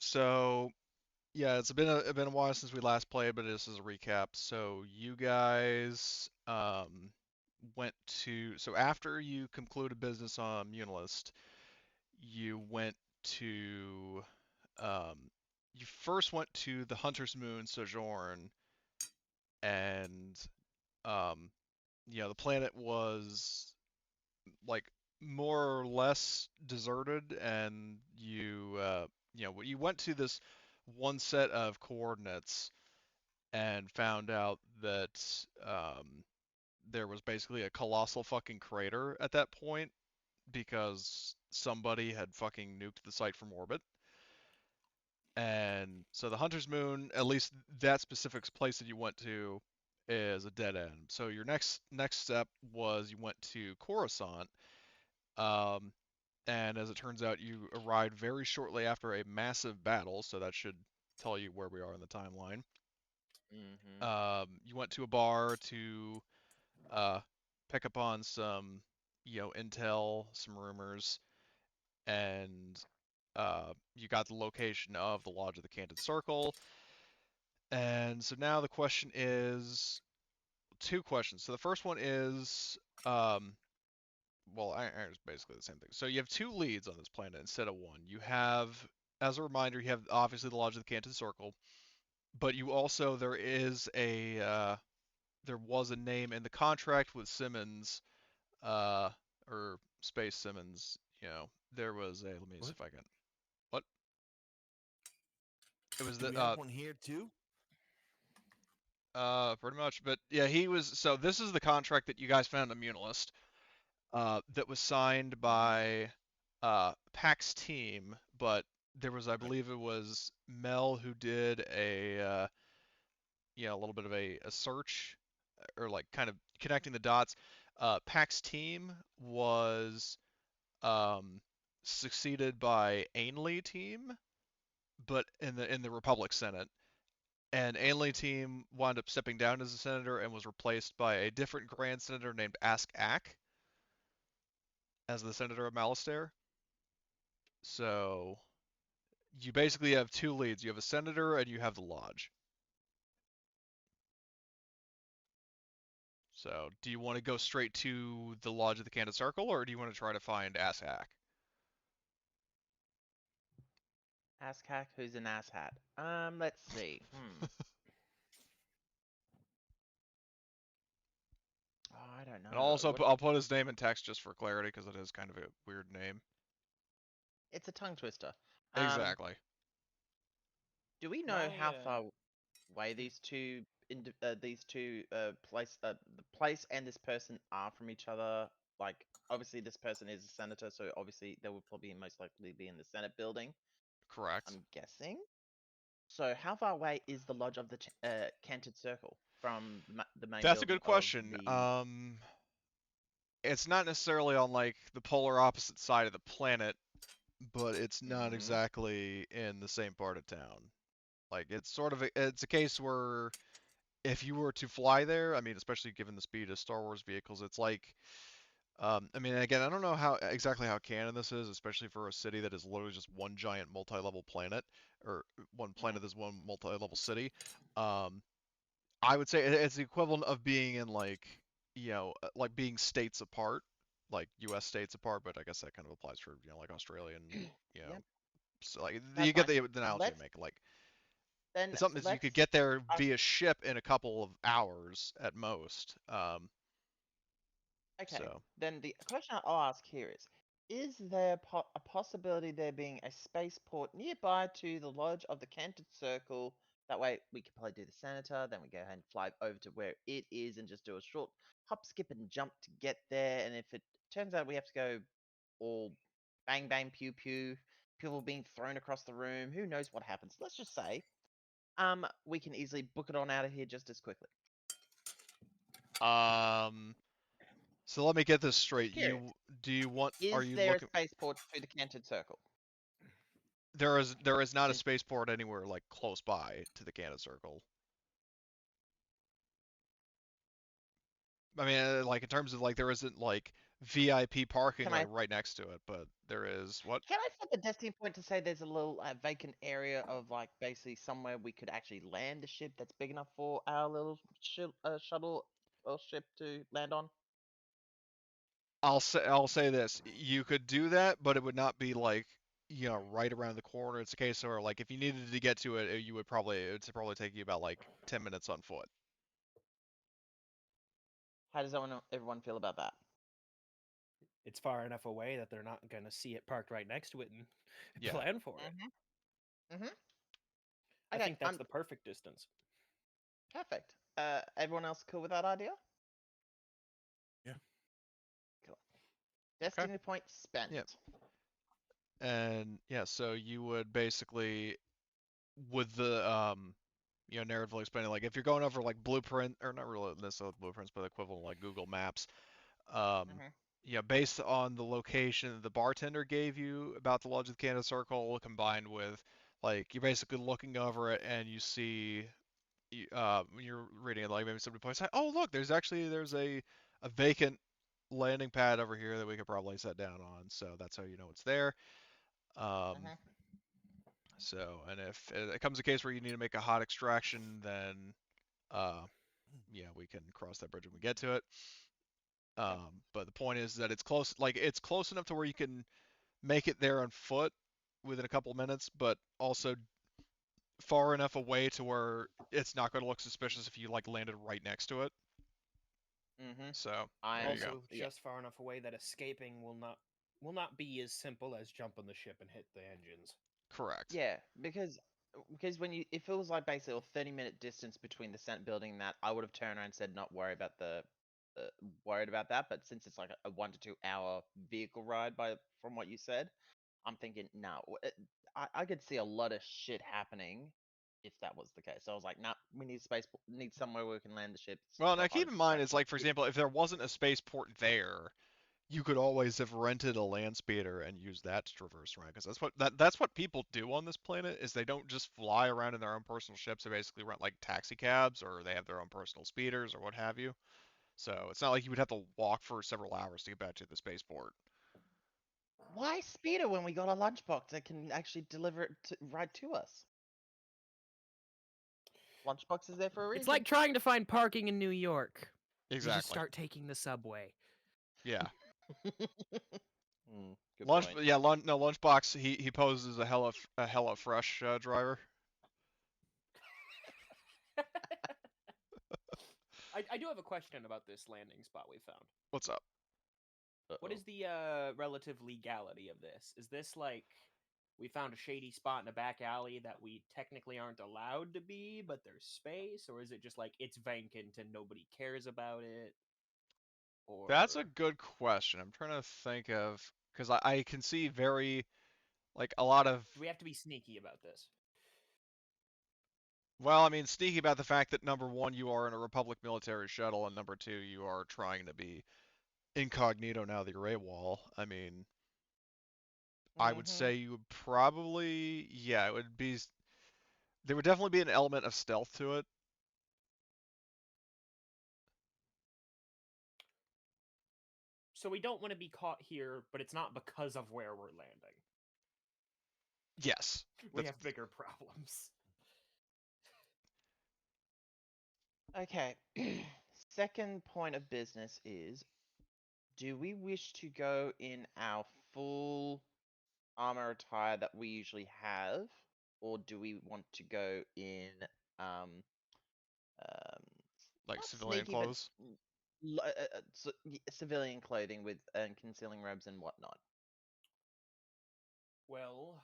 So yeah, it's been a while since we last played, but this is a recap. So you guys went to so after you concluded business on Munilist, you went to um you first went to the Hunter's Moon Sojourn, and um the planet was like more or less deserted, and you went to this one set of coordinates and found out that there was basically a colossal fucking crater at that point because somebody had fucking nuked the site from orbit. And so the Hunter's Moon, at least that specific place that you went to, is a dead end. So your next step was you went to Coruscant, um, and as it turns out, you arrived very shortly after a massive battle. So that should tell you where we are in the timeline. Mm-hmm. You went to a bar to uh, pick up on some, intel, some rumors, and you got the location of the Lodge of the Canted Circle. And so now the question is two questions. So the first one is, um, well, it's basically the same thing. So you have two leads on this planet instead of one. You have, as a reminder, you have obviously the Lodge of the Canted Circle, but you also there was a name in the contract with Simmons, uh, or Space Simmons. There was a. Let me see What? if I can. What? It was Do the we have one here too? pretty much. But yeah, he was. So this is the contract that you guys found in Munilist, that was signed by Pax team, but there was, I Right. believe, it was Mel who did a little bit of a search, or like kind of connecting the dots. Pax team was um, succeeded by Ainley team, but in the Republic Senate. And Ainley team wound up stepping down as a senator and was replaced by a different Grand Senator named Ask Ack as the Senator of Malastare. So you basically have two leads. You have a senator and you have the lodge. So do you want to go straight to the lodge of the Canted Circle, or do you want to try to find Ass Hack? Ass hack, who's an ass hat? Let's see. Oh, I don't And know. also, I'll put his name in text just for clarity because it is kind of a weird name. It's a tongue twister. Um, Exactly. do we know My how far away these two the place and this person are from each other? Like, obviously, this person is a senator, so obviously they would probably most likely be in the Senate building. Correct. I'm guessing. So, how far away is the lodge of the Canted Circle from the main That's a building good of question. the? It's not necessarily on like the polar opposite side of the planet, but it's not Mm, exactly in the same part of town. Like it's a case where if you were to fly there, I mean, especially given the speed of Star Wars vehicles, it's like, I mean, again, I don't know how canon this is, especially for a city that is literally just one giant multi-level planet, or one mm, planet is one multi-level city. Um, I would say it's the equivalent of being in like, like being states apart, like U.S. states apart, but I guess that kind of applies for, like Australian, you know, yep, so like you that's get fine. the analogy I Let's make. Like then it's something that you could let's get there ask. via ship in a couple of hours at most. Okay, So then the question I'll ask here is there a possibility there being a spaceport nearby to the lodge of the Canted Circle? That way we could probably do the Senator, then we go ahead and fly over to where it is and just do a short hop, skip, and jump to get there. And if it turns out we have to go all bang, bang, pew, pew, people being thrown across the room, who knows what happens? Let's just say, we can easily book it on out of here just as quickly. um, so let me get this straight. Curious. Are Is you there a looking? spaceport to the Canted Circle? There is not a Since spaceport anywhere like close by to the Canada Circle. I mean, like in terms of like there isn't like VIP parking Can like I right next to it, but there is what? can I set the destiny point to say there's a little vacant area of like basically somewhere we could actually land the ship that's big enough for our little shuttle or ship to land on? I'll say this: you could do that, but it would not be like right around the corner. It's a case where like if you needed to get to it, you would probably it'd probably take you about like 10 minutes on foot. How does everyone feel about that? It's far enough away that they're not going to see it parked right next to it and Yeah. plan for it. Mm-hmm. I Okay, think that's the perfect distance. perfect. Everyone else cool with that idea? Yeah. Cool. Destiny point spent. Yep. And yeah, so you would basically with the narratively explaining like if you're going over like blueprint or not really necessarily blueprints, but equivalent like Google Maps, Mm-hmm. based on the location the bartender gave you about the Lodge of the Canada Circle, combined with like you're basically looking over it and you see when you're reading it, like maybe somebody points out, oh look, there's a vacant landing pad over here that we could probably set down on, so that's how you know it's there. Um, Mm-hmm. so, and if it comes a case where you need to make a hot extraction, then we can cross that bridge when we get to it. But the point is that it's close enough to where you can make it there on foot within a couple minutes, but also far enough away to where it's not going to look suspicious if you like landed right next to it. Mm-hmm. So I'm there you go. Also, just far enough away that escaping will not be as simple as jump on the ship and hit the engines. Correct. Yeah, because when it feels like basically a 30-minute distance between the Senate building that I would have turned around and said not worried about worried about that, but since it's like a 1 to 2 hour vehicle ride from what you said, I'm thinking no. I could see a lot of shit happening if that was the case. So I was like, nah, we need somewhere where we can land the ship. Well, The now keep hottest in mind, extraction. it's like, for example, if there wasn't a spaceport there, you could always have rented a land speeder and used that to traverse around, because that's what people do on this planet, is they don't just fly around in their own personal ships. They basically rent like taxi cabs, or they have their own personal speeders, or what have you. So it's not like you would have to walk for several hours to get back to the spaceport. Why speeder when we got a lunchbox that can actually deliver it right to us? Lunchbox is there for a reason. It's like trying to find parking in New York. You just Exactly. start taking the subway. Yeah. Good Lunch. point. Yeah. No. Lunchbox. He poses a hella fresh driver. I do have a question about this landing spot we found. What's up? What is the relative legality of this? Is this like we found a shady spot in a back alley that we technically aren't allowed to be, but there's space, or is it just like it's vacant and nobody cares about it? Or That's a good question. I'm trying to think of, because I can see very like a lot of. do we have to be sneaky about this? Well, I mean, sneaky about the fact that number one, you are in a Republic military shuttle, and number two, you are trying to be incognito now that you're AWOL. I mean, I would say you would probably, yeah, it would be. There would definitely be an element of stealth to it. So we don't want to be caught here, but it's not because of where we're landing. Yes. We have bigger problems. Okay. Second point of business is, do we wish to go in our full armor attire that we usually have, or do we want to go in um Like not civilian sneaky, but clothes. civilian clothing with concealing robes and whatnot? Well,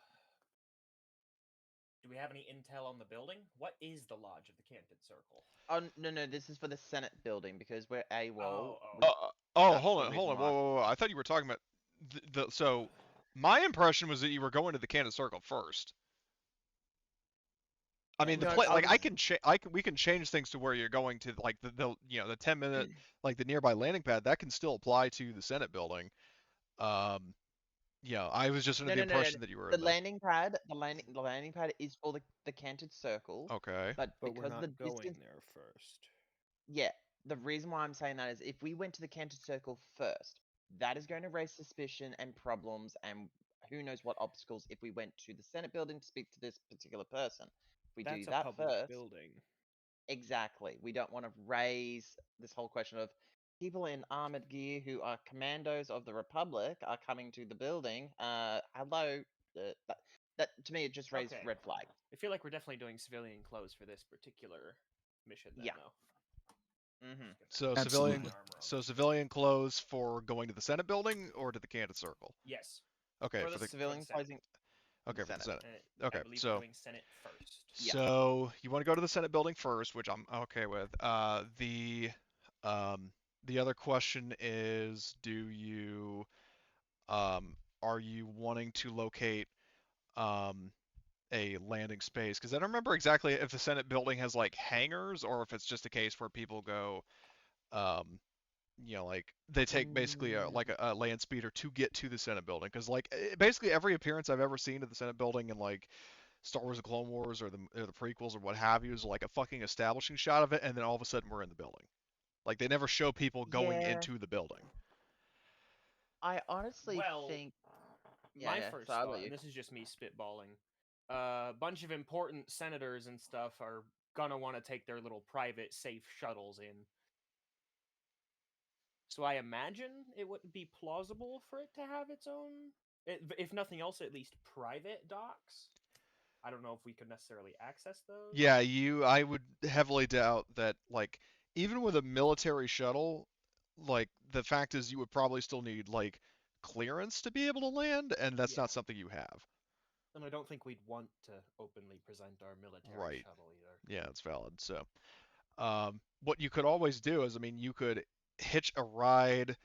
do we have any intel on the building? What is the Lodge of the Canton Circle? Oh no, this is for the Senate building because we're AWOL. Oh. That's Hold the on. reason why. Whoa. I thought you were talking about so my impression was that you were going to the Canada Circle first. I mean, No, we can change things to where you're going to, like the 10-minute, like the nearby landing pad that can still apply to the Senate building. I was just under the impression that you were the in landing pad. The landing pad is for the canted circle. Okay. But But because we're not the going distance, there first. yeah. The reason why I'm saying that is if we went to the canted circle first, That is going to raise suspicion and problems, and who knows what obstacles if we went to the Senate building to speak to this particular person. If we That's do a that public first, building. exactly. We don't want to raise this whole question of people in armored gear who are commandos of the Republic are coming to the building. Hello. That to me it just raised Okay. red flag. I feel like we're definitely doing civilian clothes for this particular mission then, Yeah. though. Mm-hmm. So Absolutely. civilian clothes for going to the Senate building or to the Candid Circle? Yes. Okay, For for the the Civilian Senate. closing. okay for the Senate. I Okay, believe so we're doing Senate first. Yeah. so you want to go to the Senate building first, which I'm okay with. The other question is, are you wanting to locate a landing space? Because I don't remember exactly if the Senate building has like hangars or if it's just a case where people go, like they take basically a land speeder to get to the Senate building. Because like basically every appearance I've ever seen of the Senate building in like Star Wars: The Clone Wars or the prequels or what have you is like a fucking establishing shot of it, and then all of a sudden we're in the building. Like they never show people going Yeah. into the building. I honestly think. My Yeah, first so I'll let thought, you. and this is just me spitballing, a bunch of important senators and stuff are gonna want to take their little private safe shuttles in. So I imagine it would be plausible for it to have its own, if nothing else, at least private docks. I don't know if we could necessarily access those. Yeah, I would heavily doubt that, like, even with a military shuttle, like, the fact is you would probably still need, like, clearance to be able to land, and that's Yeah. not something you have. And I don't think we'd want to openly present our military Right. shuttle either. Yeah, it's valid. So, what you could always do is, I mean, you could hitch a ride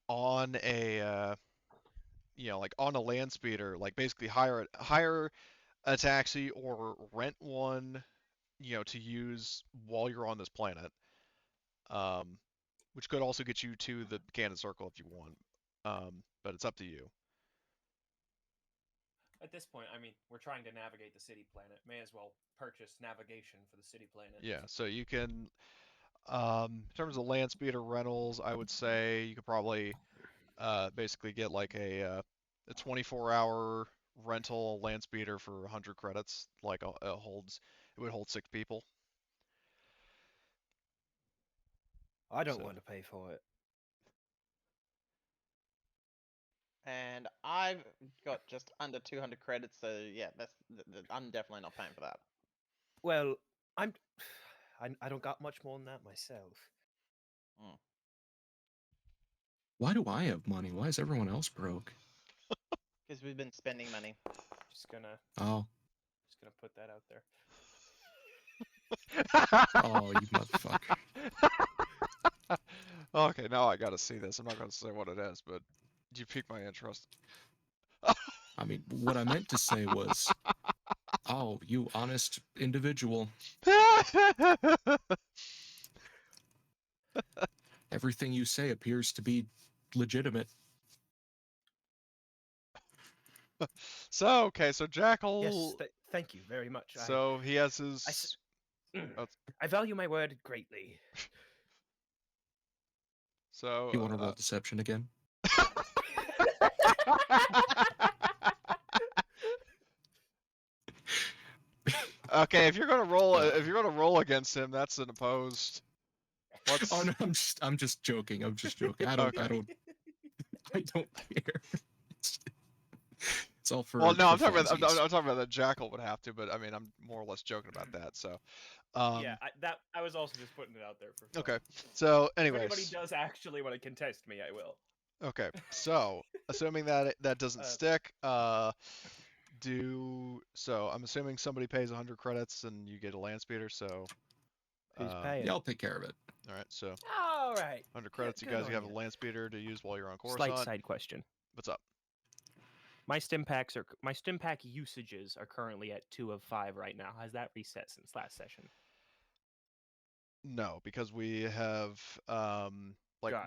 on like on a land speeder, like basically hire a taxi or rent one, to use while you're on this planet. Um, which could also get you to the Candid Circle if you want. But it's up to you. At this point, I mean, we're trying to navigate the city planet. May as well purchase navigation for the city planet. Yeah, so you can, in terms of land speeder rentals, I would say you could probably basically get like a 24-hour rental land speeder for 100 credits. Like it would hold 6 people. I don't So- want to pay for it. And I've got just under 200 credits, so yeah, I'm definitely not paying for that. Well, I don't got much more than that myself. Why do I have money? Why is everyone else broke? Because we've been spending money. Just gonna put that out there. Oh, you motherfucker. Okay, now I gotta see this. I'm not gonna say what it is, but you piqued my interest. I mean, what I meant to say was, oh, you honest individual. Everything you say appears to be legitimate. So Jackal. Yes, thank you very much. So he has his. I value my word greatly. So You want to roll deception again? Okay, if you're gonna roll against him, that's an opposed. Oh no, I'm just joking. I'm just joking. I don't care. It's all for. Well, no, I'm for talking about funsies. that Jackal would have to, but I mean, I'm more or less joking about that. So, Yeah, I was also just putting it out there for fun. Okay. So, If anybody anyways. does actually want to contest me, I will. Okay. So, assuming that doesn't stick, I'm assuming somebody pays 100 credits and you get a land speeder. So. Who's paying? Yeah, I'll take care of it. All right. So. All right. 100 credits. You Good guys on have a you. land speeder to use while you're on Coruscant. Slight side question. What's up? My stim pack usages are currently at 2 of 5 right now. Has that reset since last session? No, because we have Got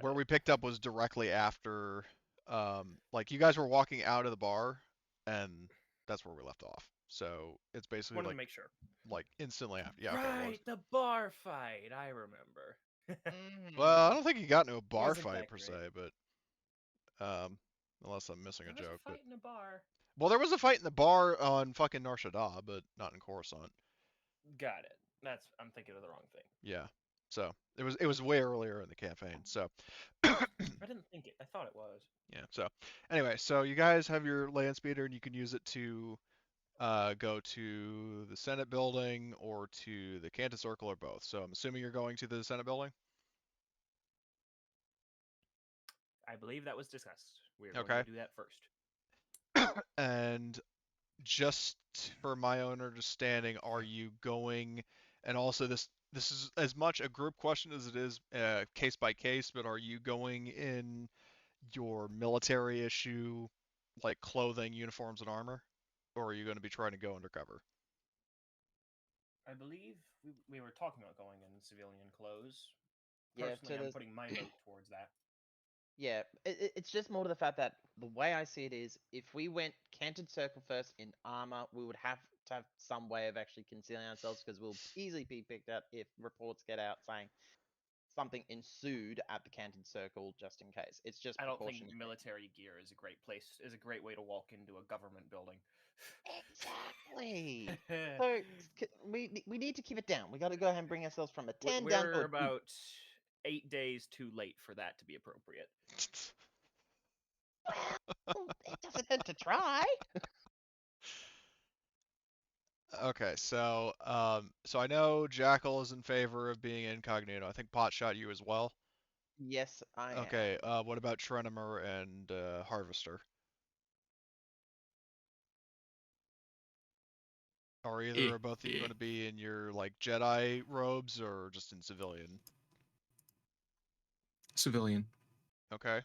where it. we picked up was directly after like you guys were walking out of the bar and that's where we left off. So it's basically Wanted to make sure. like instantly after. Yeah, okay, it was. Right, the bar fight. I remember. Well, I don't think you got into a bar Wasn't fight that per great. se, but Unless I'm missing a There was joke. a fight in a bar. Well, there was a fight in the bar on fucking Nar Shaddaa, but not in Coruscant. Got it. I'm thinking of the wrong thing. Yeah. So it was way earlier in the campaign. So I didn't think it. I thought it was. yeah. So anyway, so you guys have your land speeder and you can use it to go to the Senate building or to the Canton Circle or both. So I'm assuming you're going to the Senate building. I believe that was discussed. We're Okay. going to do that first. And just for my own understanding, are you going? And also, this is as much a group question as it is case by case. But are you going in your military issue, like clothing, uniforms, and armor, or are you going to be trying to go undercover? I believe we were talking about going in civilian clothes. Yeah, Personally, so I'm there's putting my vote towards that. yeah, it's just more to the fact that the way I see it is, if we went canted circle first in armor, we would have to have some way of actually concealing ourselves because we'll easily be picked up if reports get out saying something ensued at the canted circle, just in case. It's just I don't think precautionary. military gear is a great way to walk into a government building. Exactly. So we need to keep it down. We got to go ahead and bring ourselves from a 10 down to We're a 2. about 8 days too late for that to be appropriate. Well, it doesn't hurt to try. Okay, so I know Jackal is in favor of being incognito. I think Pot shot you as well. Yes, I Okay, am. what about Trenimer and Harvester? Are either Eh, or both of you eh. going to be in your like Jedi robes or just in civilian? Civilian. Okay.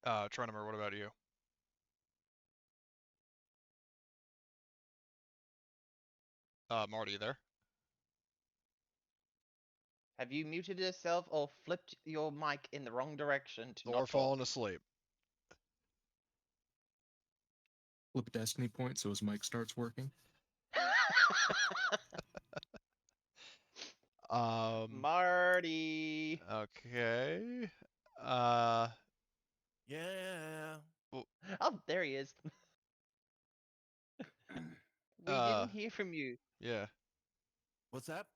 Trenimer, what about you? Marty, you there? Have you muted yourself or flipped your mic in the wrong direction to Or not talk? falling asleep? Flip a destiny point so his mic starts working. Marty. Okay. Yeah. Oh, there he is. We didn't hear from you. Yeah. What's that?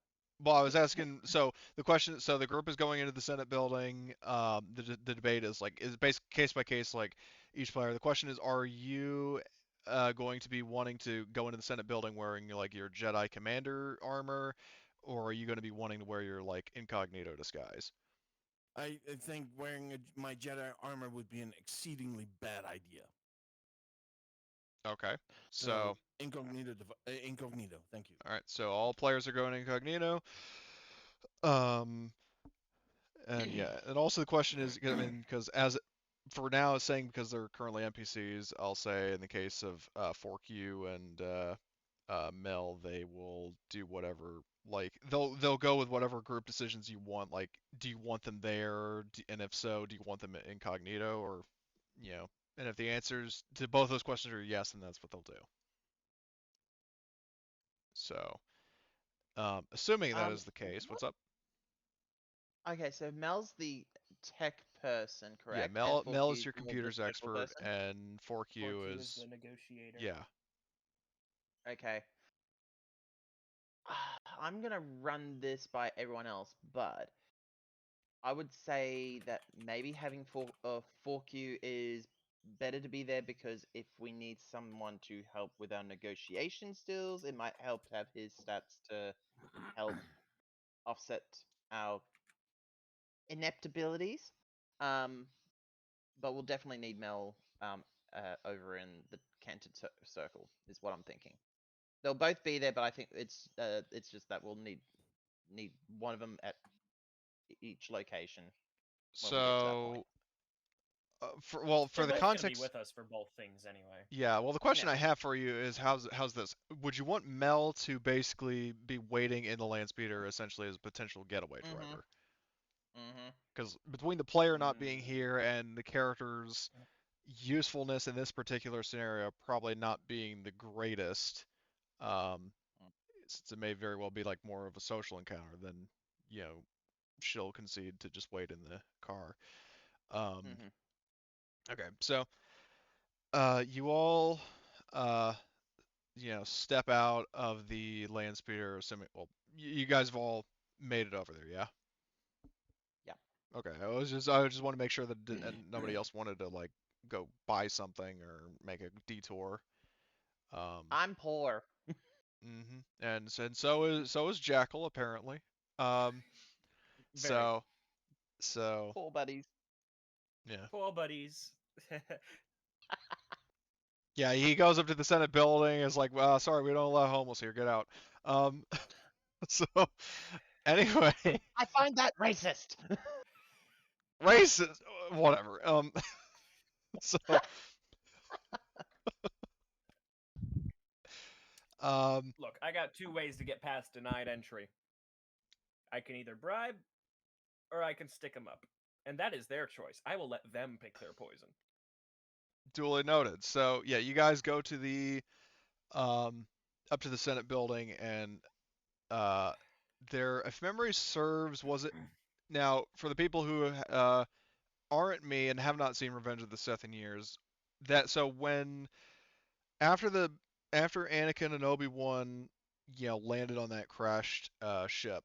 Well, I was asking. So the question. So the group is going into the Senate building. The debate is like is based case by case, like each player. The question is, are you going to be wanting to go into the Senate building wearing like your Jedi Commander armor, or are you going to be wanting to wear your like incognito disguise? I think wearing my Jedi armor would be an exceedingly bad idea. Okay. So incognito. Incognito. Thank you. all right. So all players are going incognito. Um. And yeah, and also the question is, I mean, because as for now, it's saying because they're currently NPCs, I'll say in the case of Fork You and Mel, they will do whatever. Like they'll go with whatever group decisions you want. Like, do you want them there? And if so, do you want them incognito or, you know? And if the answers to both those questions are yes, then that's what they'll do. So, assuming that is the case, what's up? Okay, so Mel's the tech person, Yeah, correct? Mel And Mel is Forky's your more the computers technical expert, person? and Fork You Fork is the negotiator. yeah. Okay. I'm gonna run this by everyone else, but I would say that maybe having Fork You is better to be there because if we need someone to help with our negotiation skills, it might help to have his stats to help offset our inept abilities. But we'll definitely need Mel over in the Canted Circle, is what I'm thinking. They'll both be there, but I think it's just that we'll need one of them at each location when we get to that point. So, for They're the both gonna be context, with us for both things anyway. yeah. Well, the question Yeah. I have for you is, how's this? Would you want Mel to basically be waiting in the land speeder essentially as a potential getaway driver? Because between the player not being here and the character's usefulness in this particular scenario probably not being the greatest, since it may very well be like more of a social encounter than, you know, she'll concede to just wait in the car. Mm-hmm. Okay, so you all step out of the land speeder. Assuming, well, you guys have all made it over there, yeah? Yeah. Okay, I just want to make sure that nobody else wanted to like go buy something or make a detour. I'm poor. And so is Jackal apparently. Um, Very. so Poor buddies. yeah. Poor buddies. Yeah, he goes up to the Senate building. Is like, well, sorry, we don't allow homeless here. Get out. Um, so anyway, I find that racist. racist, whatever. So Look, I got two ways to get past denied entry. I can either bribe, or I can stick them up, and that is their choice. I will let them pick their poison. duly noted. So yeah, you guys go to the up to the Senate building, and there, if memory serves, was it now for the people who aren't me and have not seen Revenge of the Sith in years, that so when after the after Anakin and Obi-Wan, landed on that crashed ship,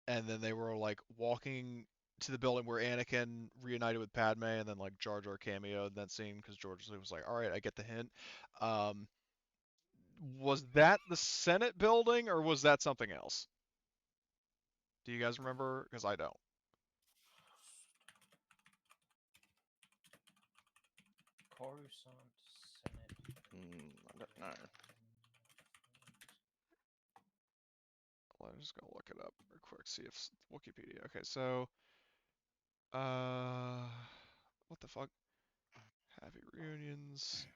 and then they were like walking to the building where Anakin reunited with Padme, and then like Jar Jar cameoed in that scene because George Lucas was like, "All right, I get the hint." Um, was that the Senate building or was that something else? Do you guys remember? Because I don't. Coruscant Senate. I don't know. I'm just gonna look it up real quick, see if Wikipedia. Okay, so what the fuck? Happy reunions.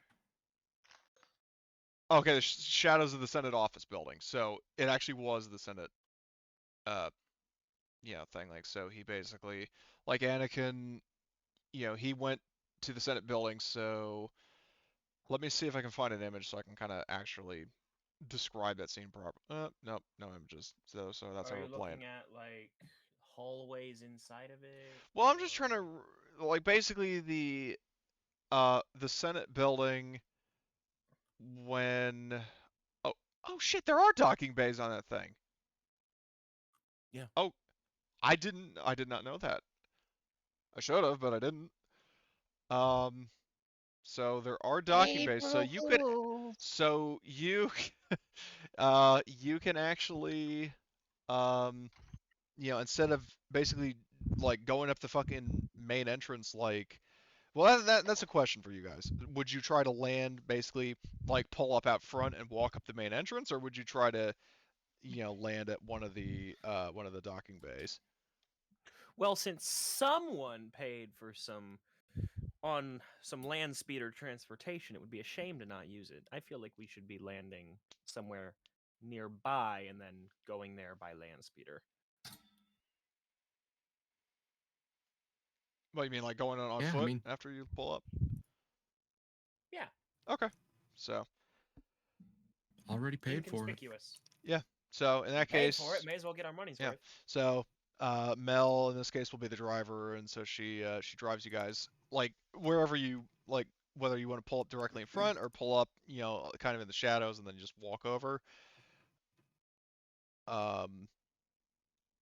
Okay, the Shadows of the Senate office building. So it actually was the Senate, uh, thing. Like, so he basically, like Anakin, he went to the Senate building. So let me see if I can find an image so I can kind of actually describe that scene properly. Nope, no images. So that's how Are we're you playing. looking at like hallways inside of it? Well, I'm just or- trying to like basically the Senate building when oh shit, there are docking bays on that thing. Yeah. Oh, I did not know that. I should have, but I didn't. Um, so there are docking bays, so April you could, Fools. so you, you can actually, um, instead of basically like going up the fucking main entrance, like, well, that's a question for you guys. Would you try to land basically like pull up out front and walk up the main entrance, or would you try to, land at one of the docking bays? Well, since someone paid for some land speeder transportation, it would be a shame to not use it. I feel like we should be landing somewhere nearby and then going there by land speeder. What you mean, like going on Yeah, I foot mean- after you pull up? Yeah. Okay. So Already paid for it. Inconspicuous. so in that Paid case, for it. May as well get our money's yeah. worth. So Mel in this case will be the driver, and so she drives you guys like wherever you like, whether you want to pull up directly in front or pull up, kind of in the shadows and then just walk over.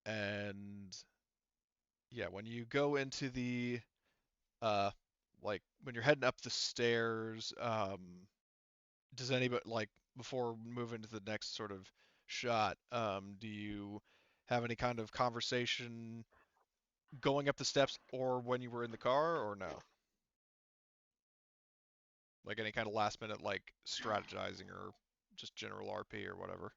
And yeah, when you go into the like when you're heading up the stairs, does anybody like before moving to the next sort of shot, do you have any kind of conversation going up the steps or when you were in the car or no? Like any kind of last minute like strategizing or just general RP or whatever.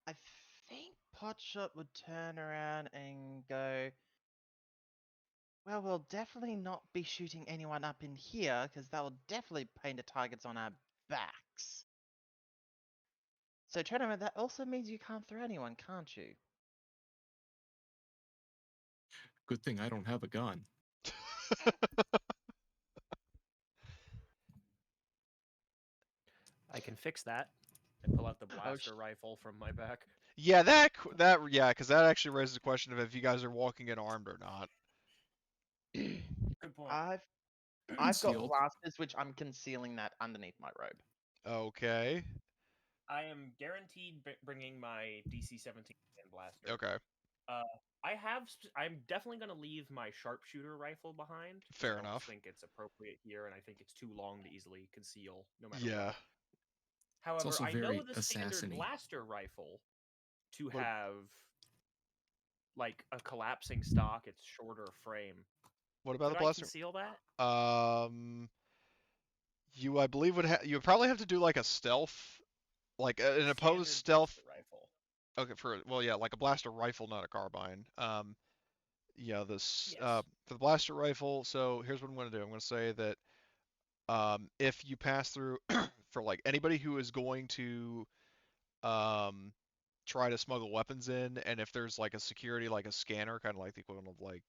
I think Potshot would turn around and go, well, we'll definitely not be shooting anyone up in here because that will definitely paint the targets on our backs. So turn around, that also means you can't throw anyone, can't you? Good thing I don't have a gun. I can fix that. I pull out the blaster rifle from my back. Yeah, because that actually raises the question of if you guys are walking in armed or not. Good point. I've got Concealed. blasters, which I'm concealing that underneath my robe. Okay. I am guaranteed bringing my DC-17 hand blaster. Okay. I'm definitely going to leave my sharpshooter rifle behind. Fair I don't enough. think it's appropriate here, and I think it's too long to easily conceal, no matter Yeah. what. However, also I know very the standard assassin-y. blaster rifle to What- have like a collapsing stock. It's shorter frame. What about Could the blaster? I conceal that? I believe you would probably have to do like a stealth, like an opposed Standard stealth. blaster rifle. Okay, yeah, like a blaster rifle, not a carbine. Yeah, this Yes. for the blaster rifle. So here's what I'm going to do. I'm going to say that if you pass through for like anybody who is going to try to smuggle weapons in, and if there's like a security, like a scanner, kind of like the equivalent of like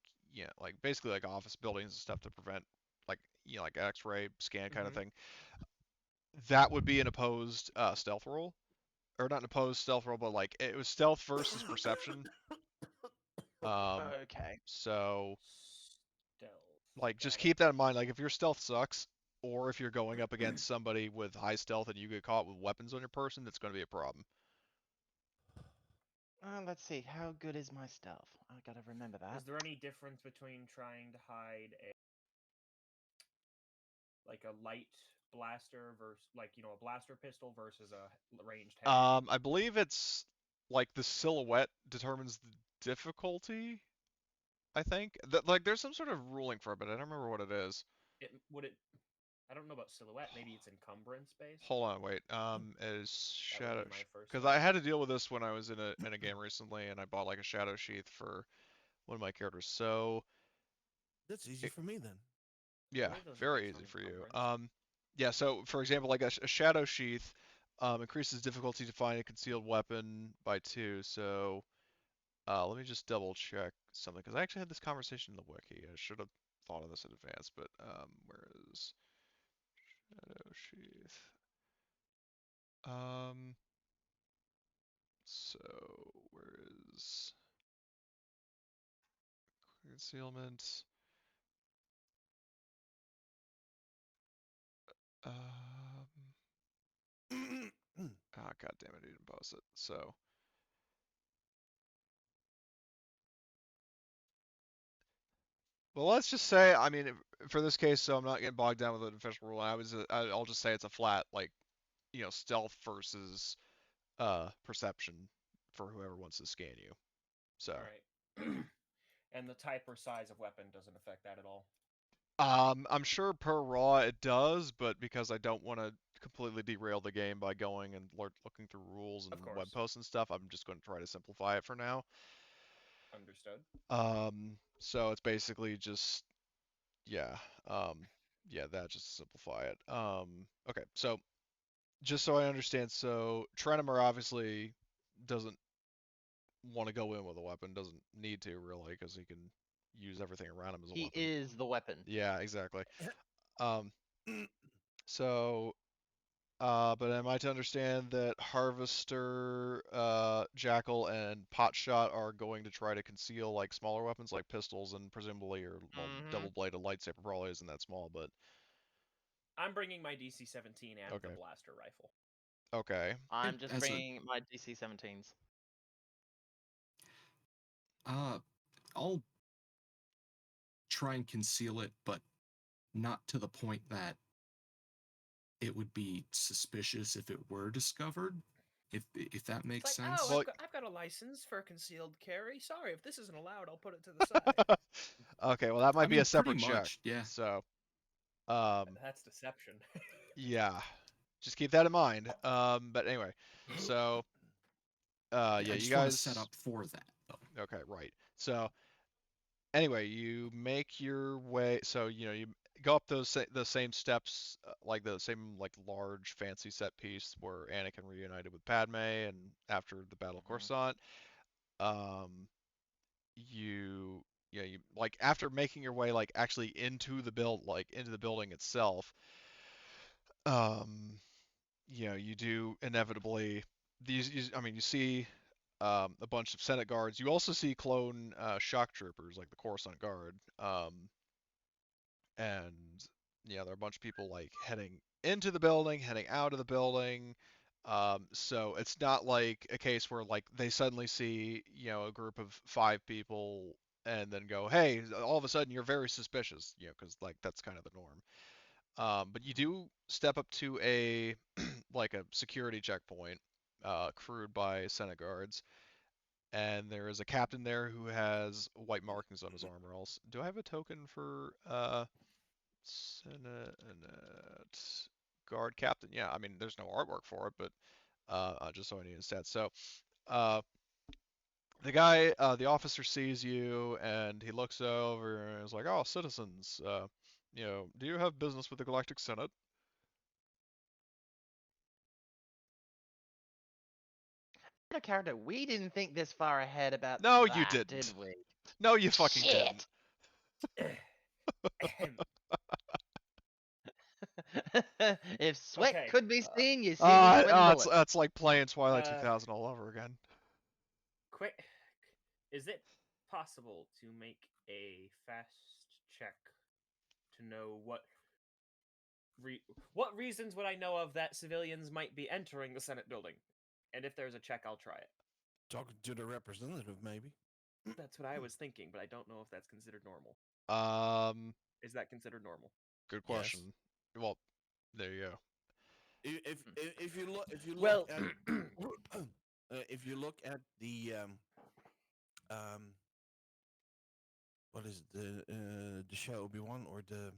like basically like office buildings and stuff to prevent like like X-ray scan kind of thing. That would be an opposed stealth roll, or not an opposed stealth roll, but like it was stealth versus perception. Okay. So Stealth. like just Got it. keep that in mind. Like if your stealth sucks, or if you're going up against somebody with high stealth and you get caught with weapons on your person, that's going to be a problem. Let's see. How good is my stealth? I gotta remember that. Is there any difference between trying to hide a light blaster versus a blaster pistol versus a ranged heavy? I believe it's like the silhouette determines the difficulty. I think like there's some sort of ruling for it, but I don't remember what it is. I don't know about silhouette. Maybe it's encumbrance based. Hold on, wait. Is That would shadow be my first because guess. I had to deal with this when I was in a game recently, and I bought like a shadow sheath for one of my characters. So That's easy for me then. yeah, believe those are very based on easy for you. encumbrance. Yeah. So for example, like a shadow sheath increases difficulty to find a concealed weapon by 2. So let me just double check something because I actually had this conversation in the wiki. I should have thought of this in advance, but where is shadow sheath? So where is concealment? God damn it, I didn't post it. So well, let's just say, I mean, for this case, so I'm not getting bogged down with an official rule. I'll just say it's a flat, like, stealth versus perception for whoever wants to scan you. So. All right. And the type or size of weapon doesn't affect that at all. I'm sure per raw it does, but because I don't want to completely derail the game by going and looking through rules and web posts and stuff, I'm just going to try to simplify it for now. Understood. So it's basically just, yeah, that just to simplify it. Okay, so just so I understand, so Trenimir obviously doesn't want to go in with a weapon, doesn't need to really, because he can use everything around him as a weapon. He is the weapon. Yeah, exactly. So, but am I to understand that Harvester, Jackal, and Potshot are going to try to conceal like smaller weapons like pistols and presumably or double-bladed lightsaber probably isn't that small, but I'm bringing my DC-17 and Okay. the blaster rifle. okay. I'm just bringing my DC-17s. I'll try and conceal it, but not to the point that it would be suspicious if it were discovered. If that makes sense. Oh, Well- I've got a license for concealed carry. Sorry, if this isn't allowed, I'll put it to the side. Okay, well that might I be mean, a separate pretty check. much, yeah. So, That's deception. yeah, just keep that in mind. But anyway, so, I yeah, you just want to guys set up for that, though. Okay, right. So anyway, you make your way. So you go up the same steps, like the same like large fancy set piece where Anakin reunited with Padme, and after the Battle of Coruscant, you like after making your way like actually into the building itself, you do inevitably you see a bunch of Senate guards. You also see clone shock troopers like the Coruscant Guard, and there are a bunch of people like heading into the building, heading out of the building. So it's not like a case where like they suddenly see a group of 5 people and then go, hey, all of a sudden you're very suspicious, because like that's kind of the norm. But you do step up to a like a security checkpoint, crewed by Senate guards, and there is a captain there who has white markings on his armor. Also, do I have a token for Senate guard captain? Yeah, I mean there's no artwork for it, but just so I need a stat. So uh, the officer sees you and he looks over and is like, "Oh, citizens, do you have business with the Galactic Senate?" Out of character, we didn't think this far ahead about No, you that, did didn't. we? No, you fucking didn't. Shit! If sweat Okay. could be seen, you see me sweating bullets. It's like playing Twilight Uh, 2000 all over again. Quick, is it possible to make a fast check to know what reasons would I know of that civilians might be entering the Senate building? And if there's a check, I'll try it. Talking to the representative, maybe. That's what I was thinking, but I don't know if that's considered normal. Is that considered normal? Good Yes. question. Well, there you go. If you look Well, at if you look at the what is it, the show Obi-Wan or the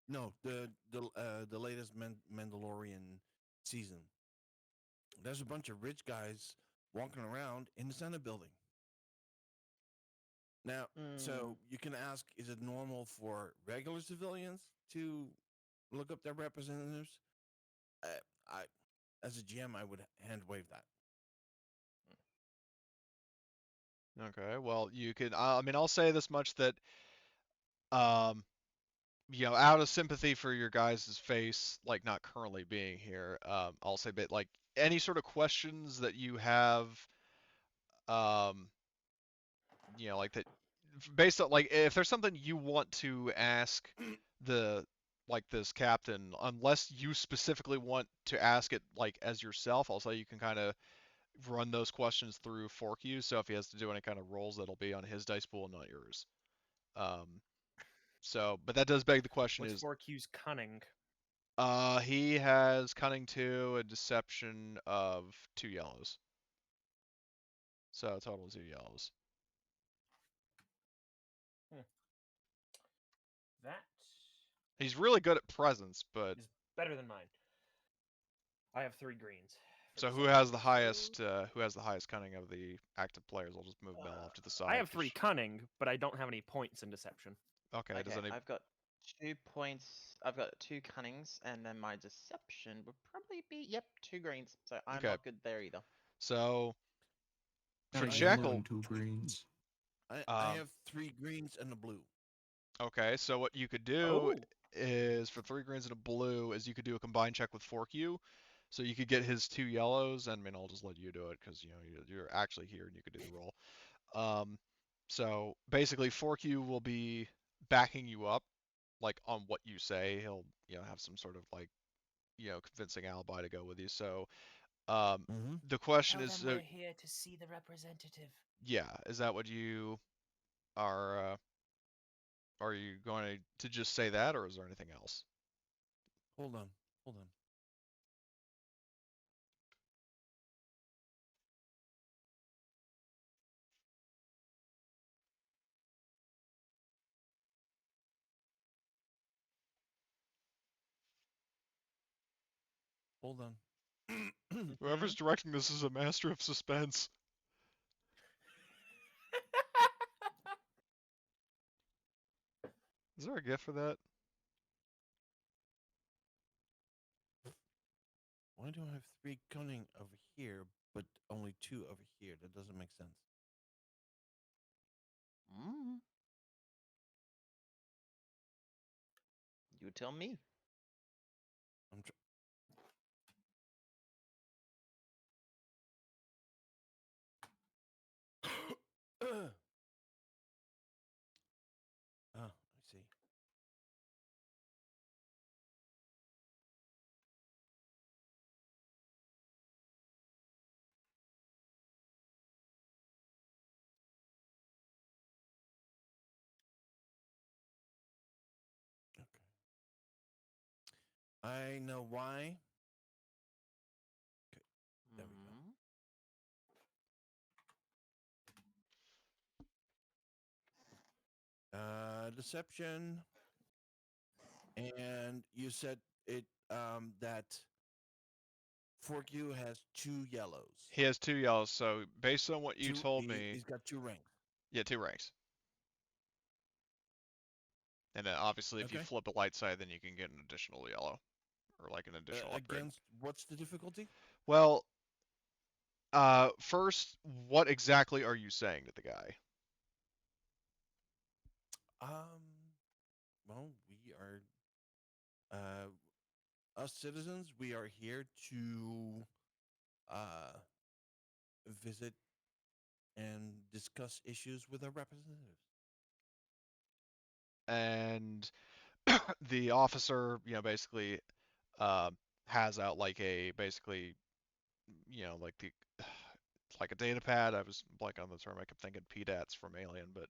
no the latest Mandalorian season. There's a bunch of rich guys walking around in the Senate building. Now, so you can ask, is it normal for regular civilians to look up their representatives? I, as a GM, I would hand wave that. Okay, well, you could. I mean, I'll say this much that, um, out of sympathy for your guys' face, like not currently being here, I'll say that like any sort of questions that you have, um, like that, based on like if there's something you want to ask the like this captain, unless you specifically want to ask it like as yourself, I'll say you can kind of run those questions through ForkU. So if he has to do any kind of rolls, that'll be on his dice pool, not yours. But that does beg the question: What's is 4Q's cunning? he has cunning 2 and deception of 2 yellows. So total 2 yellows. That He's really good at presence, but is better than mine. I have 3 greens. so who has the highest cunning of the active players? I'll just move Mel off to the side. I have 3 cunning, but I don't have any points in deception. Okay, does any I've got 2 points. I've got 2 cunnings, and then my deception would probably be 2 greens. So I'm Okay. not good there either. So Got for a yellow Jekyll, and 2 greens. I have 3 greens and a blue. okay, so what you could do is for 3 greens and a blue is you could do a combined check with ForkU. So you could get his 2 yellows, and I mean I'll just let you do it because you're actually here and you could do the roll. So basically ForkU will be backing you up, like on what you say. He'll have some sort of like convincing alibi to go with you. So the question Tell is, them we're here to see the representative. yeah, is that what you are? Are you going to just say that, or is there anything else? Hold on. Hold on. Whoever's directing this is a master of suspense. Is there a gift for that? Why do I have 3 cunning over here, but only 2 over here? That doesn't make sense. You tell me. I'm tr- I see. Okay. I know why. Okay, there we go. Mhm. Deception, and you said it that Forky has 2 yellows. He has 2 yellows, so based on what you told me, He's got 2 ranks. yeah, 2 ranks. And then obviously if you Okay. flip a light side, then you can get an additional yellow, or like an additional upgrade. Against what's the difficulty? Well, first, what exactly are you saying to the guy? Well, we are us citizens. We are here to visit and discuss issues with our representatives. And the officer, basically has out like a basically, like the like a data pad. I was blank on the term. I kept thinking PDATs from Alien, but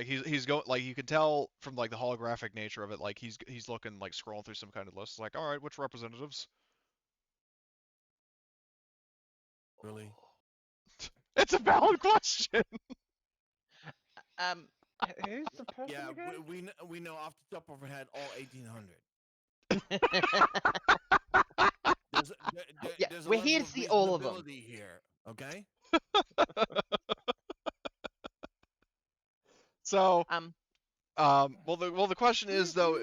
he's going, like, you can tell from like the holographic nature of it, like he's looking, like, scrolling through some kind of list, like, all right, which representatives? Really? It's a valid question. Who's the person Yeah, again? we know off the top of our head all 1800. Yeah, There's a we're level here to of see all of them. reasonability here. Okay. So, Um, the question is though,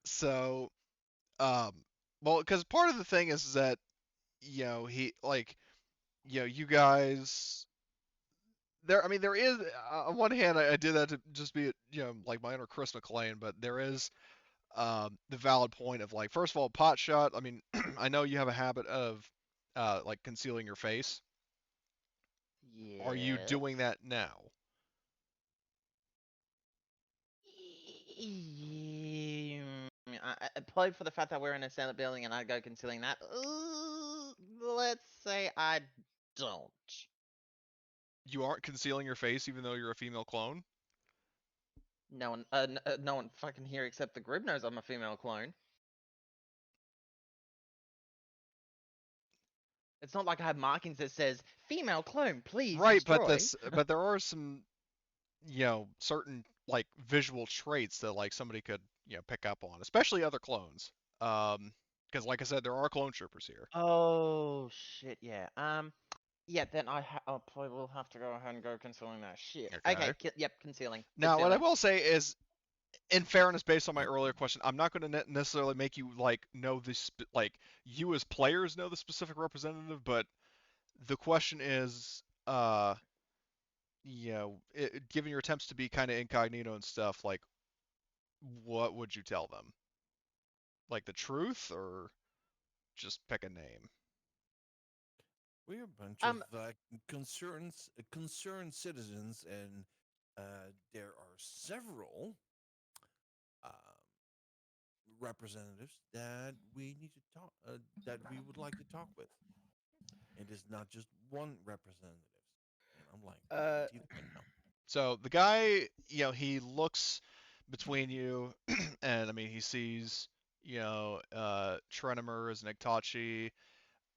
so, because part of the thing is that, he, like, you guys, there, I mean, there is, on one hand, I did that to just be, like my inner Chris McClane, but there is the valid point of, like, first of all, pot shot. I mean, I know you have a habit of like concealing your face. Are you yes. doing that now? I played for the fact that we're in a Senate building and I go concealing that. Let's say I don't. You aren't concealing your face even though you're a female clone? No one fucking here except the group knows I'm a female clone. It's not like I have markings that says female clone, please Right, destroy. but there are some, certain, like, visual traits that, like, somebody could, pick up on, especially other clones. Because, like I said, there are clone troopers here. Oh shit, yeah. Yeah, then I probably will have to go ahead and go concealing that shit. Okay. Okay, yep, concealing. Now, what I will say is, in fairness, based on my earlier question, I'm not going to necessarily make you, like, know this, like, you as players know the specific representative, but the question is, given your attempts to be kind of incognito and stuff, like, what would you tell them? Like, the truth, or just pick a name? We're a bunch Um, of concerned citizens, and there are several representatives that we need to talk, that we would like to talk with. It is not just one representative. And I'm like, right now. So the guy, he looks between you, and I mean, he sees, Trenimer as an Iktachi,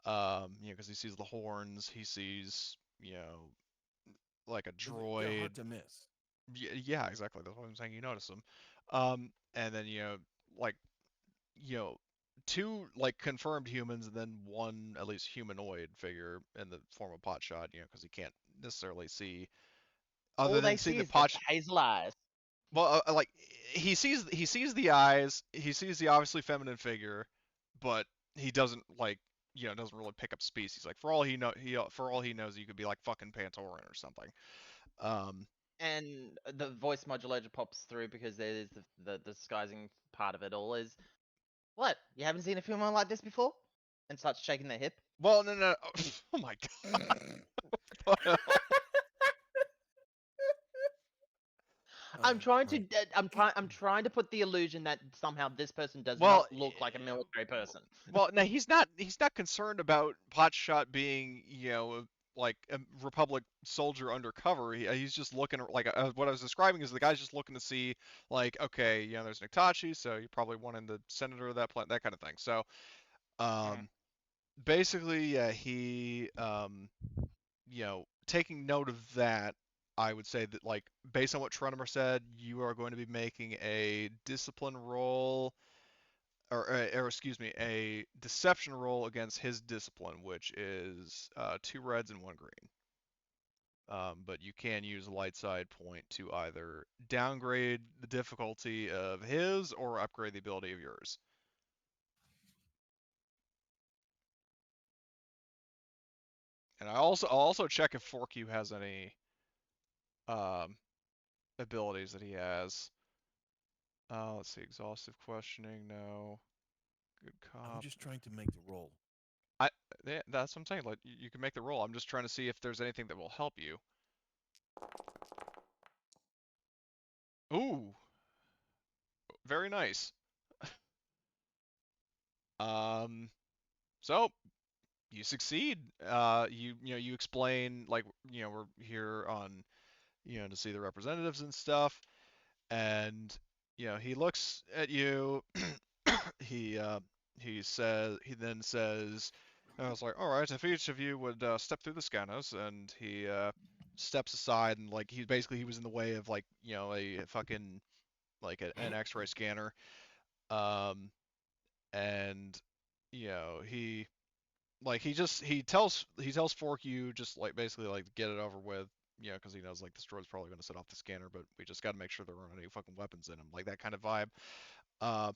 because he sees the horns, he sees, like a They're droid. hard to miss. Yeah, exactly. That's what I'm saying. You notice them. And then, like, 2, like, confirmed humans, and then 1 at least humanoid figure in the form of Potshot, because he can't necessarily see, other all than they seeing see the is the Pot. hazel eyes. Well, like, he sees the eyes, he sees the obviously feminine figure, but he doesn't, like, doesn't really pick up species. Like, for all he knows, you could be like fucking Pantoran or something. Um, And the voice modulator pops through because there is the disguising part of it all. Is what? You haven't seen a film like this before? And starts shaking their hip. Well, no. Oh my god. What the hell? I'm trying to. Right. I'm trying to put the illusion that somehow this person does Well, not look like a military person. Well, no, he's not. He's not concerned about Potshot being, like a Republic soldier undercover. He's just looking like what I was describing is the guy's just looking to see, like, okay, there's Niktachi, so you're probably wanting the senator of that planet, that kind of thing. So, Mhm. basically, yeah, he, taking note of that, I would say that, like, based on what Tronimer said, you are going to be making a discipline roll or excuse me, a deception roll against his discipline, which is 2 reds and 1 green. But you can use a light side point to either downgrade the difficulty of his or upgrade the ability of yours. And I'll also check if Forky has any um, abilities that he has. Let's see, exhaustive questioning, no. Good I'm cop. just trying to make the roll. Yeah, that's what I'm saying. Like you can make the roll. I'm just trying to see if there's anything that will help you. Ooh, very nice. Um, so you succeed. You explain like we're here on to see the representatives and stuff, and he looks at you. he then says, I was like, all right, if each of you would step through the scanners, and he steps aside and like he was in the way of like a fucking like an X-ray scanner, um, and he like he tells Fork you just like basically like get it over with, because he knows like this droid's probably going to set off the scanner, but we just got to make sure there aren't any fucking weapons in him, like that kind of vibe. Uh,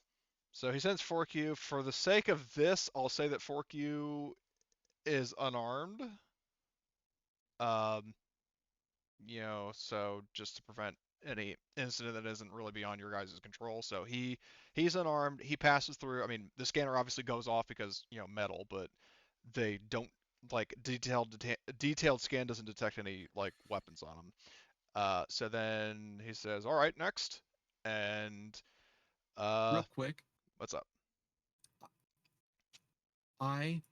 so he sends Fork you. For the sake of this, I'll say that Fork you is unarmed. Um, so just to prevent any incident that isn't really beyond your guys' control. So he's unarmed. He passes through. I mean, the scanner obviously goes off because metal, but they don't like detailed scan doesn't detect any like weapons on him. So then he says, "All right, next." And Real quick, what's up? I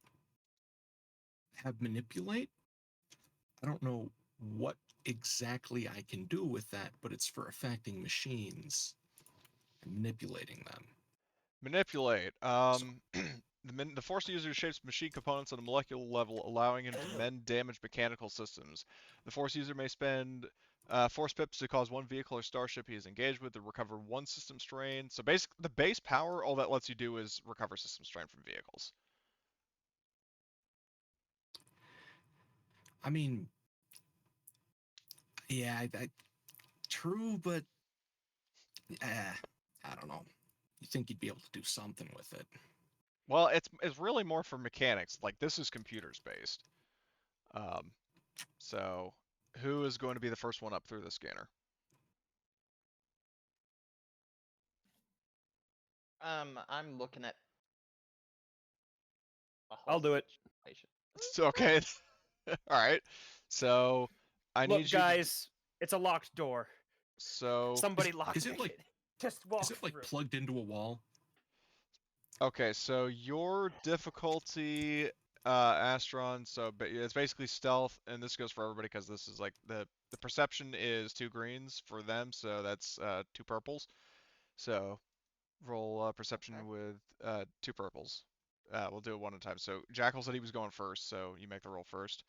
have manipulate. I don't know what exactly I can do with that, but it's for affecting machines and manipulating them. Manipulate. So, The Force user shapes machine components on a molecular level, allowing him to mend damaged mechanical systems. The Force user may spend Force pips to cause one vehicle or starship he is engaged with to recover one system strain. So basically, the base power, all that lets you do is recover system strain from vehicles. I mean, yeah, true, but I don't know. You think you'd be able to do something with it? Well, it's really more for mechanics. Like this is computers based. Um, so who is going to be the first one up through the scanner? I'm looking at a I'll whole do it. situation. It's okay. All right. So I Look, need you to. guys, it's a locked door. So Somebody Is locked it like Just walk is it like through. plugged into a wall? okay. So your difficulty, Astron. So it's basically stealth, and this goes for everybody because this is like the perception is 2 greens for them, so that's 2 purples. So roll perception Okay. with 2 purples. We'll do it one at a time. So Jackal said he was going first, so you make the roll first.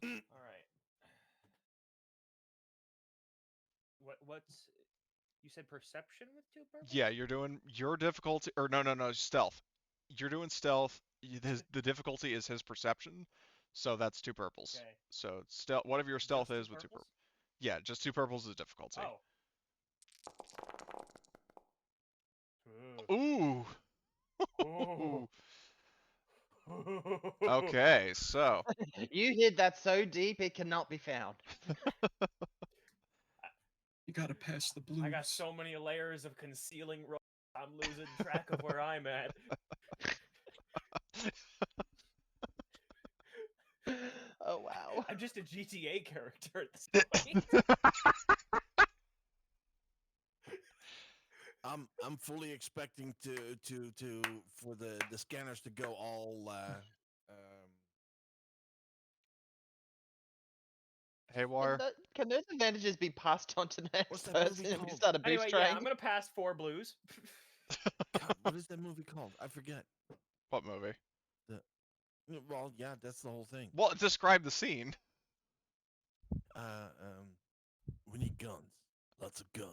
All right. What's you said perception with 2 purples? Yeah, you're doing your difficulty, or no, stealth. You're doing stealth. The difficulty is his perception, so that's 2 purples. Okay. So stealth, whatever your stealth Just is 2 with two purples? purples. Yeah, just 2 purples is difficulty. Oh. Ooh. Ooh. Okay, so You hid that so deep it cannot be found. You gotta pass the blues. I got so many layers of concealing ropes. I'm losing track of where I'm at. Oh wow. I'm just a GTA character at this point. I'm fully expecting for the scanners to go all haywire. Can those advantages be passed on to the What's next that movie person? We called? start a boost Anyway, train. yeah, I'm gonna pass 4 blues. God, what is that movie called? I forget. What movie? Well, yeah, that's the whole thing. Well, describe the scene. We need guns. Lots of guns.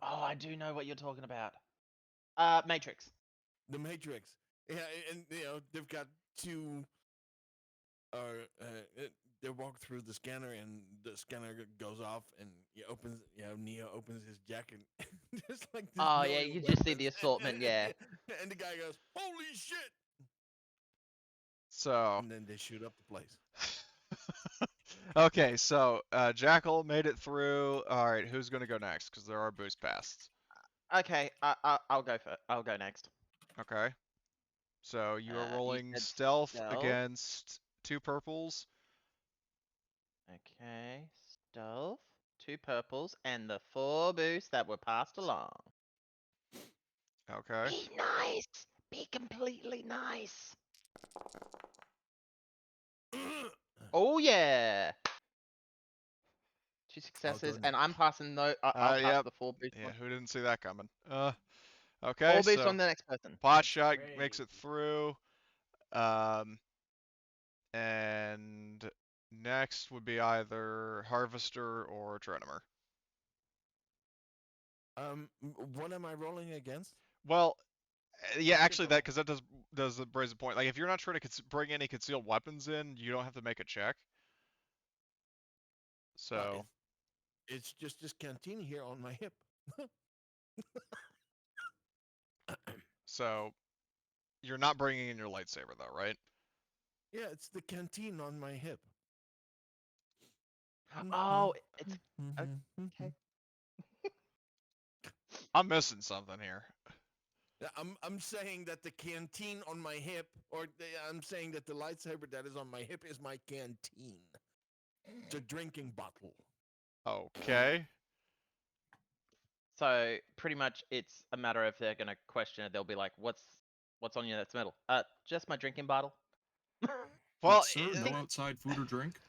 Oh, I do know what you're talking about. Matrix. The Matrix. Yeah, and they've got two. They walk through the scanner, and the scanner goes off, and Neo opens his jacket. There's like this Oh yeah, million you just see weapons. the assortment, yeah. And the guy goes, "Holy shit!" So And then they shoot up the place. okay, so Jackal made it through. All right, who's gonna go next? Because there are boost pasts. Okay, I'll go for. I'll go next. Okay. So you are You rolling said stealth stealth. against 2 purples. Okay, stealth, 2 purples, and the 4 boosts that were passed along. Okay. Be nice. Be completely nice. Oh yeah. 2 successes, and I'm passing I'll pass Yep. the 4 boosts. Yeah, who didn't see that coming? Okay, 4 boosts so on the next person. pot shot makes it Great. through. And next would be either Harvester or Trenimer. What am I rolling against? Well, yeah, actually that because that does raise a point. Like if you're not trying to bring any concealed weapons in, you don't have to make a check. So It's just this canteen here on my hip. so you're not bringing in your lightsaber though, right? Yeah, it's the canteen on my hip. Oh, it's okay. I'm missing something here. Yeah, I'm saying that the canteen on my hip, I'm saying that the lightsaber that is on my hip is my canteen. It's a drinking bottle. Okay. So pretty much it's a matter of they're gonna question it. They'll be like, "What's on you that's metal?" Just my drinking bottle. Well, Sir, no outside food or drink.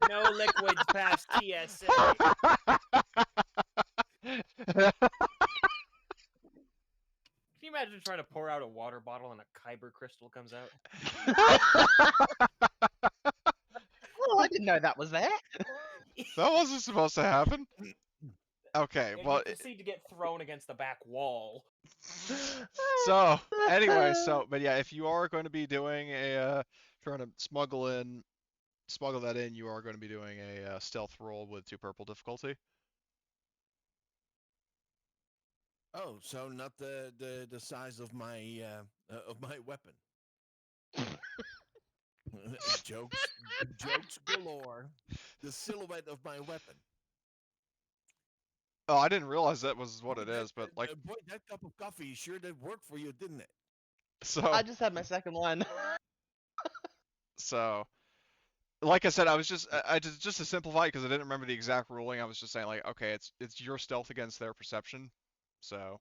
No liquids past TSA. Can you imagine trying to pour out a water bottle and a kyber crystal comes out? Oh, I didn't know that was there. That wasn't supposed to happen. Okay, And well, you proceed to get thrown against the back wall. so anyway, but yeah, if you are going to be doing trying to smuggle that in, you are going to be doing a stealth roll with 2 purple difficulty. Oh, so not the size of my weapon. jokes galore. The silhouette of my weapon. Oh, I didn't realize that was what it is, but like, boy, that cup of coffee sure did work for you, didn't it? so I just had my second one. so like I said, I was just to simplify because I didn't remember the exact ruling. I was just saying like, okay, it's your stealth against their perception, so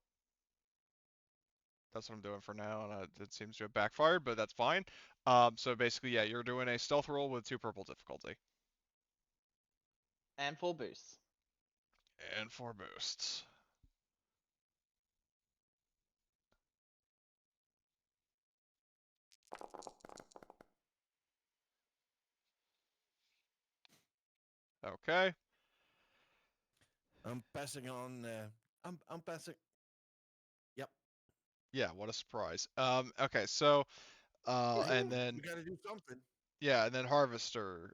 that's what I'm doing for now, and it seems to have backfired, but that's fine. So basically, yeah, you're doing a stealth roll with 2 purple difficulty And 4 boosts. and 4 boosts. Okay. I'm passing on. I'm passing. Yep. Yeah, what a surprise. Okay, so and then we gotta do something. yeah, and then Harvester.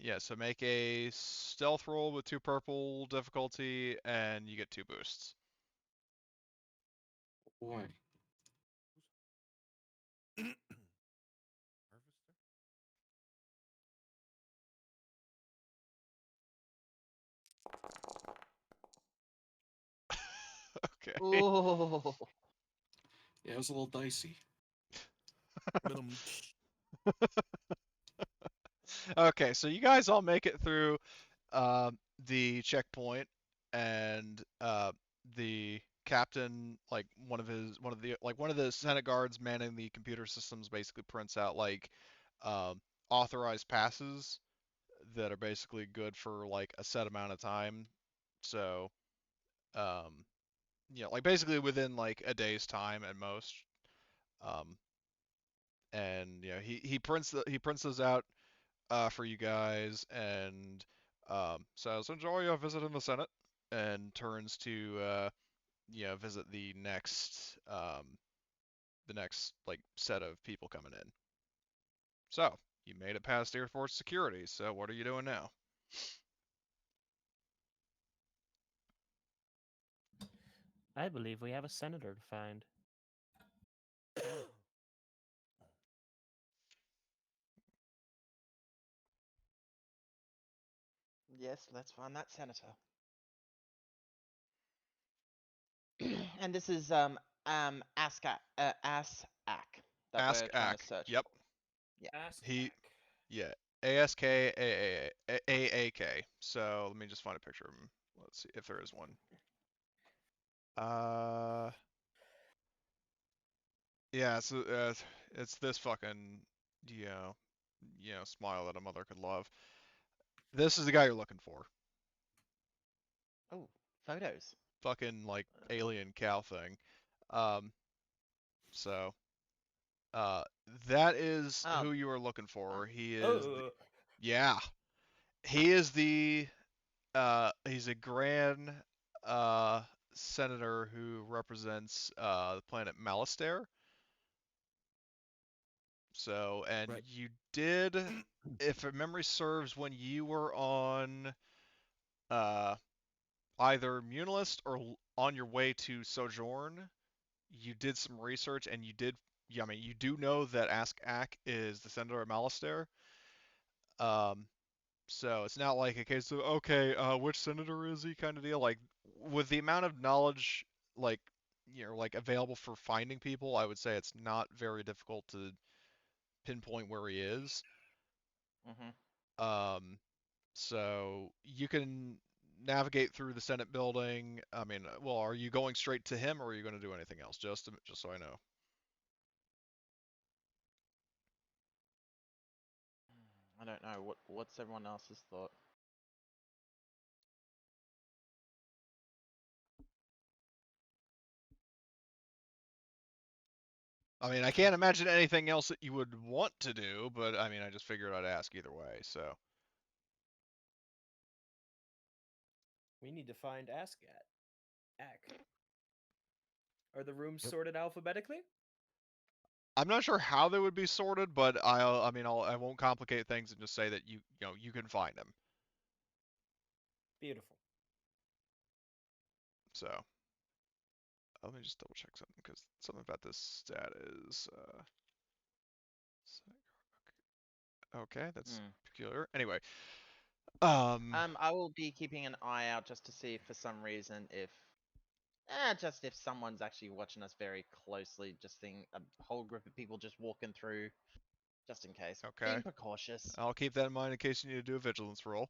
Yeah, so make a stealth roll with 2 purple difficulty, and you get 2 boosts. Boy, Harvester? Okay. Ooh. Yeah, it was a little dicey. Minimum. Okay, so you guys all make it through the checkpoint, and the captain, like one of the Senate guards manning the computer systems, basically prints out like um, authorized passes that are basically good for like a set amount of time. So, um, like basically within like a day's time at most. Um, and he prints those out for you guys, and says, "Enjoy your visit in the Senate," and turns to visit the next like set of people coming in. So you made it past Air Force security. So what are you doing now? I believe we have a senator to find. Yes, let's find that senator. And this is Asak that Ask we're trying to Ak. search Yep. for. Yeah. Ask He Ack. yeah. ASKAAK. So let me just find a picture of him. Let's see if there is one. Uh, yeah. It's this fucking smile that a mother could love. This is the guy you're looking for. Oh, photos. Fucking like alien cow thing. Um, so uh, that is Oh, who you are looking for. He is the, Oh, yeah. He is he's a grand uh senator who represents the planet Malastare. So, and Right. you did, if memory serves, when you were on uh either Munilist or on your way to Sojourn, you did some research and you did, yeah, I mean, you do know that Ask Ak is the senator of Malastare. Um, so it's not like a case of, okay, which senator is he kind of deal. Like, with the amount of knowledge, like, like available for finding people, I would say it's not very difficult to pinpoint where he is. mm-hmm. Um, so you can navigate through the Senate building. I mean, well, are you going straight to him, or are you going to do anything else? Just so I know. I don't know. What's everyone else's thought? I mean, I can't imagine anything else that you would want to do, but I mean, I just figured I'd ask either way. So we need to find Ask Ack. Are the rooms sorted alphabetically? I'm not sure how they would be sorted, but I mean, I won't complicate things and just say that you can find them. Beautiful. So let me just double check something, because something about this stat is okay, that's Hmm. peculiar. Anyway, I will be keeping an eye out just to see if for some reason just if someone's actually watching us very closely, just seeing a whole group of people just walking through, just in case. okay, Being precautious. I'll keep that in mind in case you need to do a vigilance roll.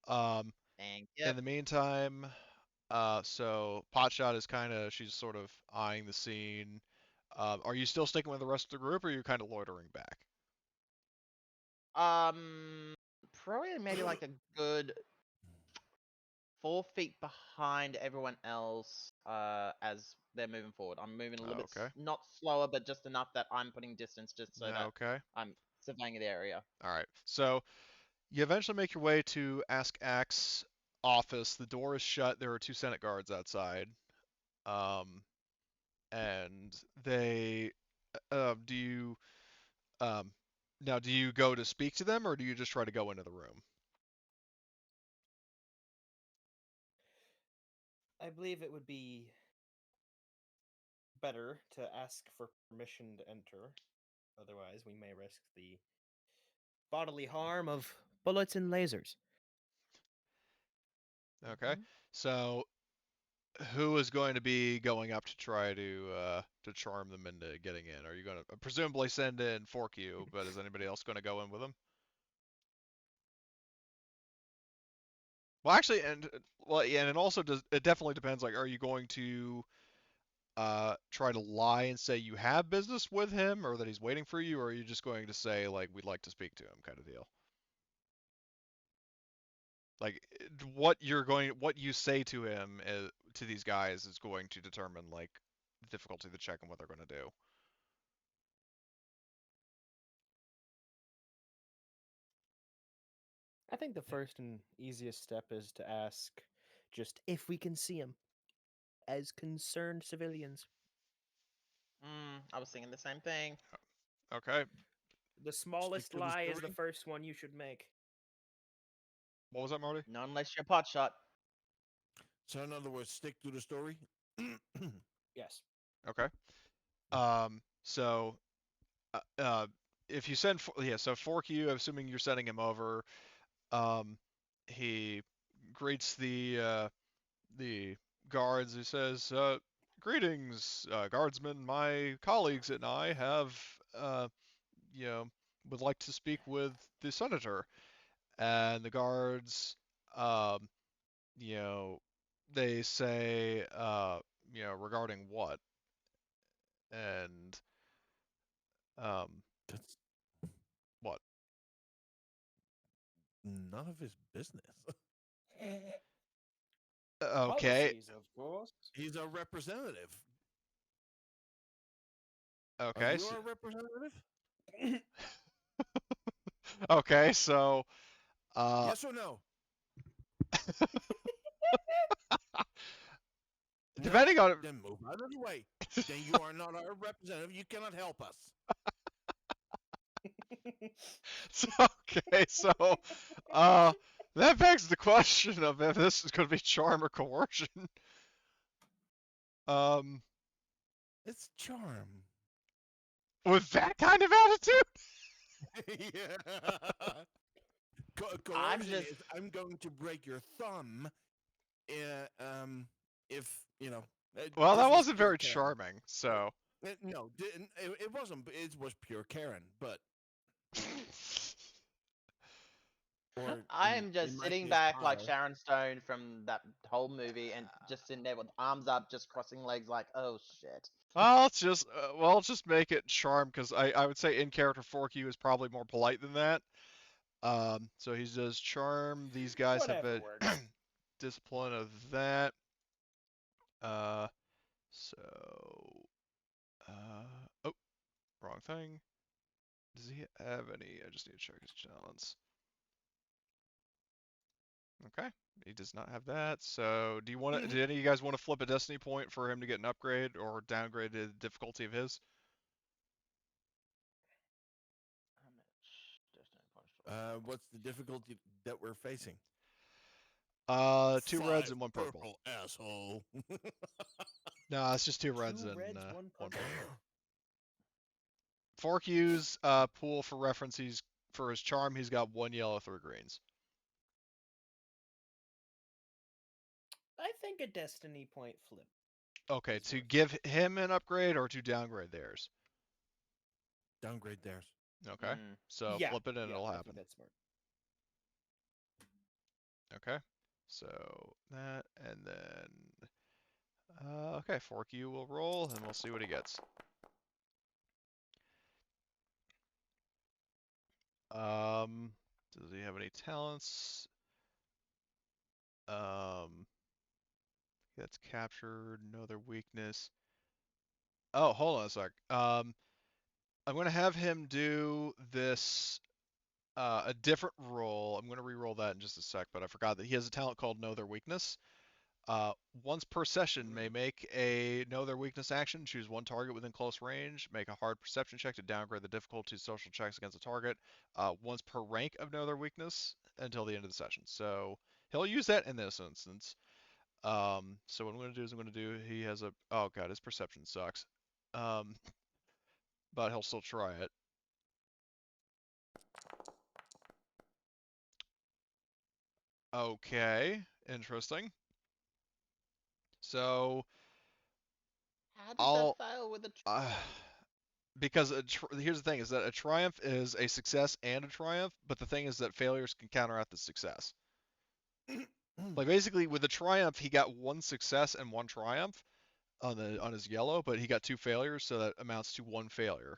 Um, Thank in you. the meantime, so Potshot is she's sort of eyeing the scene. Are you still sticking with the rest of the group, or are you kind of loitering back? Probably maybe like a good 4 feet behind everyone else. As they're moving forward, I'm moving a little bit Okay. not slower, but just enough that I'm putting distance, just so that Okay. I'm surveying the area. All right. So you eventually make your way to Ask Axe's office. The door is shut. There are two Senate guards outside. Um, and they, do you, um, now do you go to speak to them, or do you just try to go into the room? I believe it would be better to ask for permission to enter. Otherwise, we may risk the bodily harm of bullets and lasers. Okay. So who is going to be going up to try to charm them into getting in? Are you going to presumably send in Fork you, but is anybody else going to go in with them? Well, actually, and well, yeah, and it also does. It definitely depends. Like, are you going to try to lie and say you have business with him, or that he's waiting for you, or are you just going to say like we'd like to speak to him, kind of deal? Like, what you say to him, to these guys, is going to determine like the difficulty of the check and what they're going to do. I think the first and easiest step is to ask just if we can see him as concerned civilians. I was thinking the same thing. Okay. The smallest to the lie is the story. first one you should make. What was that, Marty? Not unless you're pot shot. So in other words, stick to the story. Yes. Okay. So, if you send, so Fork you, assuming you're sending him over, he greets the guards. He says, "Greetings, guardsmen. My colleagues and I have, you know, would like to speak with the senator." And the guards, um, you know, they say, regarding what? And That's what? none of his business. Okay. Policies, of course. He's a representative. Okay. Are you So, a representative? okay. So, Yes or no? depending No? on Then move out of the way. Then you are not our representative. You cannot help us. so, okay. So, that begs the question of if this is going to be charm or coercion. Um, It's charm. with that kind of attitude. Yeah. I'm Coercion just is I'm going to break your thumb. If you know. Well, this that was wasn't pure very Karen. charming. So. No, it wasn't. It was pure Karen. But or I'm just in my sitting case, back like Kyle. Sharon Stone from that whole movie and just sitting there with arms up, just crossing legs like, oh shit. Well, let's just make it charm because I would say in character Forky is probably more polite than that. So he says charm. These guys have Whatever a works. discipline of that. Uh, so oh, wrong thing. Does he have any? I just need to check his talents. Okay, he does not have that. So do you want to? Do any of you guys want to flip a destiny point for him to get an upgrade or downgrade the difficulty of his? How much destiny points do I have? What's the difficulty that we're facing? 2 reds and 1 purple. Purple, asshole. No, it's just 2 reds Two and reds, 1 1 purple. purple. Fork use pool for reference. He's for his charm. He's got 1 yellow, 3 greens. I think a destiny point flip. Okay, It's to worth it. give him an upgrade or to downgrade theirs. Downgrade theirs. Okay, so Yeah, flip it and yeah, it'll I think happen. that's smart. Okay, so that and then okay, Fork you will roll and we'll see what he gets. Does he have any talents? That's captured. No other weakness. Oh, hold on a sec. I'm gonna have him do this a different roll. I'm gonna re-roll that in just a sec, but I forgot that he has a talent called Know Their Weakness. Once per session, may make a Know Their Weakness action. Choose 1 target within close range. Make a hard perception check to downgrade the difficulty of social checks against a target. Once per rank of Know Their Weakness until the end of the session. So he'll use that in this instance. So what I'm gonna do. He has a. Oh god, his perception sucks. But he'll still try it. Okay, interesting. So How does I'll that fail with a uh, triumph? because here's the thing is that a triumph is a success and a triumph, but the thing is that failures can counteract the success. Like basically with the triumph, he got one success and one triumph on his yellow, but he got two failures, so that amounts to one failure.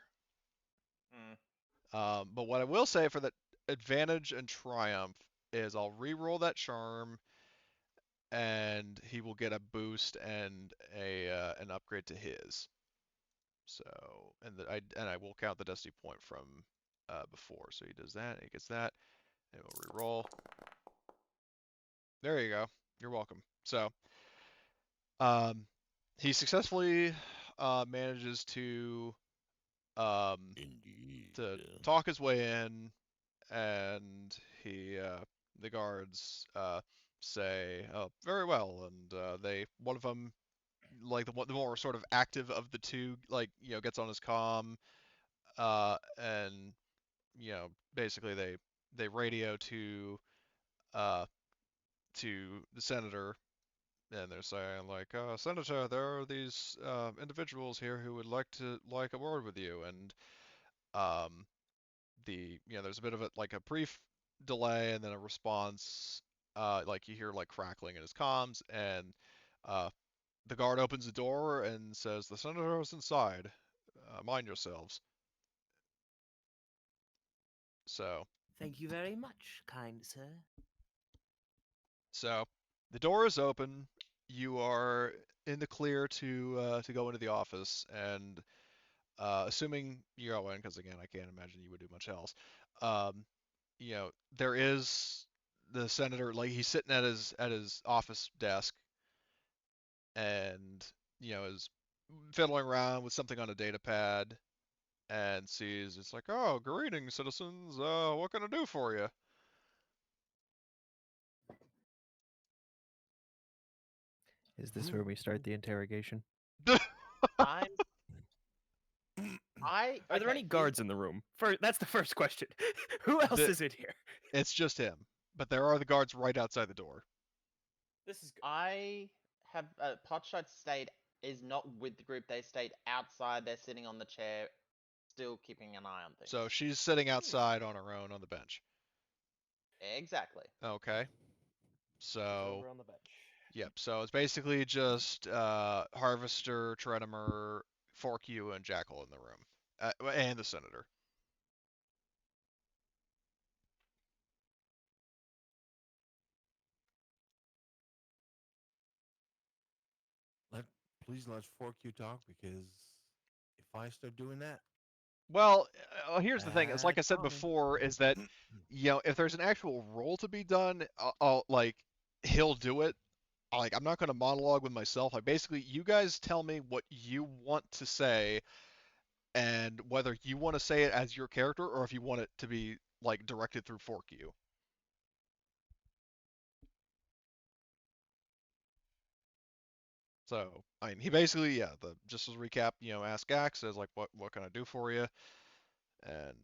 But what I will say for that advantage and triumph is I'll re-roll that charm, and he will get a boost and an upgrade to his. So I will count the dusty point from before. So he does that, he gets that, and we'll re-roll. There you go. You're welcome. So he successfully manages um, to talk his way in, and the guards say, "Oh, very well," and one of them, like the more sort of active of the two, like gets on his comm, and basically they radio uh to the senator, and they're saying like, Senator, there are these individuals here who would like a word with you, and um there's a bit of a brief delay and then a response, like you hear like crackling in his comms, and uh the guard opens the door and says, "The senator is inside. Mind yourselves." So Thank you very much, kind sir. So the door is open. You are in the clear to go into the office, and assuming you go in, because again, I can't imagine you would do much else. Um, there is the senator, like he's sitting at his office desk, and is fiddling around with something on a data pad, and sees it's like, "Oh, greetings, citizens. What can I do for you?" Is this where we start the interrogation? I'm. I. Are there okay, any guards in the room? That's the first question. Who else The- is in here? It's just him, but there are the guards right outside the door. This is good. I have Potshot is not with the group. They stayed outside. They're sitting on the chair, still keeping an eye on things. So she's sitting outside on her own on the bench. Exactly. Okay. So, over on the bench. yep. So it's basically just Harvester, Tretimer, Fork-You, and Jackal in the room, and the Senator. Please let Fork you talk, because if I start doing that, Well, here's the thing. It's like I that's said on me. before, is that if there's an actual role to be done, he'll do it. Like I'm not going to monologue with myself. Like basically, you guys tell me what you want to say, and whether you want to say it as your character or if you want it to be like directed through Fork-You. So, I mean, he basically, yeah, just as a recap, ask Axe, says like, what can I do for you? And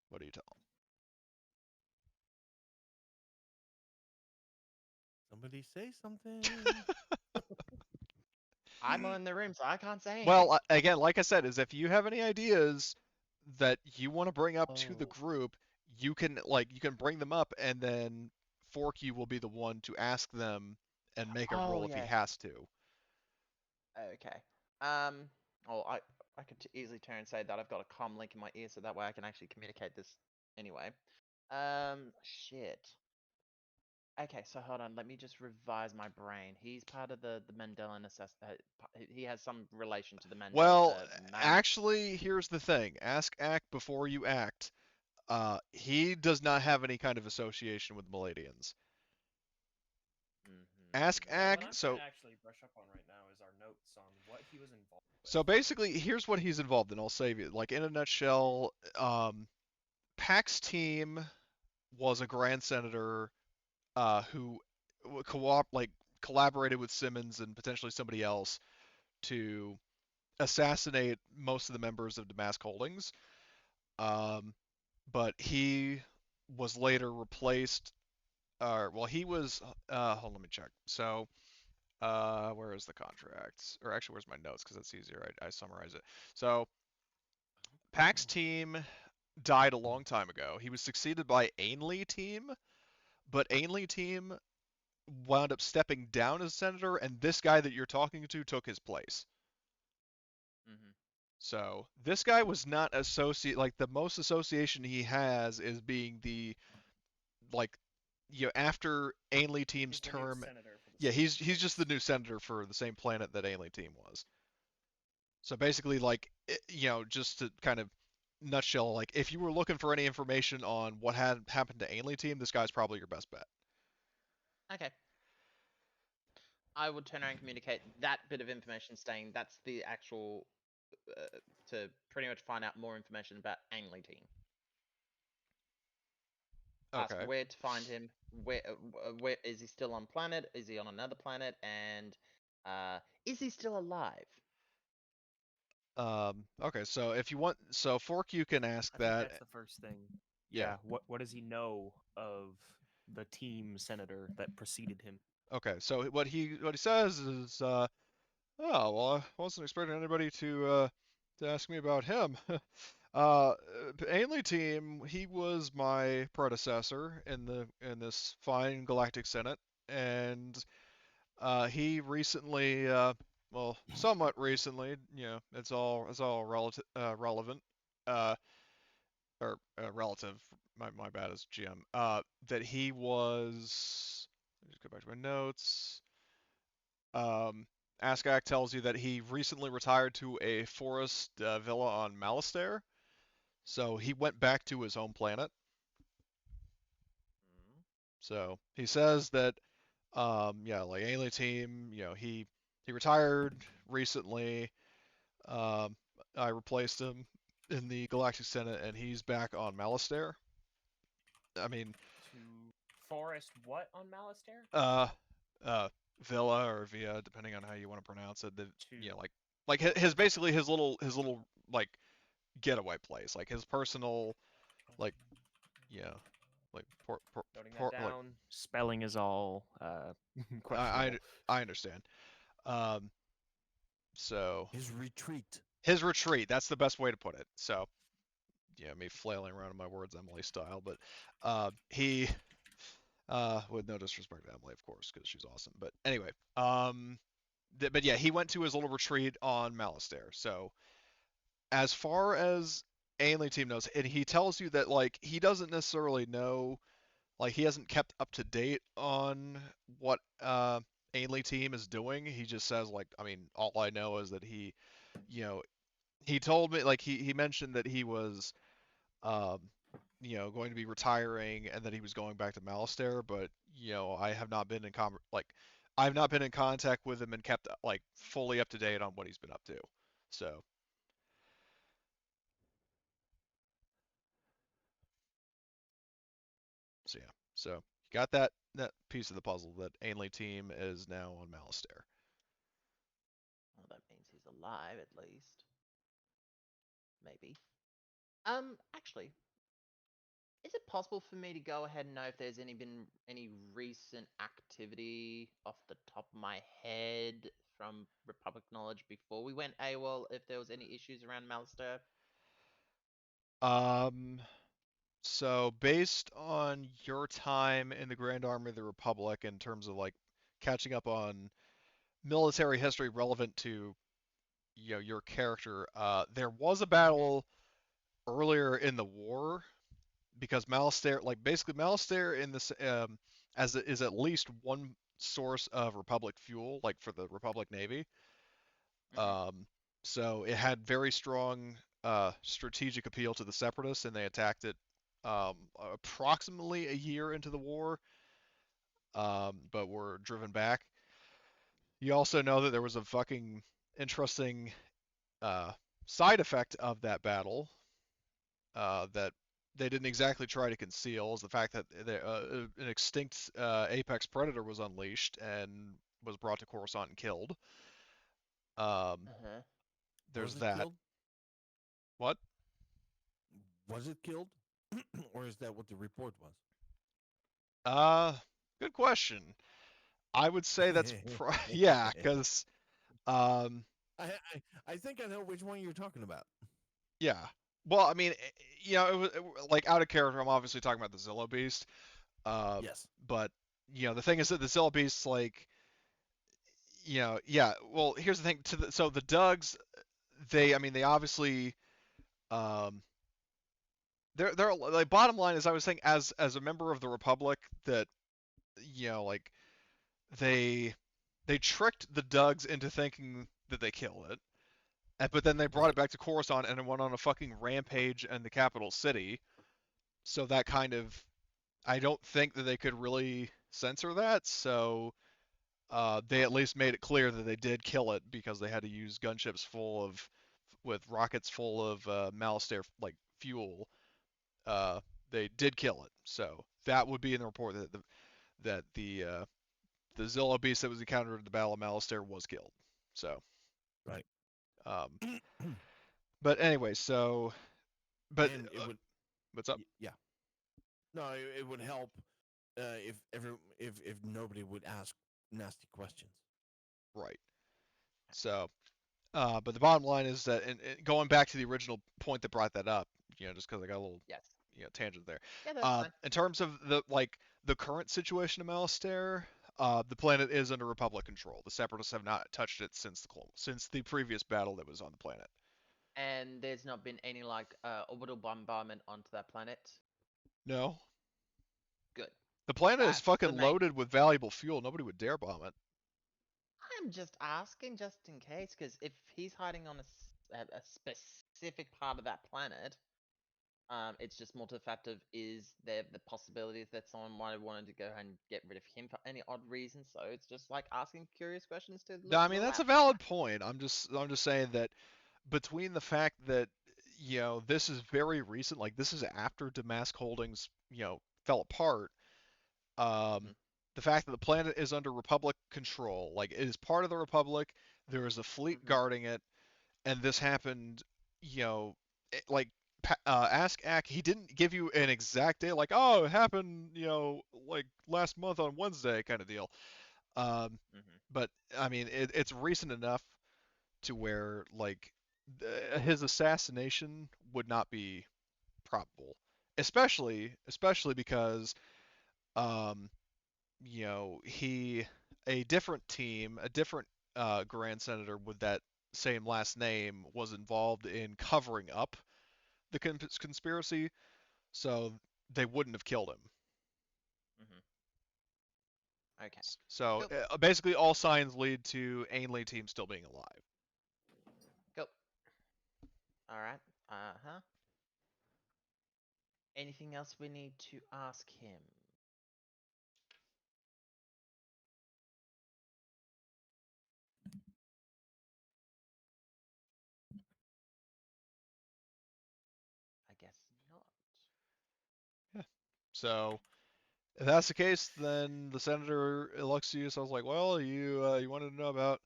what do you tell him? Somebody say something. I'm in the room, so I can't say anything. Well, again, like I said, is if you have any ideas that you want to bring up to the Oh. group, you can bring them up, and then Forky will be the one to ask them and make a roll if he yeah. has to. Okay. Well, I could easily turn and say that I've got a comm link in my ear, so that way I can actually communicate this anyway. Shit. Okay, so hold on. Let me just revise my brain. He's part of the Mandela he has some relation to the Mandela. Well, actually, here's the thing. Ask Act before you act. He does not have any kind of association with Maladians. Ask Ack. What I'm So trying to actually brush up on right now is our notes on what he was involved with. So basically, here's what he's involved in. I'll save you. Like in a nutshell, Pack's team was a Grand Senator who collaborated with Simmons and potentially somebody else to assassinate most of the members of Damask Holdings. But he was later replaced well, he was. Hold on, let me check. So, where is the contract? Or actually, where's my notes? Because that's easier. I summarize it. So, Pack's team died a long time ago. He was succeeded by Ainley team, but Ainley team wound up stepping down as senator, and this guy that you're talking to took his place. Mm-hmm. So this guy was not associate. Like the most association he has is being the like after Ainley team's He's the new term. senator for the Yeah, same he's just the place. new senator for the same planet that Ainley team was. So basically, like just to kind of nutshell, like if you were looking for any information on what had happened to Ainley team, this guy's probably your best bet. Okay. I would turn around and communicate that bit of information, saying that's the actual to pretty much find out more information about Ainley team. Ask Okay. where to find him. Where is he still on planet? Is he on another planet? And is he still alive? Okay. So if you want, so Fork, you can ask I think that. that's the first thing. Yeah. Yeah. What does he know of the team senator that preceded him? Okay. So what he says is, oh well, I wasn't expecting anybody to ask me about him. Uh, Ainley team, he was my predecessor in this fine galactic senate, and he recently, well, somewhat recently, it's all relevant, uh, or relative. My bad as GM. That he was. Let me just go back to my notes. Um, Askak tells you that he recently retired to a forest villa on Malastare. So he went back to his home planet. So he says that, like Alien Team, he retired recently. Um, I replaced him in the Galactic Senate, and he's back on Malastare. I mean, To Forest what on Malastare? uh, Villa or Via, depending on how you want to pronounce it. To Like his basically his little like getaway place, like his personal, like yeah, like noting that like down. Spelling is all questionable. I understand. Um, so His retreat. his retreat, that's the best way to put it. So yeah, me flailing around in my words, Emily style, but he, with no disrespect to Emily, of course, because she's awesome. But anyway, but yeah, he went to his little retreat on Malastare. So as far as Ainley team knows, and he tells you that like he doesn't necessarily know, like he hasn't kept up to date on what Ainley team is doing. He just says like, I mean, all I know is that you know, he told me like he mentioned that he was um, going to be retiring and that he was going back to Malastare, but I have not been in I've not been in contact with him and kept like fully up to date on what he's been up to. So so yeah. So you got that piece of the puzzle that Ainley team is now on Malastare. Well, that means he's alive at least. Maybe. Actually, is it possible for me to go ahead and know if there's been any recent activity off the top of my head from Republic knowledge before we went AWOL? If there was any issues around Malastare? Um, so based on your time in the Grand Army of the Republic in terms of like catching up on military history relevant to your character, there was a battle earlier in the war because Malastare, like basically Malastare in this as it is at least one source of Republic fuel, like for the Republic Navy. Mm-hmm. So it had very strong strategic appeal to the Separatists, and they attacked it approximately a year into the war, but were driven back. You also know that there was a fucking interesting uh, side effect of that battle that they didn't exactly try to conceal is the fact that an extinct apex predator was unleashed and was brought to Coruscant and killed. Uh-huh. There's Was it that. killed? What? Was it killed? Or is that what the report was? Good question. I would say that's yeah, because um, I think I know which one you're talking about. yeah. Well, I mean, like out of character. I'm obviously talking about the Zillow Beast. Yes. But the thing is that the Zillow Beast, like, yeah. Well, here's the thing. So the Dugs, I mean, they obviously, um, they're like, bottom line is, I was saying, as a member of the Republic, that like, they they tricked the Dugs into thinking that they killed it, but then they brought it Right. back to Coruscant and it went on a fucking rampage in the capital city. So that kind of, I don't think that they could really censor that. So they at least made it clear that they did kill it because they had to use gunships with rockets full of Malastare like fuel. Uh, they did kill it. So that would be in the report that the Zillow beast that was encountered at the Battle of Malastare was killed. So, Right. um, but anyway, but And it would, what's up? yeah. No, it would help if nobody would ask nasty questions. Right. So, but the bottom line is that, and going back to the original point that brought that up, just because I got a little Yes. tangent there. Yeah, that's fine. In terms of the current situation of Malastare, the planet is under Republic control. The Separatists have not touched it since the previous battle that was on the planet. And there's not been any orbital bombardment onto that planet. No, Good. the planet is That's the fucking main. loaded with valuable fuel. Nobody would dare bomb it. I'm just asking, just in case, because if he's hiding on a specific part of that planet, it's just multifaceted. Is there the possibility that someone might have wanted to go and get rid of him for any odd reason? So it's just like asking curious questions to No, I mean, little that's a Africa. valid point. I'm just saying that between the fact that this is very recent, like this is after Damask Holdings fell apart. Um, Mhm. the fact that the planet is under Republic control, like it is part of the Republic, there is a fleet Mhm. guarding it, and this happened, like Ask Ak, he didn't give you an exact day, like, oh, it happened, like last month on Wednesday kind of deal. Um, Mhm. but I mean, it's recent enough to where like his assassination would not be probable, especially because um, he a different team, a different Grand Senator with that same last name was involved in covering up the conspiracy, so they wouldn't have killed him. Mhm. Okay. So Cool. basically, all signs lead to Ainley team still being alive. Cool. All right. Huh. Anything else we need to ask him? I guess not. Yeah. So if that's the case, then the senator elects you. So I was like, well, you wanted to know about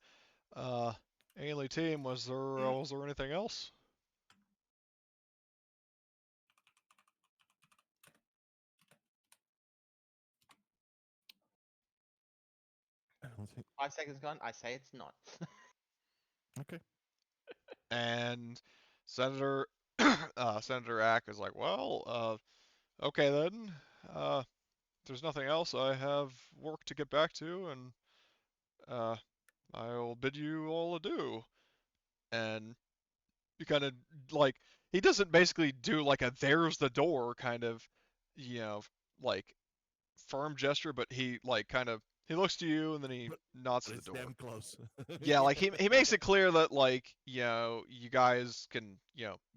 uh, Ainley team. Was there anything else? I don't think. 5 seconds gone. I say it's not. Okay. And Senator Senator Ack is like, well, okay then. Uh, if there's nothing else, I have work to get back to, and uh, I will bid you all adieu. And you kind of like, he doesn't basically do like a there's the door kind of, you know, like firm gesture, but he like kind of he looks to you and then he But, nods but to the it's door. damn close. Yeah, like he makes it clear that like you guys can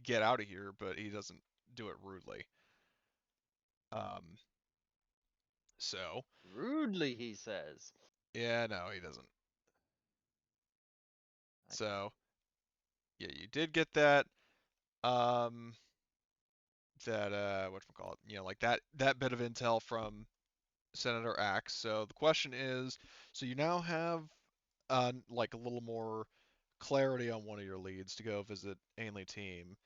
get out of here, but he doesn't do it rudely. Um, so Rudely, he says. yeah, no, he doesn't. Okay. So yeah, you did get that. Um, that whatchamacallit, like that bit of intel from Senator Axe. So the question is, so you now have like a little more clarity on one of your leads to go visit Ainley team.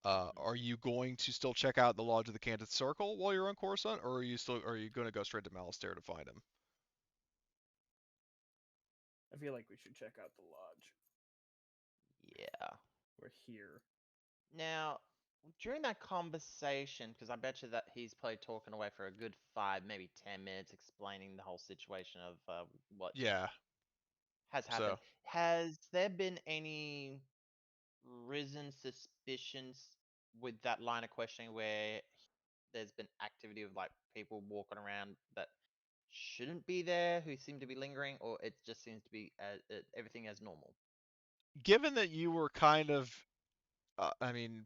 Are you going to still check out the Lodge of the Canted Circle while you're on Coruscant, or are you going to go straight to Malastare to find him? I feel like we should check out the lodge. Yeah. We're here. Now, during that conversation, because I bet you that he's probably talking away for a good 5, maybe 10 minutes, explaining the whole situation of what Yeah. has happened. Has there been any risen suspicions with that line of questioning where there's been activity of like people walking around that shouldn't be there, who seem to be lingering, or it just seems to be everything as normal? Given that you were kind of, I mean,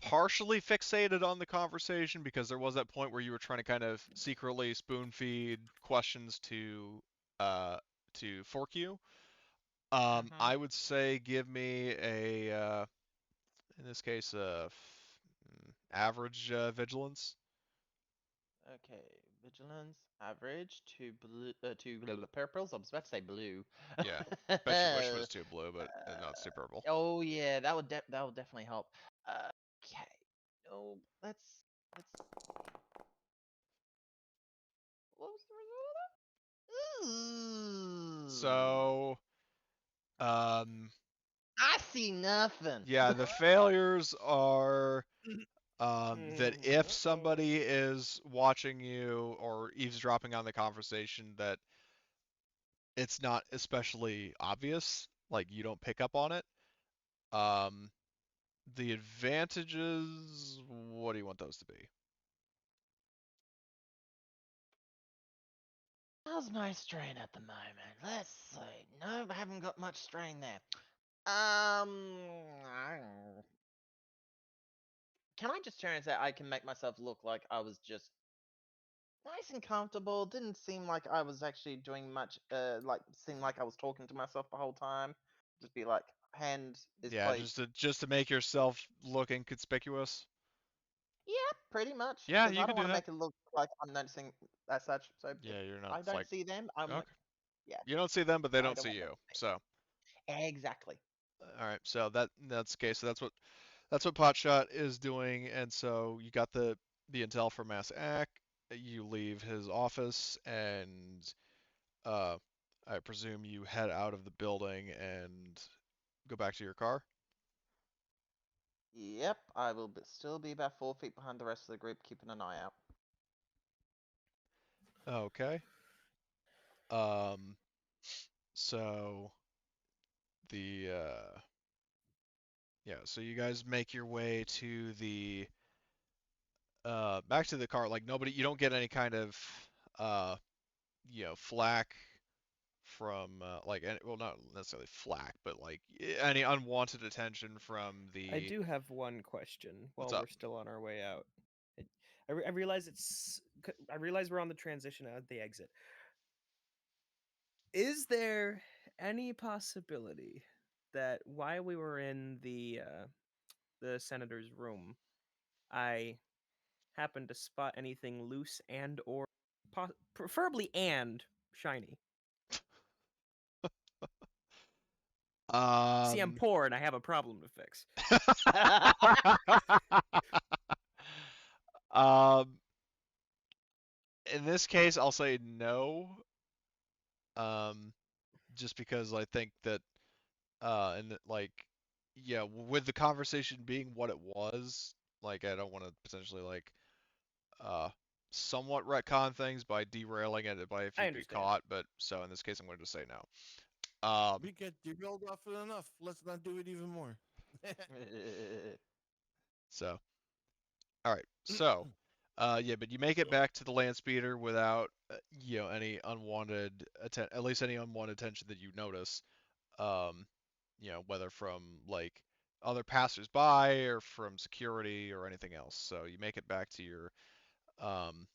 partially fixated on the conversation because there was that point where you were trying to kind of secretly spoon feed questions to Fork-You. I would say give me a in this case average vigilance. Okay, vigilance, average, two purples. I was about to say blue. Yeah, bet you wish it was too blue, but no, it's too purple. Oh yeah, that would definitely help. Okay, no, let's. What was the result? Ooh. So, I see nothing. yeah, the failures are that if somebody is watching you or eavesdropping on the conversation, that it's not especially obvious, like you don't pick up on it. Um, the advantages, what do you want those to be? How's my strain at the moment? Let's see. No, I haven't got much strain there. Can I just turn and say I can make myself look like I was just nice and comfortable? Didn't seem like I was actually doing much. Seemed like I was talking to myself the whole time. Just be like, hand is Yeah, probably. just to make yourself look inconspicuous. Yeah, pretty much. Yeah, Because you I could don't do want to that. make it look like I'm noticing as such. So if Yeah, you're not I don't like see them, I'm okay. yeah. You don't see them, but they I don't don't see want them you. to see So, me. Exactly. all right. So that's the case. So that's what Potshot is doing, and so you got the intel from Mass Ack. You leave his office, and uh, I presume you head out of the building and go back to your car. Yep, I will still be about 4 feet behind the rest of the group, keeping an eye out. Okay. Um. So the yeah. So you guys make your way to the back to the car. Like nobody, you don't get any kind of uh flack from like any, well, not necessarily flack, but like any unwanted attention from I the. do have one question What's while up? we're still on our way out. I realize I realize we're on the transition out the exit. Is there any possibility that while we were in the senator's room, I happened to spot anything loose and or preferably and shiny? See, I'm Um. poor and I have a problem to fix. um. In this case, I'll say no. Um. Just because I think that and like yeah, with the conversation being what it was, like I don't want to potentially like uh somewhat retcon things by derailing it by if I you get understand. caught, but so in this case I'm going to say no. We get derailed off it enough. Let's not do it even more. So all right. So yeah, but you make it back to the land speeder without any unwanted at least any unwanted attention that you notice. Um whether from like other passersby or from security or anything else. So you make it back um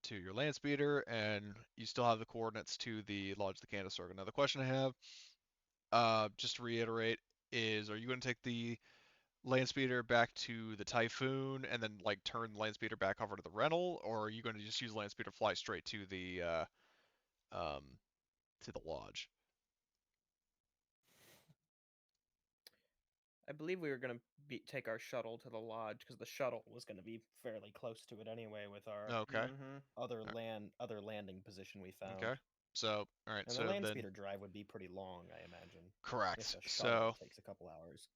to your land speeder, and you still have the coordinates to the Lodge of the Candace Circle. Now the question I have, just to reiterate, is are you going to take the land speeder back to the Typhoon and then like turn the land speeder back over to the rental, or are you going to just use the land speeder to fly straight um to the lodge? I believe we were going to take our shuttle to the lodge because the shuttle was going to be fairly close to it anyway with our Okay. Mm-hmm. other landing position we found. Okay. So, all right. And So the land then, speeder drive would be pretty long, I imagine. correct. If a So, shuttle takes a couple hours.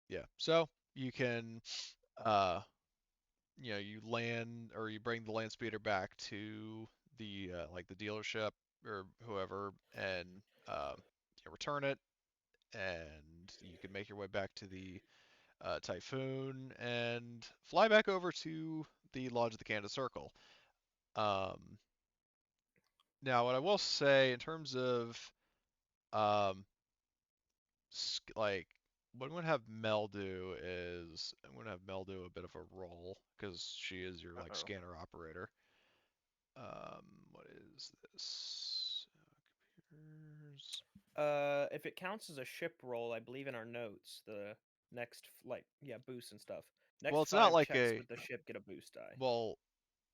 yeah. So you can, uh, you land or you bring the land speeder back to the like the dealership or whoever, and return it, and you can make your way back to the Typhoon and fly back over to the Lodge of the Canada Circle. Um, Now, what I will say in terms of um, like what I'm gonna have Mel do is I'm gonna have Mel do a bit of a role because she is your like Uh-oh. scanner operator. What is this? Computers. If it counts as a ship roll, I believe in our notes, the next boosts and stuff. Next Well, it's not 5 like checks a with the ship get a boost die. well,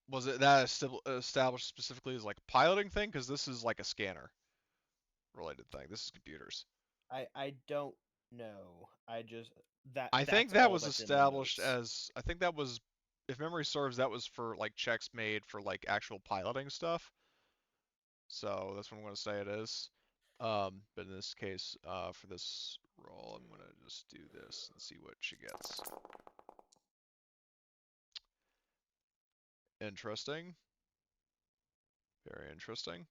was it that established specifically as like a piloting thing? Because this is like a scanner related thing. This is computers. I don't know. I just I think that's that all was that's in the established notes. as I think that was, if memory serves, that was for like checks made for like actual piloting stuff. So that's what I'm gonna say it is. But in this case, for this roll, I'm gonna just do this and see what she gets. Interesting. Very interesting.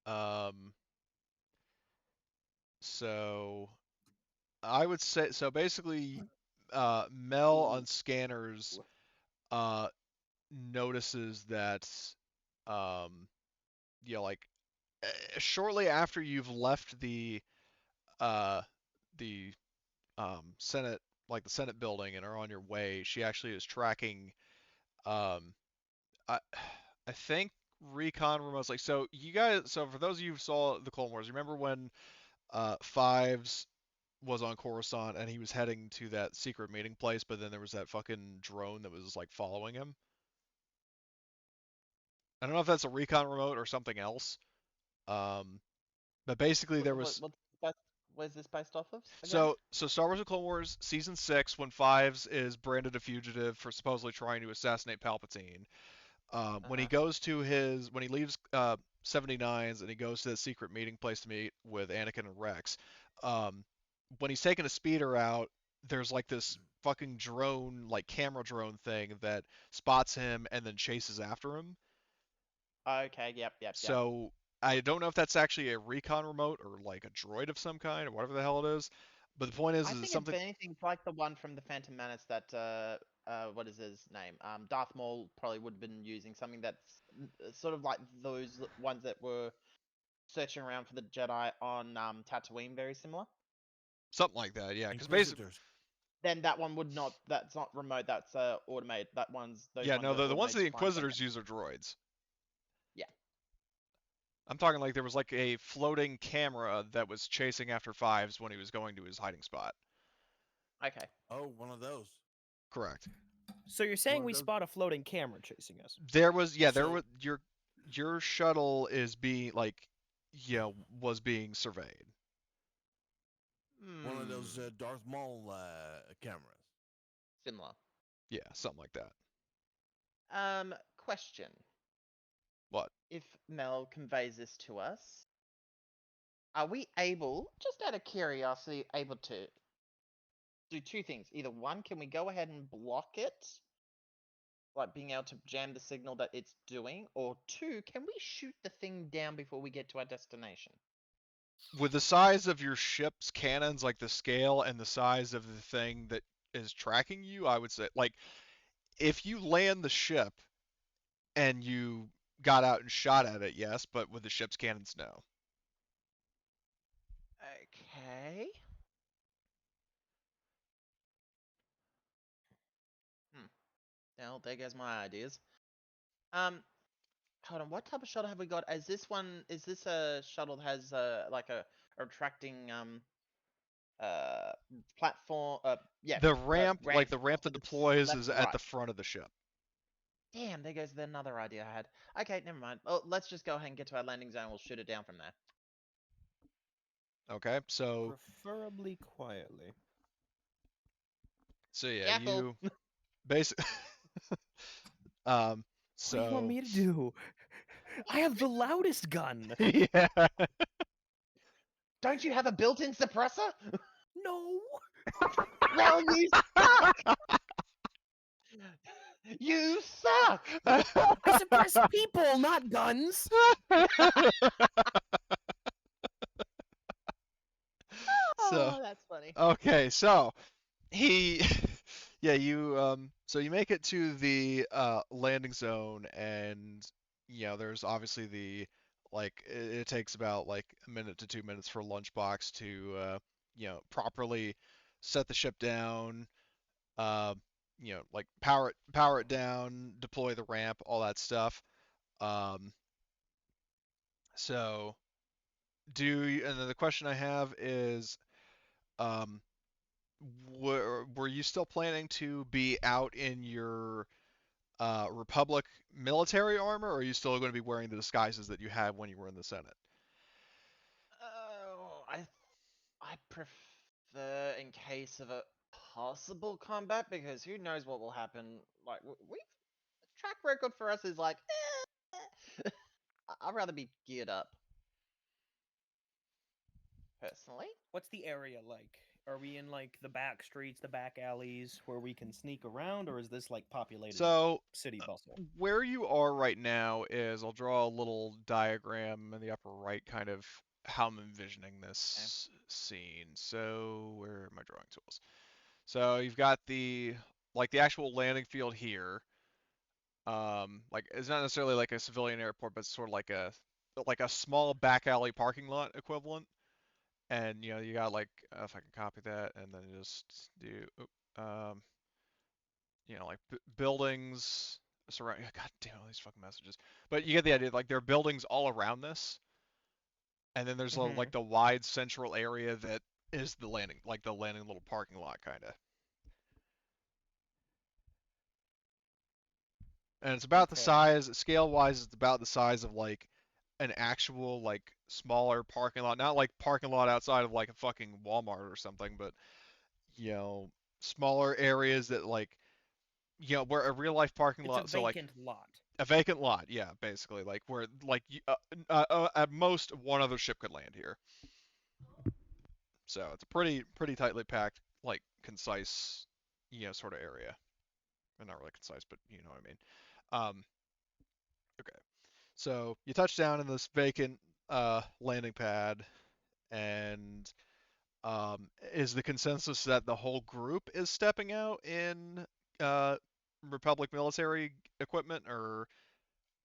Um, so I would say so basically, Mel on scanners notices that um, like shortly after you've left uh the Senate, like the Senate building, and are on your way, she actually is tracking um I I think recon remotes, like, so you guys, so for those of you who saw the Clone Wars, remember when Fives was on Coruscant and he was heading to that secret meeting place, but then there was that fucking drone that was like following him? I don't know if that's a recon remote or something else. But basically there was Where's this based off of again? so Star Wars: The Clone Wars season 6, when Fives is branded a fugitive for supposedly trying to assassinate Palpatine. When he Uh-huh. goes to when he leaves 79's and he goes to the secret meeting place to meet with Anakin and Rex, um, when he's taking a speeder out, there's like this fucking drone, like camera drone thing that spots him and then chases after him. Okay, yep. So I don't know if that's actually a recon remote or like a droid of some kind or whatever the hell it is. But the point is I it's think if something. anything, it's like the one from the Phantom Menace that what is his name? Darth Maul probably would have been using something that's sort of like those ones that were searching around for the Jedi on Tatooine, very similar. Something like that, yeah. Because basically, Inquisitors. Then that one would not. That's not remote. That's automated. Those yeah, ones no, are the ones automated the to find something. Inquisitors use are droids. Yeah. I'm talking like there was like a floating camera that was chasing after Fives when he was going to his hiding spot. Okay. Oh, one of those. Correct. So you're saying Well, we those- spot a floating camera chasing us? There was, yeah, there So- was your shuttle is being like, was being surveyed. One of those Hmm. Darth Maul cameras. Similar. Yeah, something like that. Question. What? If Mel conveys this to us, are we able, just out of curiosity, able to do two things? Either one, can we go ahead and block it, like being able to jam the signal that it's doing, or two, can we shoot the thing down before we get to our destination? With the size of your ship's cannons, like the scale and the size of the thing that is tracking you, I would say, like, if you land the ship and you got out and shot at it, yes, but with the ship's cannons, no. Okay. Well, there goes my ideas. Hold on. What type of shuttle have we got? Is this one? Is this a shuttle that has like a retracting uh platform? Yeah. The ramp, like Ramp the ramp that to the deploys, left is and at the right. front of the ship. Damn, there goes another idea I had. Okay, never mind. Oh, let's just go ahead and get to our landing zone. We'll shoot it down from there. Okay, so Preferably quietly. yeah, Careful. you basically um What do you want so me to do? I have the loudest gun. yeah. Don't you have a built-in suppressor? No. Well, you suck! You suck! I suppress people, not guns. So Oh, that's funny. okay, so he yeah, so you make it to the landing zone, and there's obviously the like it takes about like a minute to 2 minutes for lunchbox to properly set the ship down, uh like power it down, deploy the ramp, all that stuff. um so and then the question I have is, um were you still planning to be out in your Republic military armor, or are you still going to be wearing the disguises that you had when you were in the Senate? Oh, I prefer in case of a possible combat, because who knows what will happen. Like we track record for us is like, I'd rather be geared up personally. What's the area like? Are we in like the back streets, the back alleys where we can sneak around, or is this like populated So city bustle? where you are right now is, I'll draw a little diagram in the upper right, kind of how I'm envisioning this scene. So where are my drawing tools? So you've got the actual landing field here. Like it's not necessarily like a civilian airport, but it's sort of like a small back alley parking lot equivalent. And you got like, if I can copy that and then just do um like buildings surround. God damn all these fucking messages. But you get the idea. Like there are buildings all around this, and then there's like the wide central area that is the landing, like the landing little parking lot kind of. And it's about the Okay. size, scale wise, it's about the size of like an actual like smaller parking lot, not like parking lot outside of like a fucking Walmart or something, but you know, smaller areas that like where a real life parking It's a lot, so like vacant lot. a vacant lot, yeah, basically like where like at most one other ship could land here. So it's a pretty tightly packed, like concise, sort of area. Or not really concise, but you know what I mean. Okay. So you touch down in this vacant landing pad, and is the consensus that the whole group is stepping out in uh, Republic military equipment, or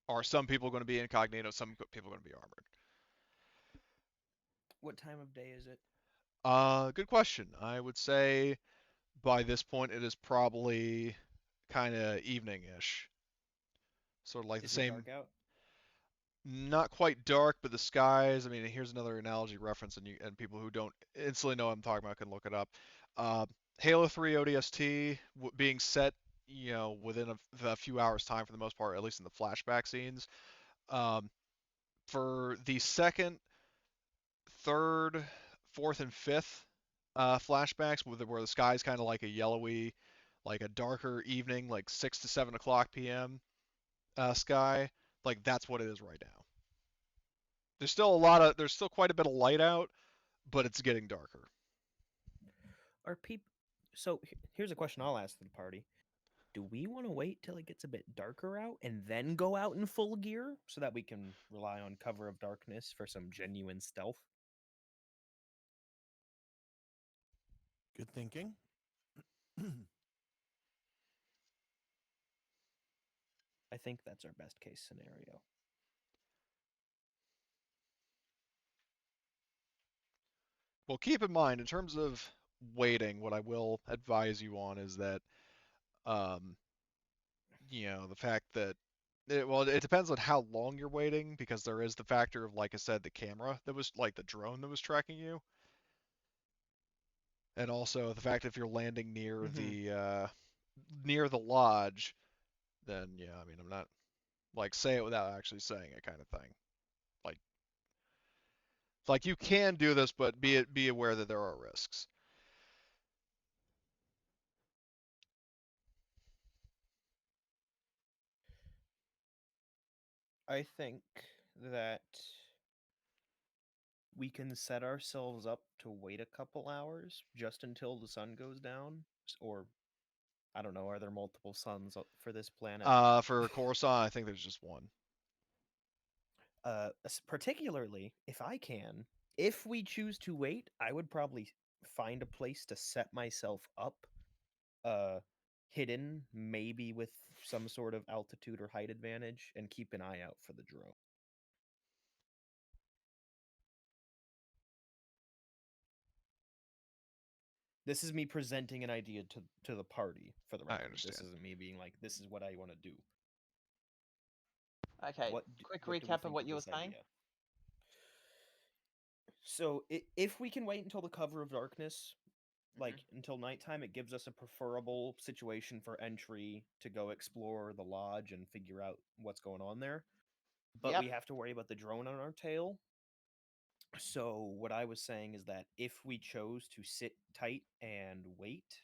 are some people going to be incognito, some people going to be armored? What time of day is it? Good question. I would say by this point it is probably kind of evening-ish. Sort of like the Is it same. dark out? Not quite dark, but the skies. I mean, here's another analogy reference, and people who don't instantly know what I'm talking about can look it up. Uh, Halo 3 ODST being set, within a few hours' time for the most part, at least in the flashback scenes. Um, for the second, third, fourth, and fifth flashbacks, where the sky's kind of like a yellowy, like a darker evening, like 6 to 7 o'clock p.m. Sky, like that's what it is right now. There's still quite a bit of light out, but it's getting darker. Are people? So here's a question I'll ask the party: do we want to wait till it gets a bit darker out and then go out in full gear so that we can rely on cover of darkness for some genuine stealth? Good thinking. I think that's our best case scenario. Well, keep in mind, in terms of waiting, what I will advise you on is that, um, the fact that it depends on how long you're waiting, because there is the factor of, like I said, the camera that was like the drone that was tracking you, and also the fact if you're landing near the lodge, then yeah, I mean, I'm not like say it without actually saying it kind of thing. Like Like you can do this, but be aware that there are risks. I think that we can set ourselves up to wait a couple hours just until the sun goes down, or I don't know. Are there multiple suns for this planet? For Coruscant, I think there's just one. Particularly if I can, if we choose to wait, I would probably find a place to set myself up, hidden, maybe with some sort of altitude or height advantage, and keep an eye out for the drone. This is me presenting an idea to the party, for the I record. understand. This isn't me being like, this is what I want to do. Okay, quick recap of what you were saying. Idea? So, if we can wait until the cover of darkness, like until nighttime, it gives us a preferable situation for entry to go explore the lodge and figure out what's going on there. But Yep. we have to worry about the drone on our tail. So what I was saying is that if we chose to sit tight and wait,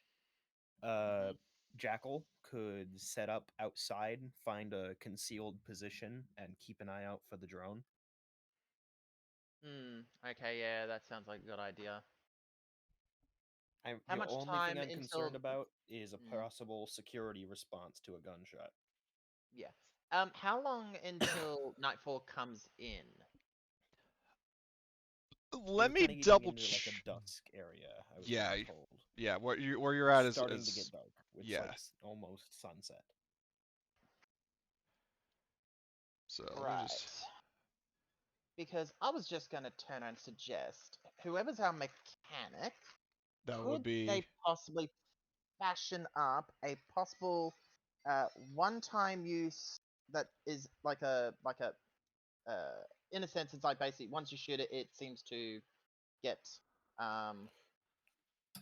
Jackal could set up outside, find a concealed position, and keep an eye out for the drone. Okay, yeah, that sounds like a good idea. How The much only time thing I'm until... concerned about is a possible security response to a gunshot. Yeah. How long until nightfall comes in? Let me We're double into like a dusk area. I was being told. Yeah, where you're at is starting to get dark. It's yeah. like almost sunset. So Right. Because I was just going to turn and suggest whoever's our mechanic, could they possibly fashion up a possible one-time use that is like a in a sense, it's like basically once you shoot it, it seems to get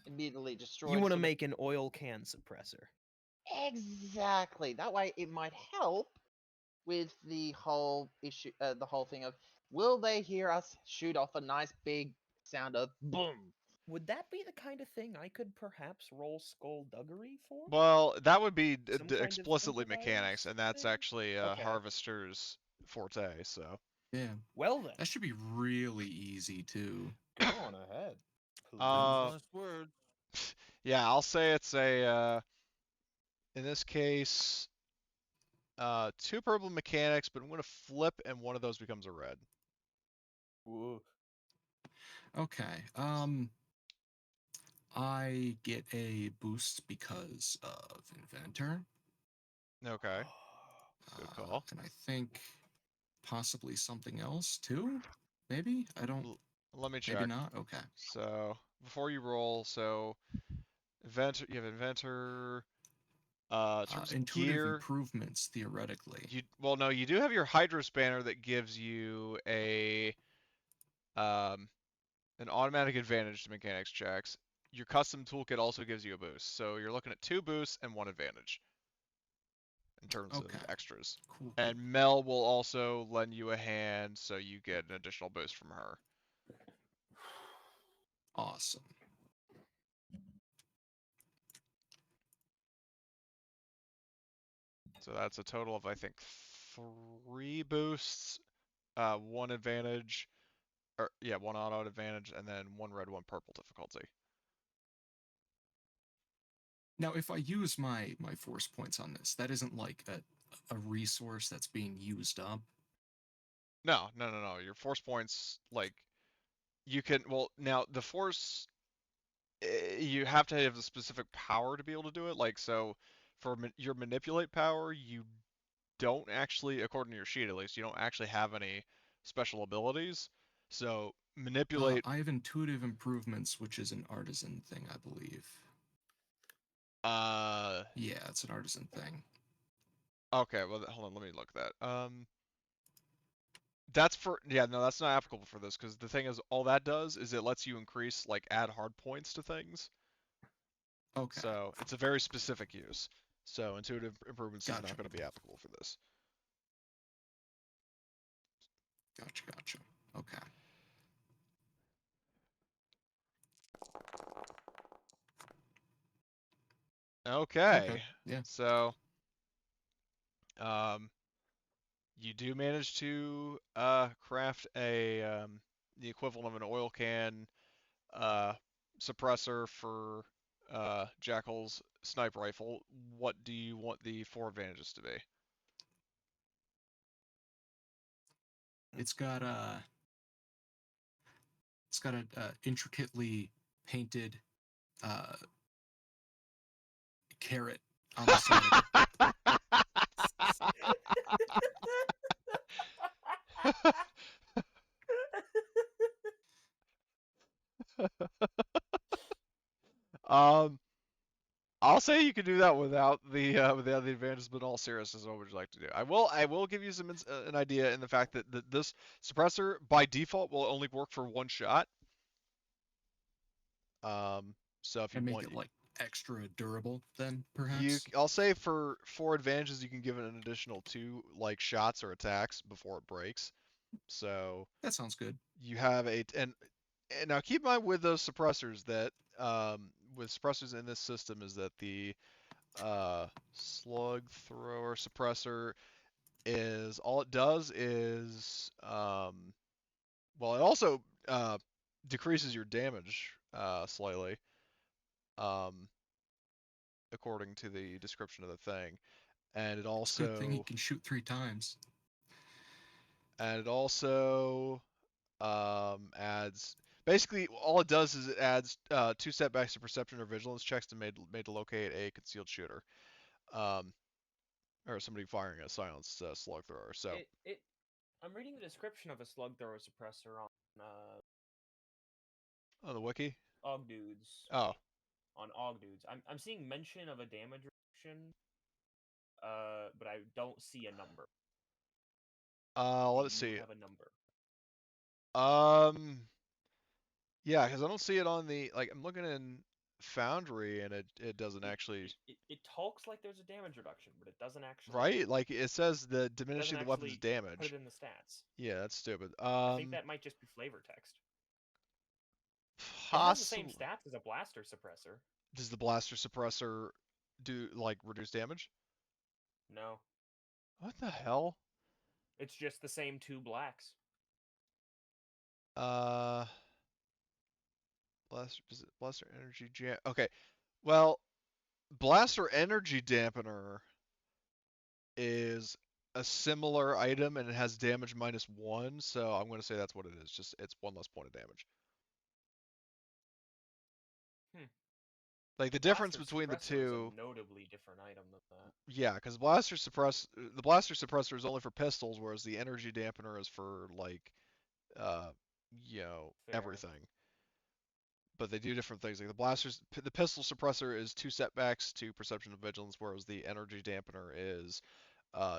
immediately destroyed. You want to make an oil can suppressor. Exactly. That way it might help with the whole issue, the whole thing of, will they hear us shoot off a nice big sound of boom? Would that be the kind of thing I could perhaps roll skullduggery for? Well, that would be Some kind of explicitly mechanics, and that's thing? actually Harvester's forte, so. Yeah. Well then. That should be really easy too. Go on ahead. Last word. Yeah, I'll say it's a, in this case, 2 purple mechanics, but I'm going to flip, and one of those becomes a red. Ooh. Okay. I get a boost because of Inventor. Okay. Good call. And I think possibly something else too. Maybe? I don't. Let me check. Maybe not. Okay. So before you roll, so Inventor, you have Inventor. Intuitive gear, improvements theoretically. No, you do have your Hydra Spanner that gives you a an automatic advantage to mechanics checks. Your custom toolkit also gives you a boost, so you're looking at 2 boosts and 1 advantage in terms of extras. Cool. And Mel will also lend you a hand, so you get an additional boost from her. Awesome. So that's a total of, I think, 3 boosts, 1 advantage, or yeah, 1 auto advantage, and then 1 red, 1 purple difficulty. Now, if I use my force points on this, that isn't like a resource that's being used up. No. Your force points, like, you can, well, now the force, you have to have a specific power to be able to do it. Like, so for your manipulate power, you don't actually, according to your sheet at least, you don't actually have any special abilities. So manipulate. I have intuitive improvements, which is an artisan thing, I believe. Yeah, it's an artisan thing. Okay, well, hold on, let me look at that. That's for, yeah, no, that's not applicable for this, because the thing is, all that does is it lets you increase, like, add hard points to things. Okay. So it's a very specific use. So intuitive improvements is not going to be applicable for this. Gotcha. Okay. Okay. Yeah. So, um, you do manage to craft the equivalent of an oil can uh, suppressor for Jackal's sniper rifle. What do you want the 4 advantages to be? It's got a intricately painted uh, carrot on the side of um, I'll say you can do that without the advantages, but in all seriousness, what would you like to do? I will give you an idea in the fact that this suppressor by default will only work for 1 shot. So if you and make want, it like extra durable. Then you perhaps I'll say for 4 advantages, you can give it an additional 2 like shots or attacks before it breaks. So that sounds good. you have and now keep in mind with those suppressors that with suppressors in this system is that the slug thrower suppressor is all it does is well, it also decreases your damage slightly um, according to the description of the thing, and it It's a good thing he also can shoot 3 times. adds basically all it does is it adds 2 setbacks to perception or vigilance checks to made to locate a concealed shooter. Um, or somebody firing a silenced slug thrower. So I'm reading the description of a slug thrower suppressor on on the wiki. Ogdudes. Oh, On Ogdudes. I'm seeing mention of a damage reduction, but I don't see a number. let's Do you see. have a number? Yeah, because I don't see it on the like I'm looking in Foundry and it doesn't actually It talks like there's a damage reduction, but it doesn't actually. right like it says the It diminishing doesn't the weapon's actually put damage. it in the stats. Yeah, that's stupid. I think that might just be flavor text. It has the same Possible. stats as a blaster suppressor. Does the blaster suppressor do like reduce damage? No, What the hell? it's just the same 2 blacks. Uh, blaster energy jam. Okay, well, blaster energy dampener is a similar item and it has damage -1, so I'm going to say that's what it is. Just it's 1 less point of damage. Like the difference Blaster between the suppressor is two, a notably different item than that. yeah, because the blaster suppressor is only for pistols, whereas the energy dampener is for like, uh, Fair. everything. But they do different things. Like the pistol suppressor is 2 setbacks to perception and vigilance, whereas the energy dampener is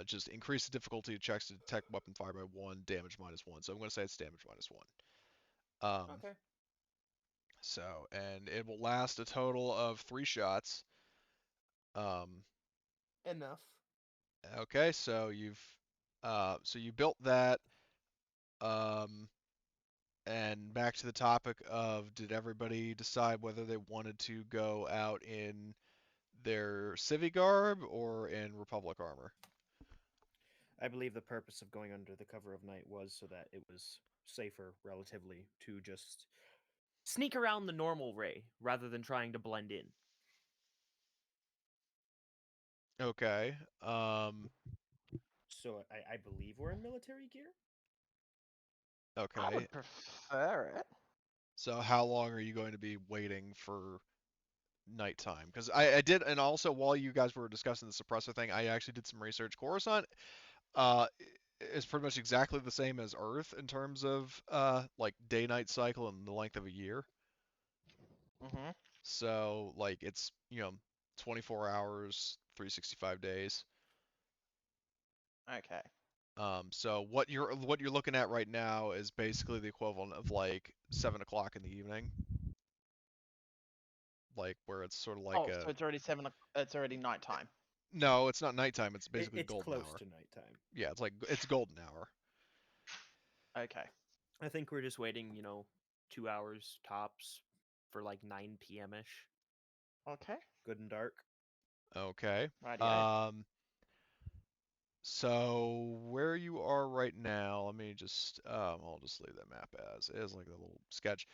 just increase the difficulty of checks to detect weapon fire by 1, damage -1. So I'm going to say it's damage -1. Okay. So, and it will last a total of 3 shots. Enough. Okay, so you built that. And back to the topic of did everybody decide whether they wanted to go out in their Civi garb or in Republic armor? I believe the purpose of going under the cover of night was so that it was safer, relatively, to just sneak around the normal Ray rather than trying to blend in. Okay. So I believe we're in military gear. I Okay. would prefer it. So how long are you going to be waiting for nighttime? Because I did, and also while you guys were discussing the suppressor thing, I actually did some research. Coruscant uh, is pretty much exactly the same as Earth in terms of like day-night cycle and the length of a year. Mm-hmm. So like it's 24 hours, 365 days. Okay. So what you're looking at right now is basically the equivalent of like 7 o'clock in the evening, like where it's sort of like Oh, so it's already it's already nighttime. no, it's not nighttime. It's basically It's golden close hour. to nighttime. Yeah, it's golden hour. Okay. I think we're just waiting, 2 hours tops for like 9 p.m. ish. Okay. Good and dark. Okay. Rightio. So where you are right now, let me just I'll just leave that map as is, like a little sketch.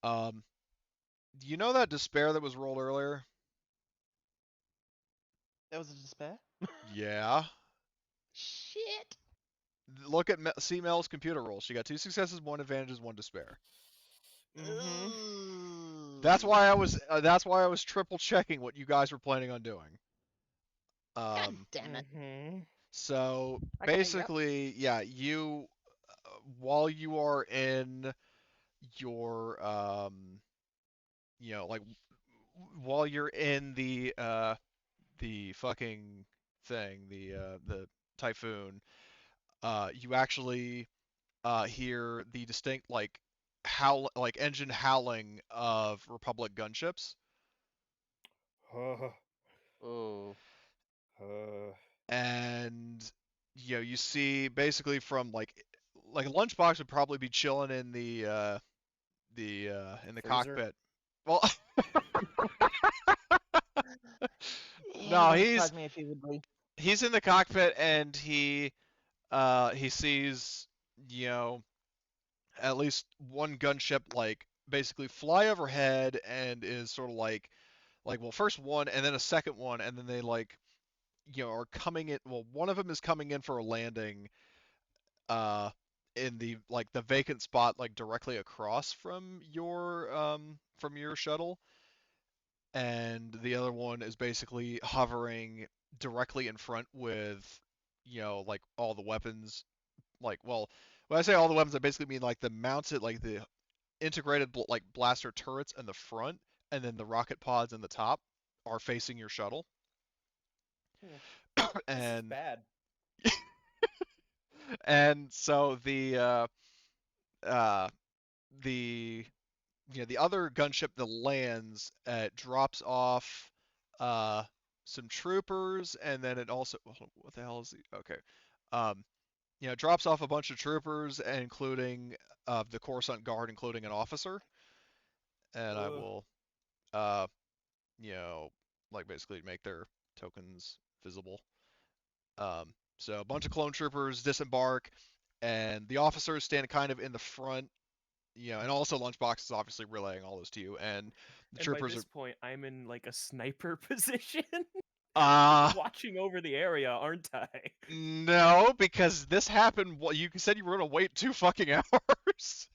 Do you know that despair that was rolled earlier? There was a despair. Yeah. Shit. Look at see Mel's computer roll. She got 2 successes, 1 advantages, 1 despair. That's why I was triple checking what you guys were planning on doing. God damn it. So Okay, yep. basically, yeah, you while you are in your like while you're in the fucking thing, the typhoon, you actually hear the distinct like engine howling of Republic gunships. Oh. And you see basically from like Lunchbox would probably be chilling in the Freezer? cockpit. Well, Yeah, no, wouldn't surprise me if he would be. he's in the cockpit and he sees at least one gunship like basically fly overhead and is sort of like well, first one and then a second one, and then they are coming in. Well, one of them is coming in for a landing uh in the vacant spot like directly across from your shuttle, and the other one is basically hovering directly in front with like all the weapons. Like, well, when I say all the weapons, I basically mean like the mounted, like the integrated like blaster turrets in the front, and then the rocket pods in the top are facing your shuttle. This is and bad. and so uh the the other gunship that lands drops off uh some troopers, and then it also, what the hell is the, okay, um drops off a bunch of troopers, including the Coruscant Guard, including an officer. And I will uh you know like basically make their tokens visible. So a bunch of clone troopers disembark, and the officers stand kind of in the front, and also Lunchbox is obviously relaying all this to you, and the And by troopers this point, I'm in like a sniper position, are watching over the area, aren't I? no, because this happened. Well, you said you were gonna wait 2 fucking hours.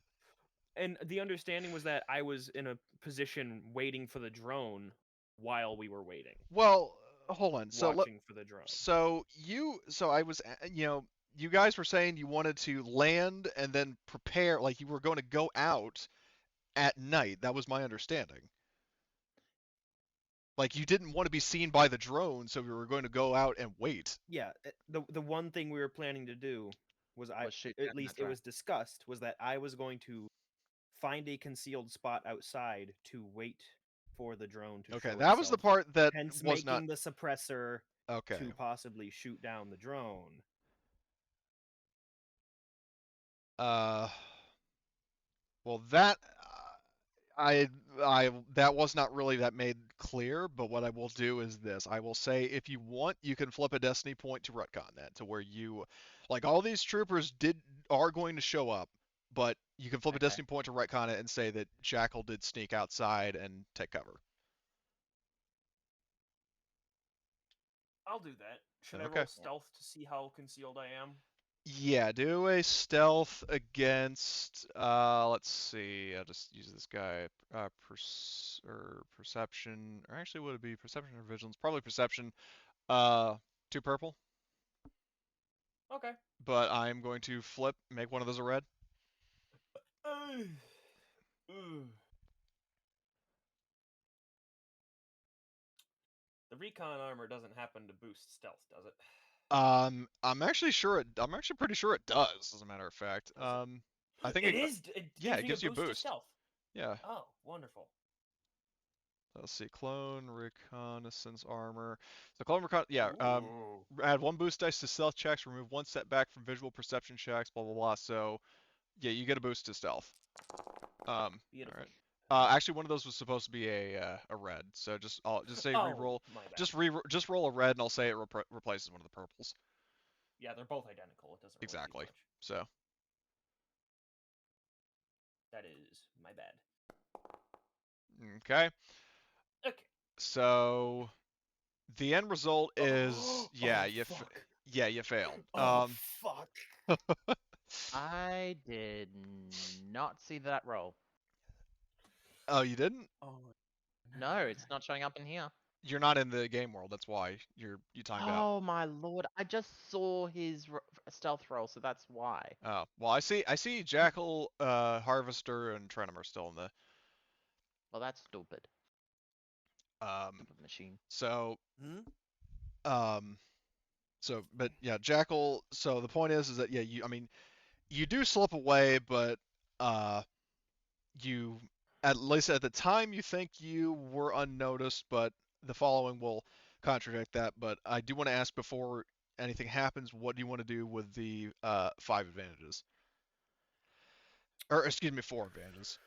And the understanding was that I was in a position waiting for the drone while we were waiting, Well, hold on. watching for the drone. So I was, you guys were saying you wanted to land and then prepare, like you were going to go out at night. That was my understanding. Like you didn't want to be seen by the drone, so we were going to go out and wait. Yeah, the one thing we were planning to do was shoot down at least that it drone. was discussed, was that I was going to find a concealed spot outside to wait for the drone to Okay, show that was the itself, part that hence was not making the suppressor okay. to possibly shoot down the drone. Well, that I that was not really that made clear, but what I will do is this. I will say if you want, you can flip a destiny point to retcon that to where you like all these troopers are going to show up, but you can flip a Okay. destiny point to retcon it and say that Jackal did sneak outside and take cover. I'll do that. Should I Okay. roll stealth to see how concealed I am? Yeah, do a stealth against let's see, I'll just use this guy, perception, or actually would it be perception or vigilance? Probably perception. 2 purple, Okay. but I'm going to make one of those a red. The recon armor doesn't happen to boost stealth, does it? I'm actually pretty sure it does, as a matter of fact. I think It is. yeah, it gives gives you me a a boost to boost. stealth. Yeah. Oh, wonderful. Let's see, clone reconnaissance armor. So clone recon, yeah. Ooh. Add 1 boost dice to stealth checks. Remove 1 setback from visual perception checks. Blah blah blah. So, yeah, you get a boost to stealth. All Beautiful. right. Actually, one of those was supposed to be a red. So I'll just say Oh, reroll. my bad. Just roll a red, and I'll say it replaces one of the purples. Yeah, they're both identical. It doesn't really do Exactly. much. So That is my bad. okay. Okay. So the end result is Oh, you fuck. you failed. Oh, fuck. I did not see that roll. Oh, you didn't? Oh. No, it's not showing up in here. You're not in the game world. That's why you timed out. Oh my lord! I just saw his stealth roll, so that's why. Oh well, I see Jackal, Harvester, and Trenum are still in the Well, that's stupid. Stupid machine. So Hmm? but yeah, Jackal. So the point is that yeah, you do slip away, but you at least at the time you think you were unnoticed, but the following will contradict that. But I do want to ask before anything happens, what do you want to do with the 5 advantages? Or excuse me, 4 advantages.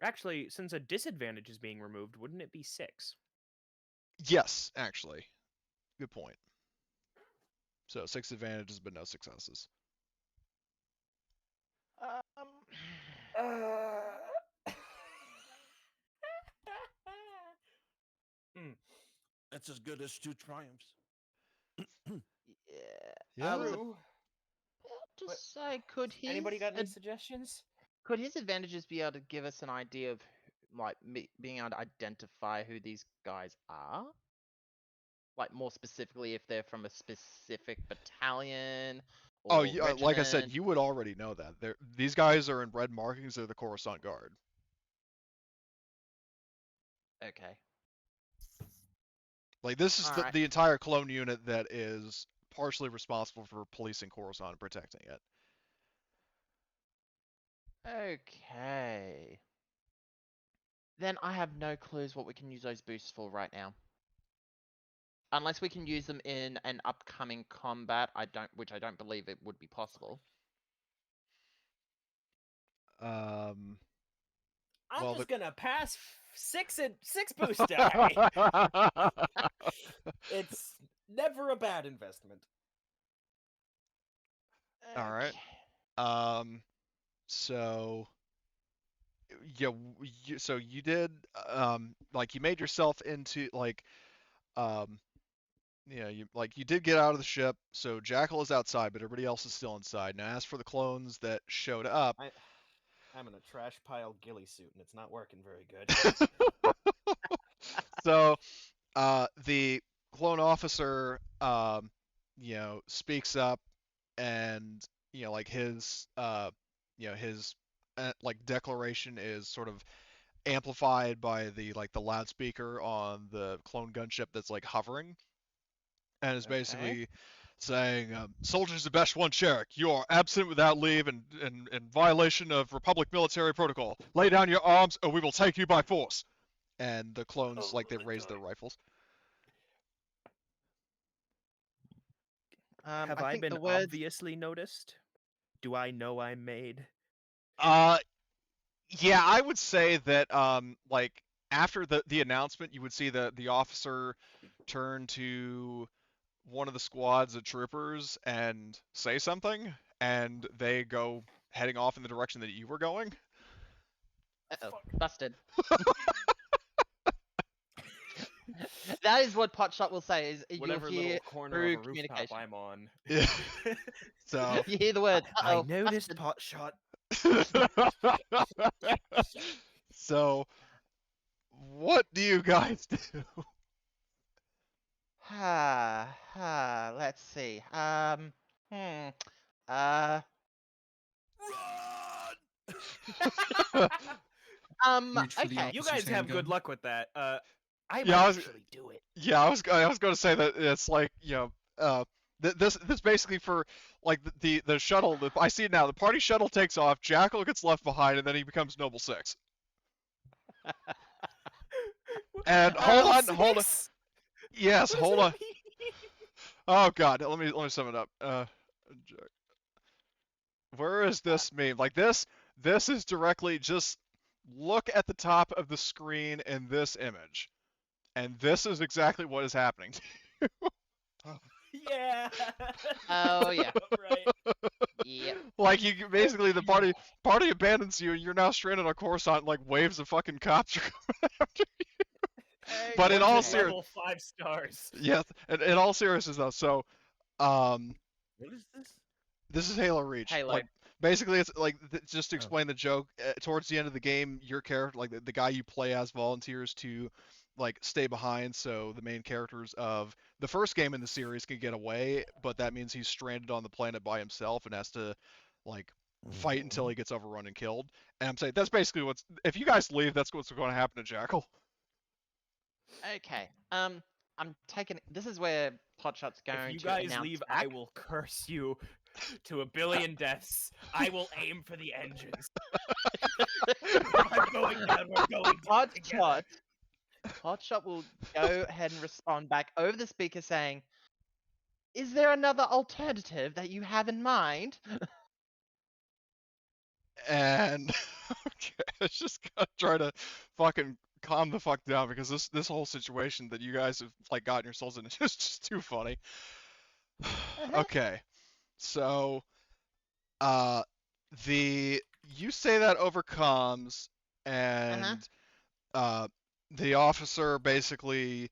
Actually, since a disadvantage is being removed, wouldn't it be 6? Yes, actually. Good point. So 6 advantages, but no successes. That's as good as 2 triumphs. Yeah. I was True. about to But say, Anybody got any suggestions? could his advantages be able to give us an idea of, like, being able to identify who these guys are? Like, more specifically, if they're from a specific battalion or Oh, yeah, like I said, regiment? you would already know that. These guys are in red markings. They're the Coruscant Guard. Okay. Like this is Alright. the entire clone unit that is partially responsible for policing Coruscant and protecting it. Okay. Then I have no clues what we can use those boosts for right now. Unless we can use them in an upcoming combat, which I don't believe it would be possible. Um. I'm Well, just gonna pass 6 boost die. It's never a bad investment. All right. Okay. So yeah, so you did like you made yourself into like you did get out of the ship. So Jackal is outside, but everybody else is still inside. Now, as for the clones that showed up, I'm in a trash pile ghillie suit and it's not working very good. so the clone officer speaks up, and like his his like declaration is sort of amplified by the loudspeaker on the clone gunship that's like hovering, and is basically saying, soldiers of Besh-One-Cherek, you are absent without leave and in violation of Republic military protocol. Lay down your arms or we will take you by force. And the clones, they raise their rifles. Have I been obviously noticed? Do I know I'm made? Yeah, I would say that after the announcement, you would see the officer turn to one of the squads of troopers and say something, and they go heading off in the direction that you were going. Uh-oh, busted. That is what Potshot will say. Is Whatever you'll hear little corner through of a rooftop communication. I'm on. Yeah. So You hear the word. I noticed Potshot. So what do you guys do? Let's see. Reach for the Okay. You officer's guys have handgun. good luck with that. I might Yeah, actually do it. Yeah, I was going to say that it's like this basically for like the shuttle. I see it now. The party shuttle takes off. Jackal gets left behind, and then he becomes Noble 6. And hold on. Yes, hold on. Oh God, let me sum it up. Where is this meme? Like this This is directly just look at the top of the screen in this image. And this is exactly what is happening. Yeah. Oh, yeah. Right. Yep. Like you basically the party abandons you and you're now stranded on Coruscant like waves of fucking cops are coming after you. But in One's all at serious, level 5 stars. yes, in all seriousness though, so What is this? this is Halo Reach. Halo. Like basically it's like just to Oh. explain the joke, towards the end of the game, your character, like the guy you play as, volunteers to like stay behind so the main characters of the first game in the series can get away, but that means he's stranded on the planet by himself and has to like fight until he gets overrun and killed. And I'm saying that's basically what's, if you guys leave, that's what's going to happen to Jackal. Okay. I'm taking. This is where Hotshot's going If you to guys announce leave, back. I will curse you to a billion deaths. I will aim for the engines. I'm going down, we're going down together. Hotshot will go ahead and respond back over the speaker saying, "Is there another alternative that you have in mind?" And okay, let's just gotta try to fucking calm the fuck down because this whole situation that you guys have like gotten yourselves in is just too funny. Okay, so you say that over comms, and the officer basically,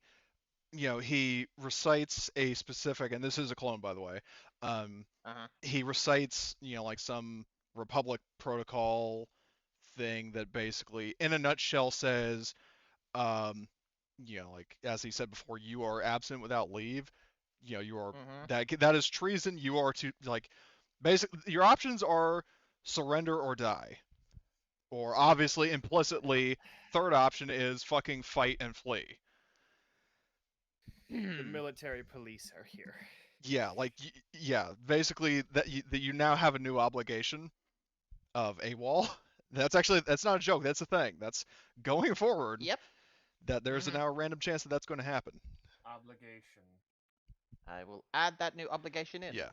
he recites a specific, and this is a clone by the way, he recites, like some Republic protocol thing that basically, in a nutshell, says, like as he said before, you are absent without leave. You are that is treason. You are to like, basically, your options are surrender or die, or obviously implicitly, third option is fucking fight and flee. The military police are here. Yeah, like basically that you now have a new obligation of AWOL. That's not a joke. That's a thing. That's going forward. Yep. That there's now a random chance that that's going to happen. Obligation. I will add that new obligation in. Yeah.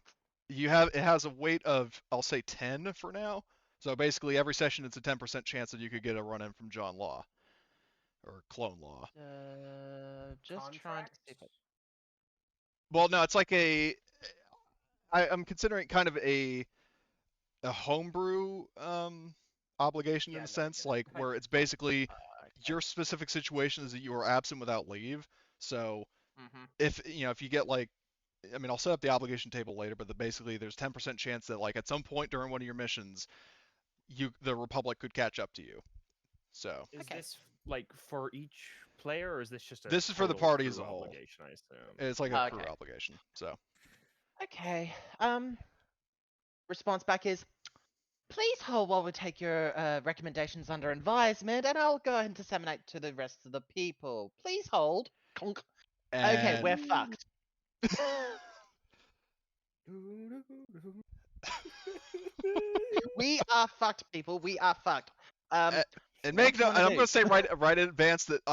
It has a weight of, I'll say 10 for now. So basically every session it's a 10% chance that you could get a run in from John Law or Clone Law. Just trying to see if Well, no, it's like I'm considering kind of a homebrew obligation in a sense, like where it's basically your specific situation is that you are absent without leave. So if you get like, I mean, I'll set up the obligation table later, but basically there's 10% chance that like at some point during one of your missions, the Republic could catch up to you. So Is this like for each player, or is this just a this is for the total party as crew a whole. obligation, I assume? It's like a crew obligation. So Okay. Response back is, please hold while we take your recommendations under advisement, and I'll go ahead and disseminate to the rest of the people. Please hold. Conk. Okay, we're fucked. We are fucked, people. We are fucked. And I'm going to say right in advance that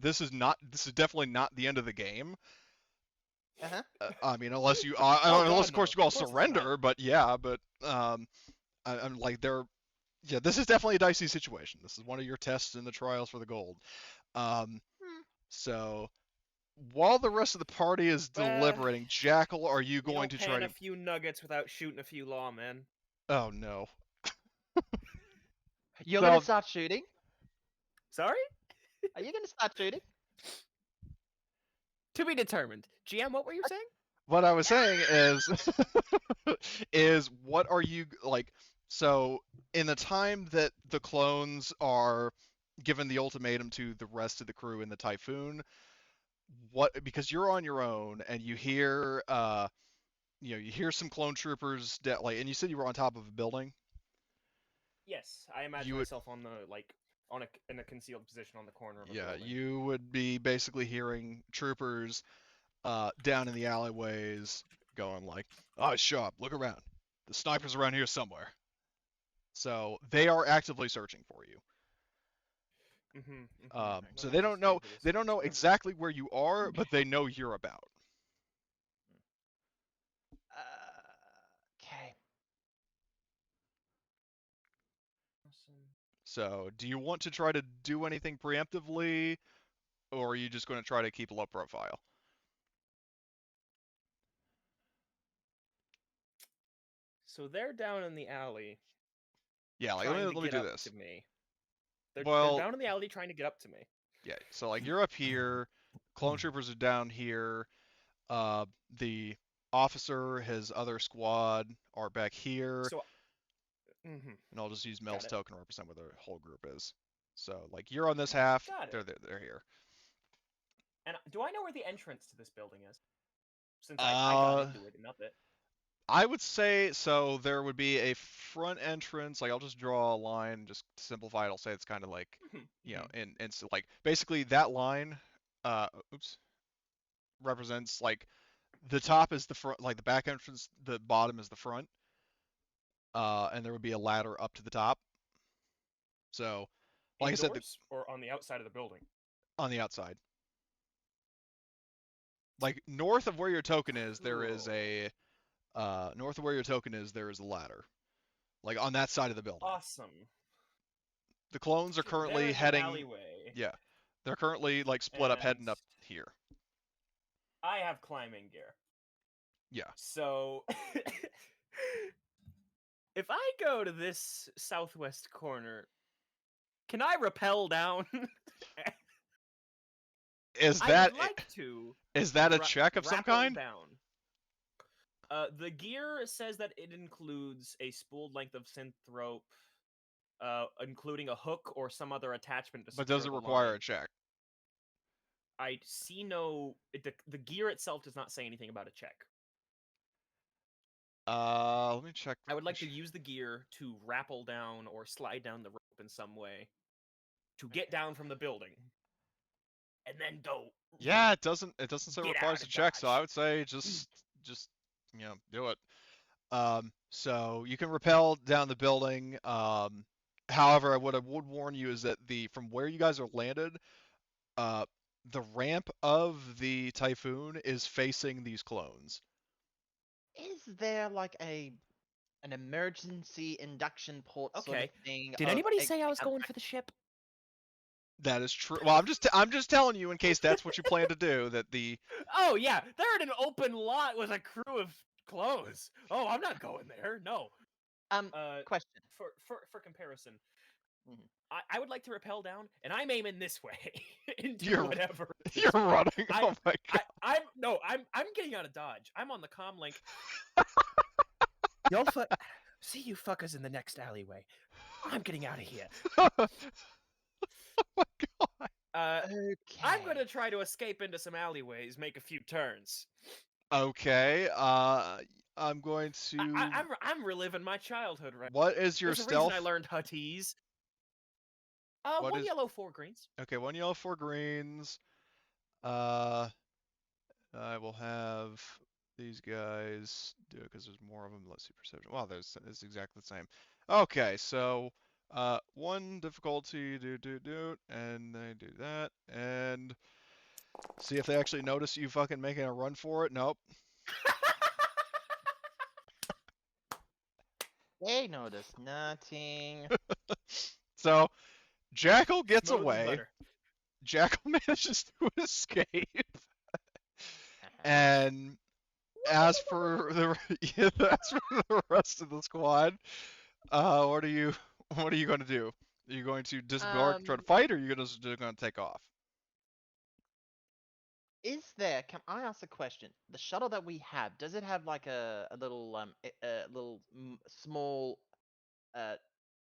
this is definitely not the end of the game. I mean, unless you, unless of course you all surrender, but yeah, but I'm like this is definitely a dicey situation. This is one of your tests in the trials for the gold. So while the rest of the party is deliberating, Jackal, are you going to try to a few nuggets without shooting a few lawmen? Oh no. You're gonna start shooting? Sorry? Are you gonna start shooting? To be determined. GM, what were you saying? What I was saying is what are you like? So in the time that the clones are given the ultimatum to the rest of the crew in the Typhoon, because you're on your own and you hear you hear some clone troopers and you said you were on top of a building. Yes, I imagine myself on the in a concealed position on the corner of a building. You would be basically hearing troopers down in the alleyways going like, "Oh, shop, look around. The sniper's around here somewhere." So they are actively searching for you. So they don't know exactly where you are, but they know you're about. Okay. So, do you want to try to do anything preemptively, or are you just going to try to keep a low profile? So they're down in the alley Yeah, like trying let to me get do up this. to me. They're Well, down in the alley trying to get up to me. yeah. So like you're up here, clone troopers are down here. The officer, his other squad are back here, So, mm-hmm. and I'll just use Got Mel's it. token to represent where the whole group is. So like you're on this Got half, it. they're here. And do I know where the entrance to this building is? Since I got into it and up it. I would say so. There would be a front entrance. Like I'll just draw a line, just to simplify it. I'll say it's kind of like, you know, and so like basically that line, oops, represents like the top is the front, like the back entrance, the bottom is the front, and there would be a ladder up to the top. So, like I said, or on the outside of the building? on the outside, like north of where your token is, there is a north of where your token is, there is a ladder, like on that side of the building. Awesome. The clones are currently There's heading. an alleyway. Yeah, they're currently like split up, heading up here. I have climbing gear. Yeah. So if I go to this southwest corner, can I rappel down? Is I that would like to? Is that a check of some rappel kind? Down. The gear says that it includes a spooled length of synth rope, including a hook or some other attachment to But secure does it the require line. a check? I see no. The gear itself does not say anything about a check. Let me check. I would like to use the gear to rappel down or slide down the rope in some way to get down from the building, and then go. Yeah, it doesn't say it Get requires out a of check, so I Dodge. would say just you know, do it. So you can rappel down the building. However, what I would warn you is that from where you guys are landed, the ramp of the Typhoon is facing these clones. Is there like an emergency induction port sort of thing? Did anybody say I was going for the ship? That is true. Well, I'm just telling you in case that's what you plan to do. That the Oh yeah, they're in an open lot with a crew of clones. Oh, I'm not going there. No. Question. For comparison, Mhm. I would like to rappel down, and I'm aiming this way into You're- whatever. you're running. Oh my god. I'm getting out of Dodge. I'm on the comm link. Y'all see you fuckers in the next alleyway. I'm getting out of here. Oh my god. Okay. I'm gonna try to escape into some alleyways, make a few turns. Okay. I'm going to. I'm reliving my childhood right now. What is your There's stealth? a reason I learned Huttese. What one is- yellow, 4 greens. Okay, 1 yellow, 4 greens. I will have these guys do it because there's more of them. Let's see, perception. Wow, it's exactly the same. Okay, so 1 difficulty, and they do that, and see if they actually notice you fucking making a run for it. Nope. They notice nothing. So Jackal gets Smooth as away. butter. Jackal manages to escape. And as for the rest of the squad, what are you going to do? Are you going to disembark, try to fight, or are you just going to take off? Can I ask a question? The shuttle that we have, does it have like a little small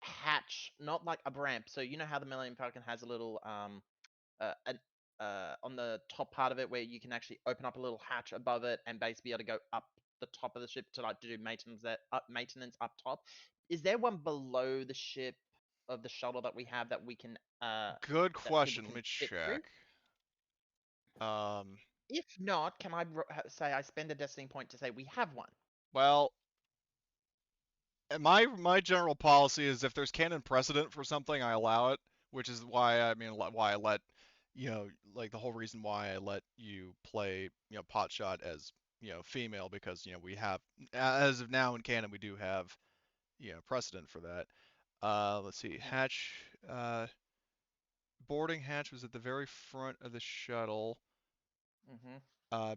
hatch, not like a ramp? So you know how the Millennium Falcon has a little on the top part of it where you can actually open up a little hatch above it and basically be able to go up the top of the ship to like do maintenance up top. Is there one below the ship of the shuttle that we have that we can Good that people question. Let can me fit through? check. If not, can I say I spend a destiny point to say we have one? Well, my general policy is if there's canon precedent for something, I allow it, which is why why I let, you know, like the whole reason why I let you play, you know, Potshot as, you know, female, because, you know, we have, as of now in canon, we do have, you know, precedent for that. Let's see, hatch Boarding hatch was at the very front of the shuttle.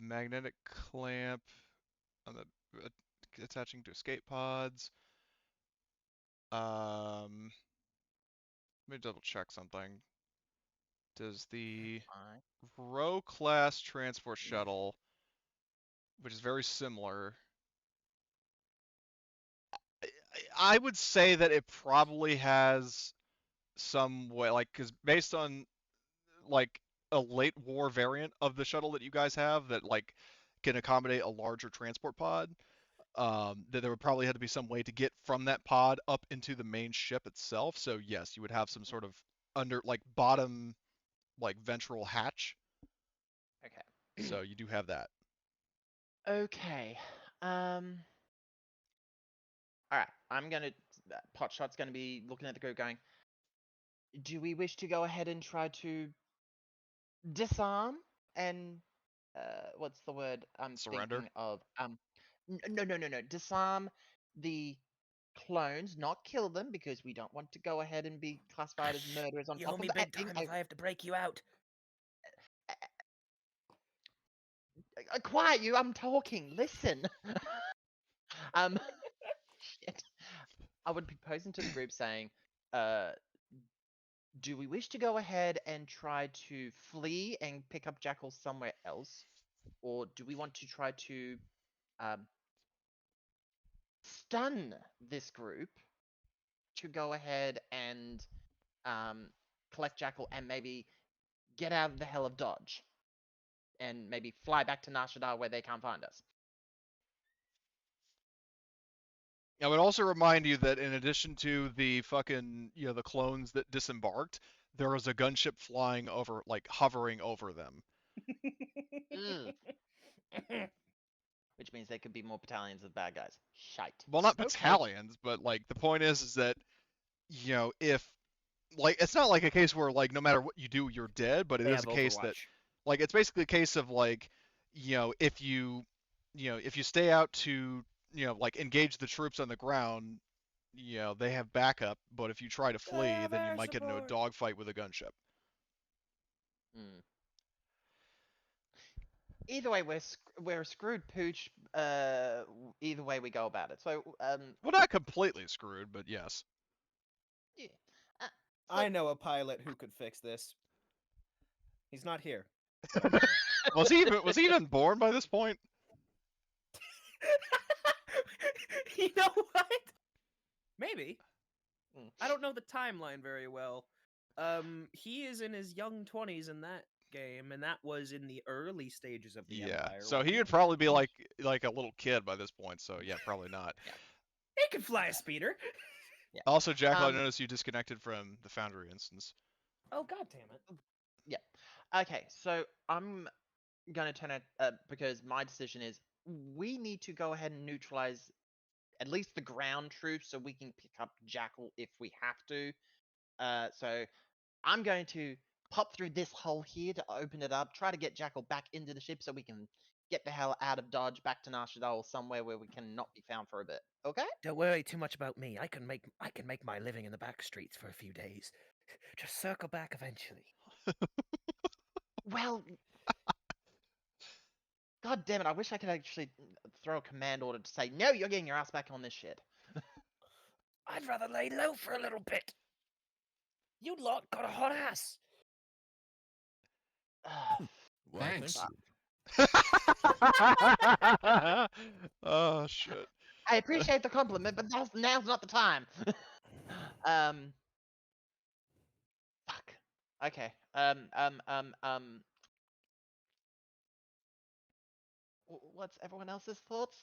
Magnetic clamp on the attaching to escape pods. Let me double check something. Does the Rho class transport shuttle, which is very similar, I would say that it probably has some way, like, because based on like a late war variant of the shuttle that you guys have that like can accommodate a larger transport pod, that there would probably have to be some way to get from that pod up into the main ship itself. So yes, you would have some sort of under like bottom like ventral hatch. Okay. So you do have that. Okay. All right. I'm gonna. Potshot's gonna be looking at the group, going, "Do we wish to go ahead and try to disarm and what's the word I'm Surrender? thinking of? No. Disarm the clones, not kill them, because we don't want to go ahead and be classified as murderers on You top owe of me that. big time if I have to break you out. Quiet, you! I'm talking. Listen. Shit. I would be posing to the group saying, do we wish to go ahead and try to flee and pick up Jackal somewhere else? Or do we want to try to stun this group to go ahead and collect Jackal and maybe get out of the hell of Dodge? And maybe fly back to Nashadar where they can't find us. I would also remind you that in addition to the fucking, the clones that disembarked, there was a gunship flying over, like hovering over them. Which means there could be more battalions of bad guys. Shite. Well, not Okay. battalions, but like the point is that, if like it's not like a case where like no matter what you do you're dead, but it They is have a case that Overwatch. like it's basically a case of like, if you stay out to like engage the troops on the ground, they have backup, but if you try to flee, then you might get into a dogfight with a gunship. Either way, we're a screwed pooch. Either way we go about it. So Well, not completely screwed, but yes. yeah. I know a pilot who could fix this. He's not here. Was he even born by this point? You know what? Maybe. I don't know the timeline very well. He is in his young 20s in that game, and that was in the early stages of the Empire. So he wasn't would it? probably be like a little kid by this point. So yeah, probably not. He could fly a speeder. Yeah. Also, Jack, I noticed you disconnected from the Foundry instance. Oh, god damn it. Yeah. Okay, so I'm gonna turn it because my decision is we need to go ahead and neutralize at least the ground troops so we can pick up Jackal if we have to. So I'm going to pop through this hole here to open it up, try to get Jackal back into the ship so we can get the hell out of Dodge back to Nashadal, somewhere where we cannot be found for a bit. Okay? Don't worry too much about me. I can make my living in the back streets for a few days. Just circle back eventually. Well, god damn it, I wish I could actually throw a command order to say, no, you're getting your ass back on this shit. I'd rather lay low for a little bit. You lot got a hot ass. Well, Thanks. Oh shit. I appreciate the compliment, but now's not the time. Fuck. Okay. What's everyone else's thoughts?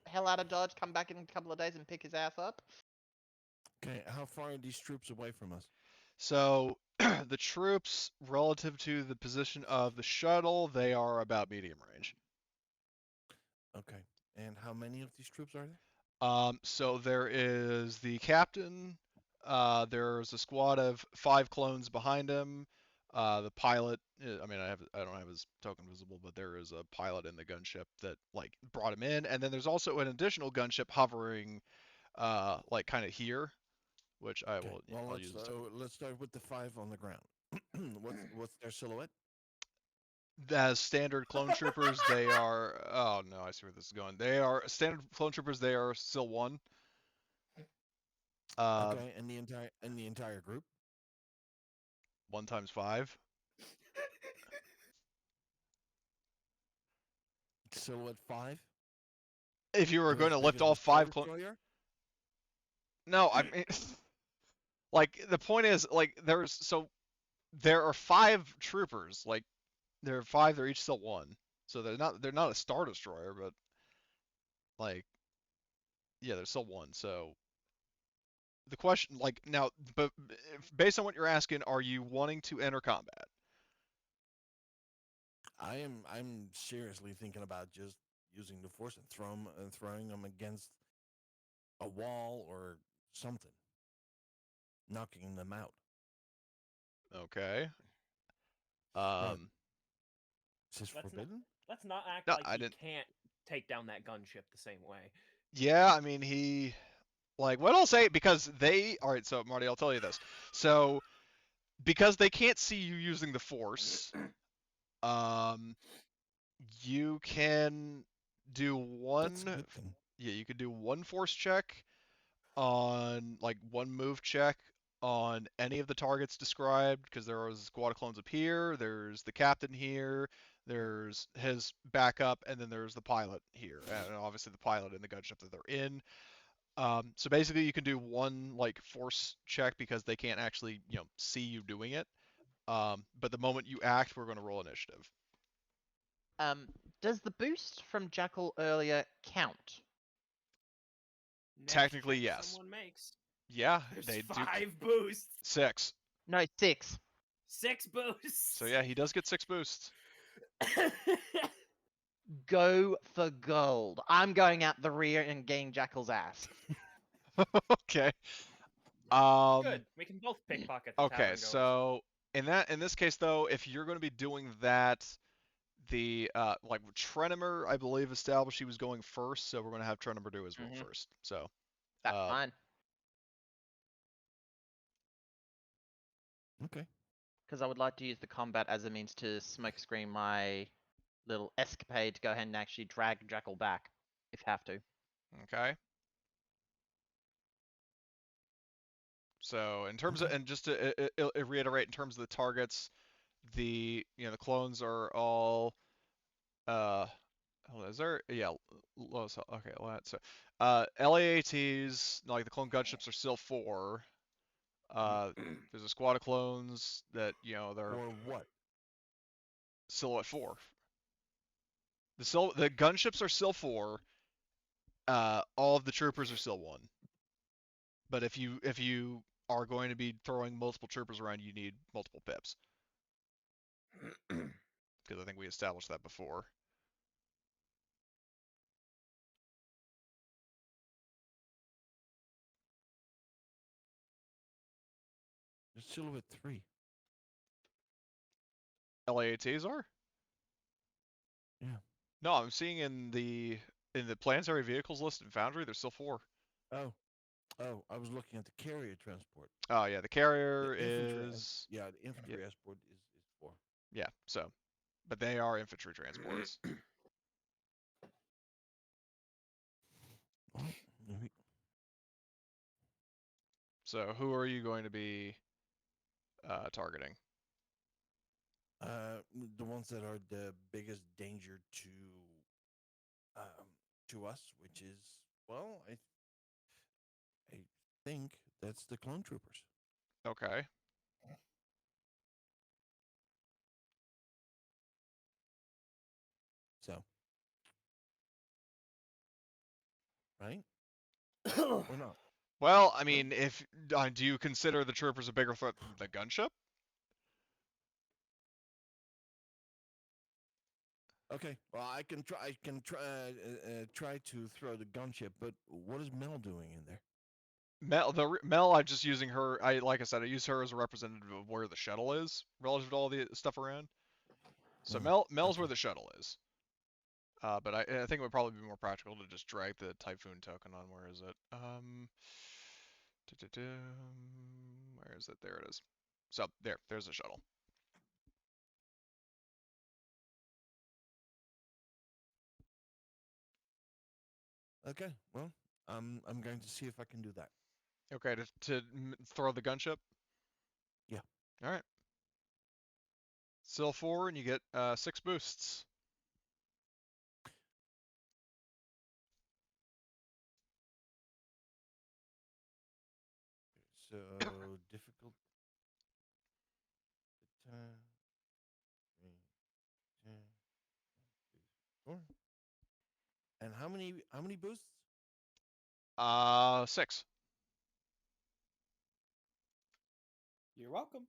Hell out of Dodge, come back in a couple of days and pick his ass up. Okay, how far are these troops away from us? So the troops, relative to the position of the shuttle, they are about medium range. Okay, and how many of these troops are there? So there is the captain. There's a squad of 5 clones behind him. The pilot. I mean, I don't have his token visible, but there is a pilot in the gunship that like brought him in, and then there's also an additional gunship hovering, like kind of here. which I Okay. will. Well, I'll use. let's start with the 5 on the ground. what's their silhouette? As standard clone troopers, they are. Oh no, I see where this is going. They are standard clone troopers. They are still 1. Okay, and the entire group. 1 times 5. Silhouette 5. If you were And going as to big lift as the all Star 5 clone. Destroyer? No, I mean, like the point is, like there are 5 troopers. Like there are 5. They're each still 1. So they're not a Star Destroyer, but like yeah, they're still 1. So the question, like now, but based on what you're asking, are you wanting to enter combat? I'm seriously thinking about just using the force and throwing them against a wall or something, knocking them out. Okay. Right. Is this Let's not- forbidden? Let's not act No, like I he didn't. can't take down that gunship the same way. Yeah, I mean he. Like what I'll say because they. All right, so Marty, I'll tell you this. So because they can't see you using the force, you can do That's a one. good thing. Yeah, you could do 1 force check on like 1 move check on any of the targets described because there was a squad of clones up here, there's the captain here, there's his backup, and then there's the pilot here, and obviously the pilot in the gunship that they're in. So basically, you can do 1 like force check because they can't actually see you doing it. But the moment you act, we're going to roll initiative. Does the boost from Jackal earlier count? Next Technically, check yes. Someone makes. Yeah, There's they do. 5 boosts. 6. No, 6. 6 boosts. So yeah, he does get 6 boosts. Go for gold. I'm going out the rear and getting Jackal's ass. Okay. Good. We can both pickpocket the Okay, tavern goers. so in this case though, if you're going to be doing that, the like Trenimer, I believe established he was going first, so we're going to have Trenimer do his move first. So That's fine. Okay. Because I would like to use the combat as a means to smokescreen my little escapade to go ahead and actually drag Jackal back, if have to. okay. So in terms of, and just to reiterate, in terms of the targets, the clones are all is there? Yeah, okay, so LAATs, like the clone gunships are still 4. There's a squad of clones that they're Or what? silhouette 4. The gunships are still 4. All of the troopers are still 1. But if you are going to be throwing multiple troopers around, you need multiple pips. Because I think we established that before. There's silhouette 3. LAATs are? Yeah. No, I'm seeing in the planetary vehicles list in Foundry, there's still 4. Oh, I was looking at the carrier transport. Oh yeah, the carrier The infantry, is the infantry escort is 4. yeah. So, but they are infantry transports. Well, So who are you going to be targeting? the ones that are the biggest danger to us, which is, well, I think that's the clone troopers. Okay. So, right? Or not? Well, I mean, if do you consider the troopers a bigger threat than the gunship? Okay. Well, I can try to throw the gunship, but what is Mel doing in there? Mel, I'm just using her. Like I said, I use her as a representative of where the shuttle is relative to all the stuff around. So Mel's where the shuttle is. But I think it would probably be more practical to just drag the Typhoon token on. Where is it? Where is it? There it is. So there's a shuttle. Okay, well, I'm going to see if I can do that. Okay, to throw the gunship? Yeah. Alright. Still 4, and you get 6 boosts. So difficult. 10, 3, 10, 4. And how many boosts? 6. You're welcome.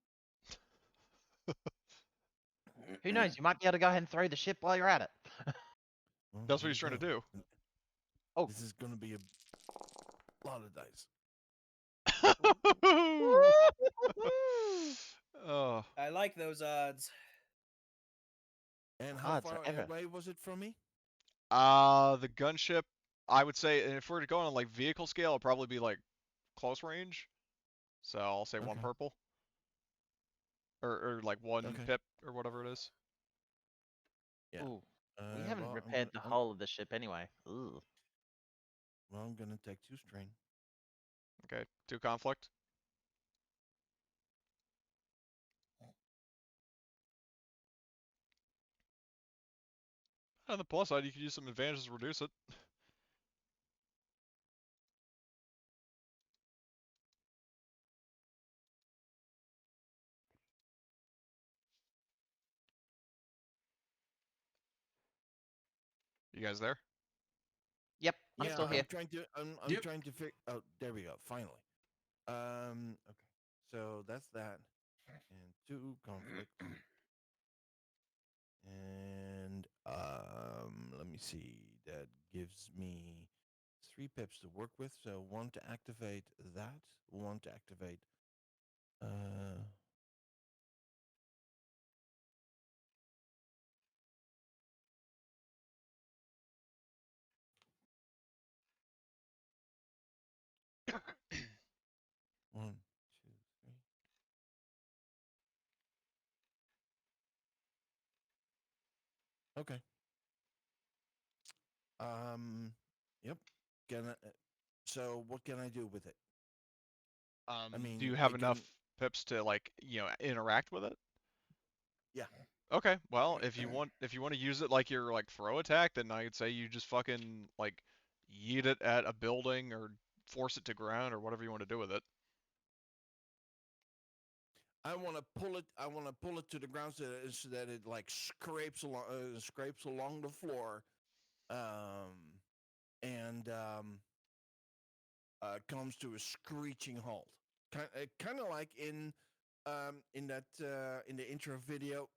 Who knows? You might be able to go ahead and throw the ship while you're at it. Well, That's what here he's we trying to go. do. Oh. This is going to be a lot of dice. Oh. I like those odds. And how Odds far are ever. away was it from me? The gunship, I would say, if we're to go on like vehicle scale, it'd probably be like close range. So I'll say 1 Okay. purple. Or like 1 Okay. pip, or whatever it is. Yeah. Ooh. We haven't well, repaired the hull of the ship anyway. Ooh. Well, I'm going to take 2 strain. Okay, 2 conflict. On the plus side, you could use some advantages to reduce it. You guys there? Yep, I'm Yeah, still here. I'm Yep. trying to figure. Oh, there we go. Finally. Okay. So that's that, and 2 conflict, and let me see. That gives me 3 pips to work with. So 1 to activate that. 1 to activate. One, 2, 3. Okay. Yep. So what can I do with it? I mean, do you have it enough can. pips to like, interact with it? Yeah. Okay, well, if you want to use it like your like throw attack, then I'd say you just fucking like yeet it at a building or force it to ground or whatever you want to do with it. I want to pull it. I want to pull it to the ground so that it like scrapes along the floor, and comes to a screeching halt. Kind of like in that in the intro video.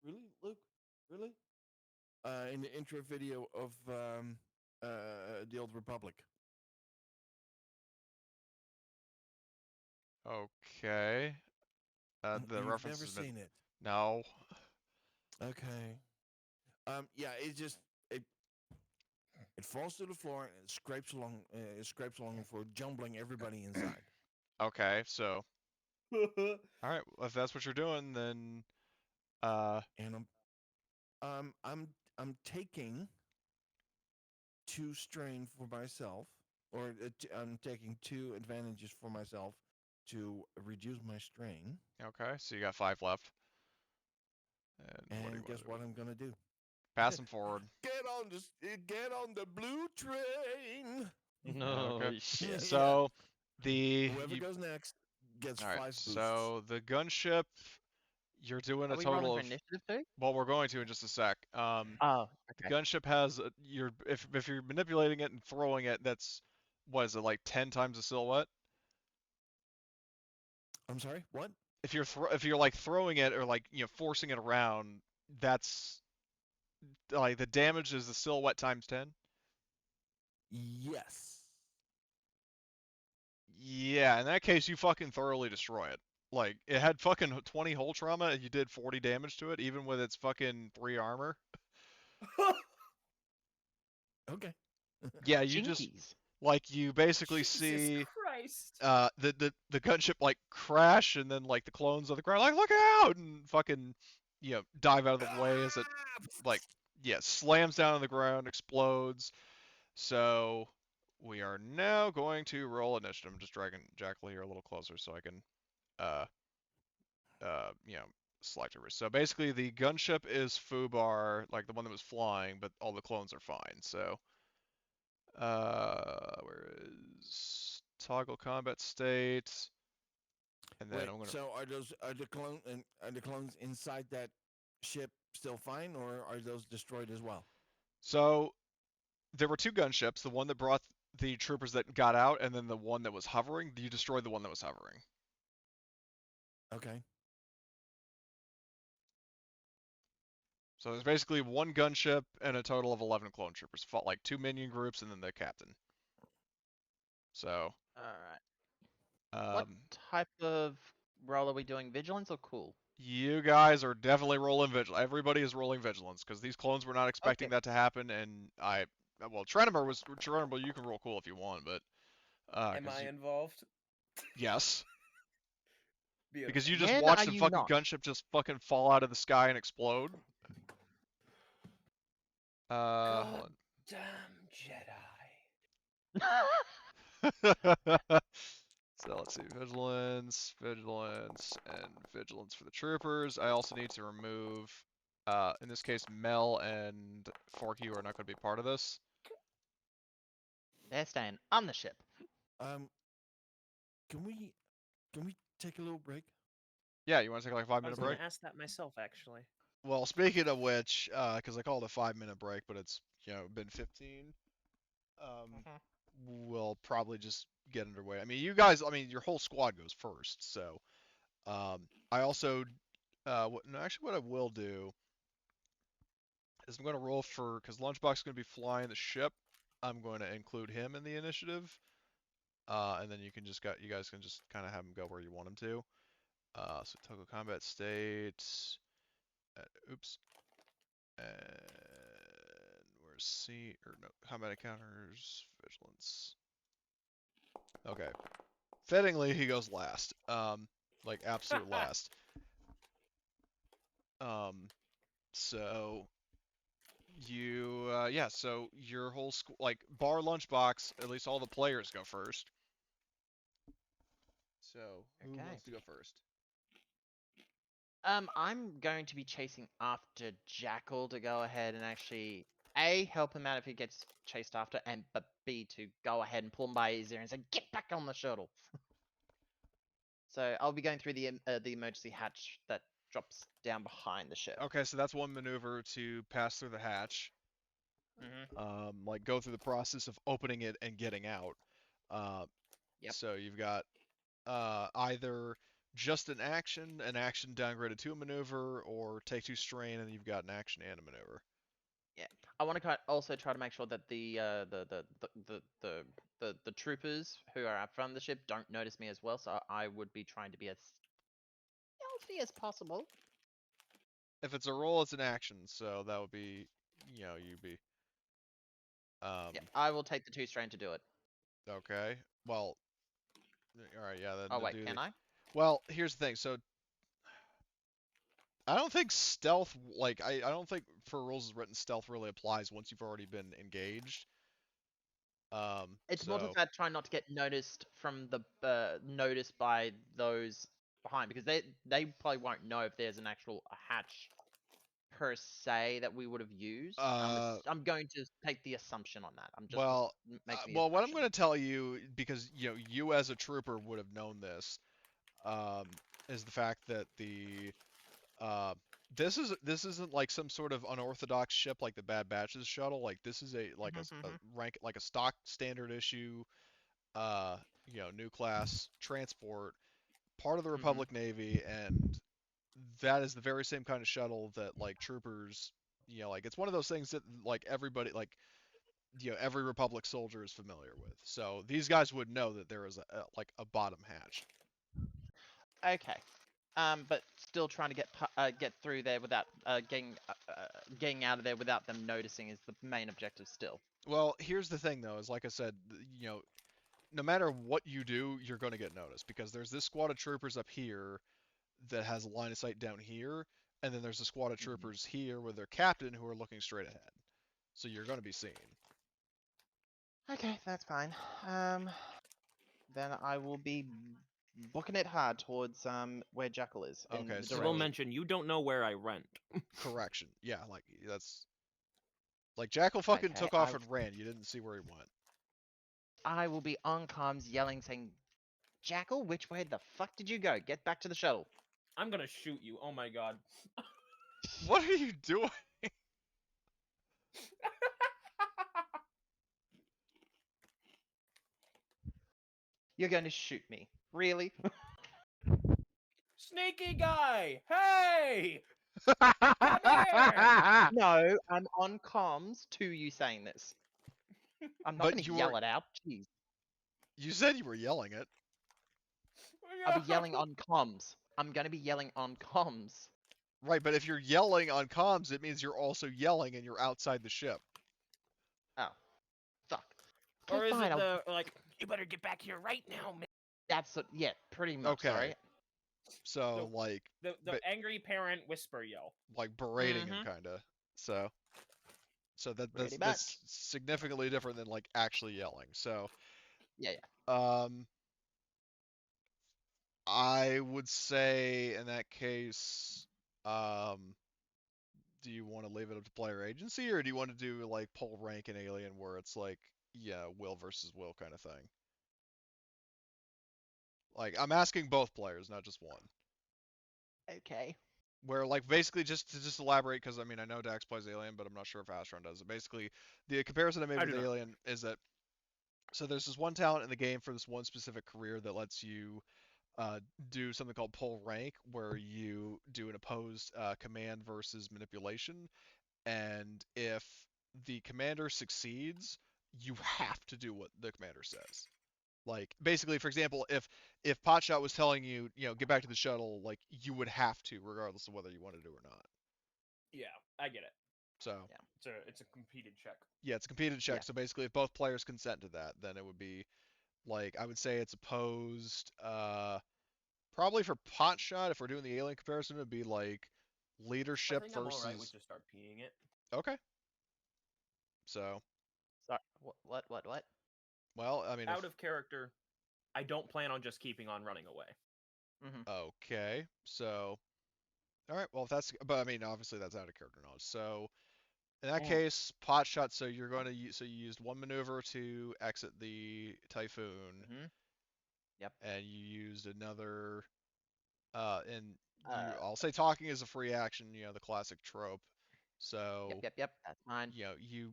Really, Luke? Really? In the intro video of the Old Republic. Okay. The You've reference never has been seen it. no. Okay. Yeah, it falls to the floor and it scrapes along the floor, jumbling everybody inside. Okay, so all right, well, if that's what you're doing, then And I'm taking 2 strain for myself, or I'm taking 2 advantages for myself to reduce my strain. okay, so you got 5 left. And what do you And guess want what I'm gonna do? Pass them forward. Get on the blue train. No Okay. shit. So Whoever goes next gets all right. 5 boosts. So the gunship, you're doing Are a we rolling total for of. initiative too? Well, we're going to in just a sec. Oh, The okay. gunship has if you're manipulating it and throwing it, that's what is it like 10 times the silhouette? I'm sorry. What? If you're like throwing it or like forcing it around, that's like the damage is the silhouette times 10. Yes. Yeah, in that case, you fucking thoroughly destroy it. Like, it had fucking 20 hull trauma, and you did 40 damage to it, even with its fucking 3 armor. Okay. Yeah, you just, Jinkies. like, you basically Jesus see, Christ! The gunship like crash, and then like the clones on the ground like look out, and fucking dive out of the way as it like slams down on the ground, explodes. So we are now going to roll initiative. I'm just dragging Jackal here a little closer so I can uh select her. So basically the gunship is Fubar, like the one that was flying, but all the clones are fine. So where is toggle combat state? And then Wait, I'm gonna. so are the clones inside that ship still fine, or are those destroyed as well? So there were two gunships, the one that brought the troopers that got out, and then the one that was hovering. You destroyed the one that was hovering. Okay. So there's basically one gunship and a total of 11 clone troopers. Fought like two minion groups and then the captain. So, Alright. What um, type of roll are we doing? Vigilance or cool? you guys are definitely rolling vigilance. Everybody is rolling vigilance because these clones were not expecting Okay. that to happen, and Trenimer you can roll cool if you want, but Am I involved? yes, Beautiful. because you just When watched are the you fucking not? gunship just fucking fall out of the sky and explode. Hold Damn Jedi. on. So let's see, vigilance, and vigilance for the troopers. I also need to remove, in this case, Mel and Forky are not going to be part of this. They're staying on the ship. Can we take a little break? Yeah, you want to take like a I 5-minute was going break? to ask that myself, actually. Well, speaking of which, because I called it a 5-minute break, but it's been 15. We'll probably just get underway. I mean, you guys, your whole squad goes first, so I also, what I will do is I'm going to roll for, because Lunchbox is going to be flying the ship. I'm going to include him in the initiative, and then you guys can just kind of have him go where you want him to. So toggle combat state. Oops. And where's C or no combat encounters vigilance. Okay. Fittingly, he goes last. Like absolute last. So you so your whole school, like bar lunchbox, at least all the players go first. So who Okay. wants to go first? I'm going to be chasing after Jackal to go ahead and actually A, help him out if he gets chased after, and but B, to go ahead and pull him by his ear and say, "Get back on the shuttle." So I'll be going through the emergency hatch that drops down behind the ship. Okay, so that's one maneuver to pass through the hatch. Like go through the process of opening it and getting out. Yep. So you've got either just an action downgraded to a maneuver, or take 2 strain, and you've got an action and a maneuver. Yeah, I want to also try to make sure that the troopers who are up front of the ship don't notice me as well. So I would be trying to be as stealthy as possible. If it's a roll, it's an action, so that would be, you'd be. Yeah, I will take the 2 strain to do it. Okay. Well. All right. Yeah. Then Oh wait, can I? Well, here's the thing. So I don't think stealth, like I don't think for rules as written stealth really applies once you've already been engaged. It's more just about trying not to get noticed from the noticed by those behind, because they probably won't know if there's an actual hatch per se that we would have used. I'm going to take the assumption on that. I'm just making the well, what I'm assumption. going to tell you, because you as a trooper would have known this, is the fact that this isn't like some sort of unorthodox ship like the Bad Batch's shuttle. Like this is a rank, like a stock standard issue, new class transport, part of the Republic Navy, and that is the very same kind of shuttle that like troopers, like it's one of those things that like everybody, like every Republic soldier is familiar with. So these guys would know that there is a bottom hatch. Okay. But still trying to get through there without getting out of there without them noticing is the main objective still. Well, here's the thing though, is like I said, no matter what you do, you're going to get noticed because there's this squad of troopers up here that has a line of sight down here, and then there's a squad of troopers here with their captain who are looking straight ahead. So you're going to be seen. Okay, that's fine. Then I will be booking it hard towards where Jackal is. In Okay, the so- I will direction. mention you don't know where I rent. Correction. Yeah, like that's like Jackal fucking Okay, took off and ran. You didn't see where he went. I will be on comms yelling, saying, "Jackal, which way the fuck did you go? Get back to the shuttle." I'm gonna shoot you. Oh my god. What are you doing? You're going to shoot me. Really? Sneaky guy! Hey! No, I'm on comms to you saying this. I'm not But going to you yell were- it out. Jeez. You said you were yelling it. I'll be yelling on comms. I'm going to be yelling on comms. Right, but if you're yelling on comms, it means you're also yelling and you're outside the ship. Oh. Fuck. Or Okay, is fine, it I'll- the like you better get back here right now, man? That's yeah, pretty much. Okay. Sorry. So like The But- angry parent whisper yell. berating him Mhm. kinda. So that's Pretty that's significantly different than like actually yelling. So Yeah. I would say in that case, do you want to leave it up to player agency, or do you want to do like pull rank in Alien, where it's like, yeah, will versus will kind of thing? Like, I'm asking both players, not just one. Okay. Where like basically just to elaborate, because I mean I know Dax plays Alien, but I'm not sure if Astron does it. Basically, the comparison I made I with do not. Alien is that so there's this one talent in the game for this one specific career that lets you do something called pull rank, where you do an opposed command versus manipulation, and if the commander succeeds, you have to do what the commander says. Like basically, for example, if Potshot was telling you, get back to the shuttle, like you would have to, regardless of whether you wanted to or not. Yeah, I get it. So Yeah. It's a competed check. yeah, it's a competed check. Yeah. So basically, if both players consent to that, then it would be like I would say it's opposed. Probably for Potshot, if we're doing the alien comparison, it would be like I leadership think I'm versus. alright with just start peeing it. Okay. So, Sorry. What? well, I mean, Out of character, I don't plan on just keeping on running away. okay. So, all right. Well, if that's, but I mean, obviously that's out of character knowledge. So, in that case, Potshot. So you're going to use. So you used one maneuver to exit the Typhoon. Yep. And you used another. I'll say talking is a free action. The classic trope. So. Yep. That's mine. You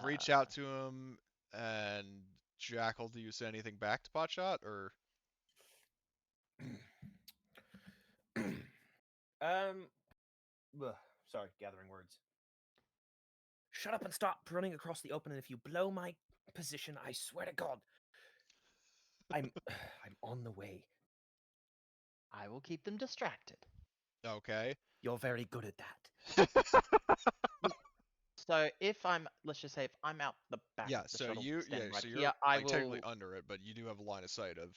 reach out to him, and Jackal, do you say anything back to Potshot, or? Sorry, gathering words. Shut up and stop running across the open, and if you blow my position, I swear to God, I'm on the way. I will keep them distracted. Okay. You're very good at that. So let's just say if I'm out the back, Yeah. of the So shuttle standing right so here, you're I like will. technically under it, but you do have a line of sight of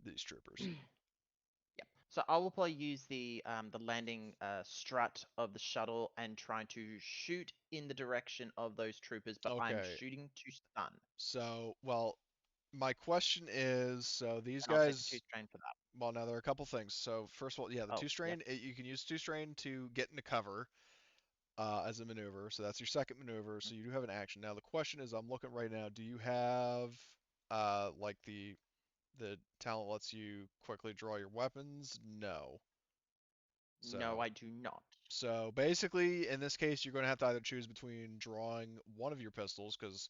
these troopers. Yep. So I will probably use the landing strut of the shuttle and trying to shoot in the direction of those troopers, but I'm Okay. shooting to stun. So, well, my question is, so these And I'll take guys. the 2-strain for that. Well, now there are a couple things. So first of all, yeah, the Oh, two strain. You can use two strain to get into cover. As a maneuver, so that's your second maneuver. So you do have an action. Now the question is, I'm looking right now. Do you have like the talent lets you quickly draw your weapons? No. So, No, I do not. So basically, in this case, you're going to have to either choose between drawing one of your pistols, because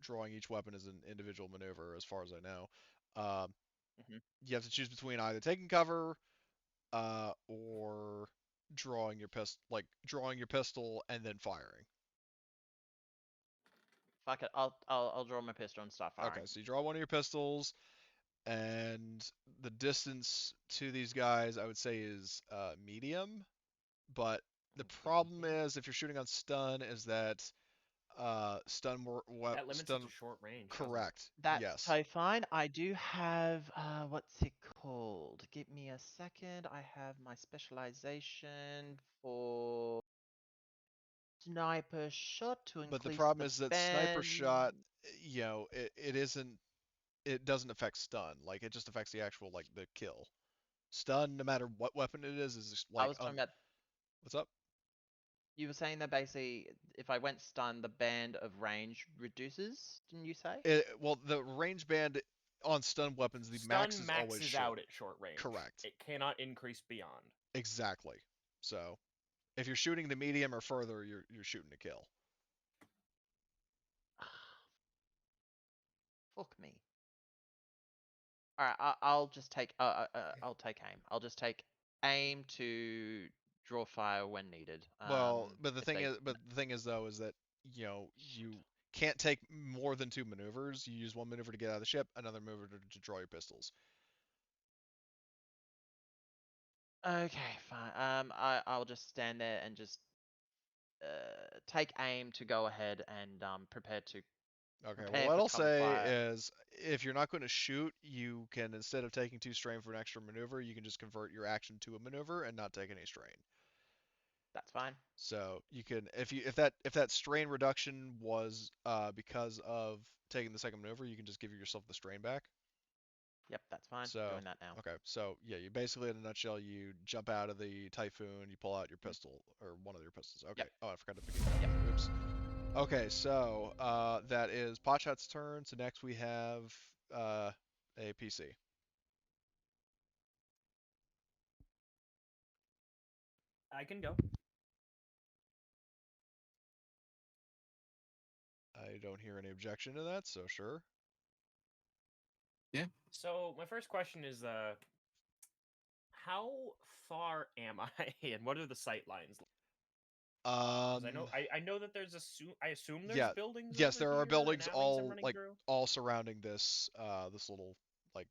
drawing each weapon is an individual maneuver, as far as I know. You have to choose between either taking cover, or drawing your pistol and then firing. Fuck it. I'll draw my pistol and start firing. Okay, so you draw one of your pistols, and the distance to these guys, I would say, is medium. But the problem is, if you're shooting on stun, is that That limits it stun. to short range. doesn't it? Correct. That's Yes. so fine. I do have what's it called? Give me a second. I have my specialization for sniper shot to But the increase problem the is that sniper band. shot, it isn't. It doesn't affect stun. Like it just affects the actual like the kill. Stun, no matter what weapon it is just I like was talking about. what's up? You were saying that basically, if I went stun, the band of range reduces. Didn't you say? Well, the range band on stun weapons, the max Stun is always maxes short. out at short range. Correct. It cannot increase beyond. Exactly. So, if you're shooting the medium or further, you're shooting to kill. Fuck me. All right, I'll just take. I'll take aim. I'll just take aim to draw fire when needed. Well, but the if thing they- is, though, is that you can't take more than 2 maneuvers. You use one maneuver to get out of the ship, another maneuver to draw your pistols. Okay, fine. I'll just stand there and just take aim to go ahead and prepare to Okay. Well, prepare what for I'll cover say fire. is, if you're not going to shoot, you can, instead of taking 2 strain for an extra maneuver, you can just convert your action to a maneuver and not take any strain. That's fine. So you can, if that strain reduction was because of taking the second maneuver, you can just give yourself the strain back. Yep, that's fine. So Doing that now. okay, so yeah, you basically, in a nutshell, you jump out of the Typhoon, you pull out your pistol or one of your pistols. Okay. Yep. Oh, I forgot to begin that. Yep. Oops. Okay, so that is Potshot's turn. So next we have a PC. I can go. I don't hear any objection to that, so sure. So my first question is, how far am I, and what are the sight lines? 'Cause I know that there's I assume there's yeah, buildings. yes, over there are here and buildings alleys I'm running through. all surrounding this this little like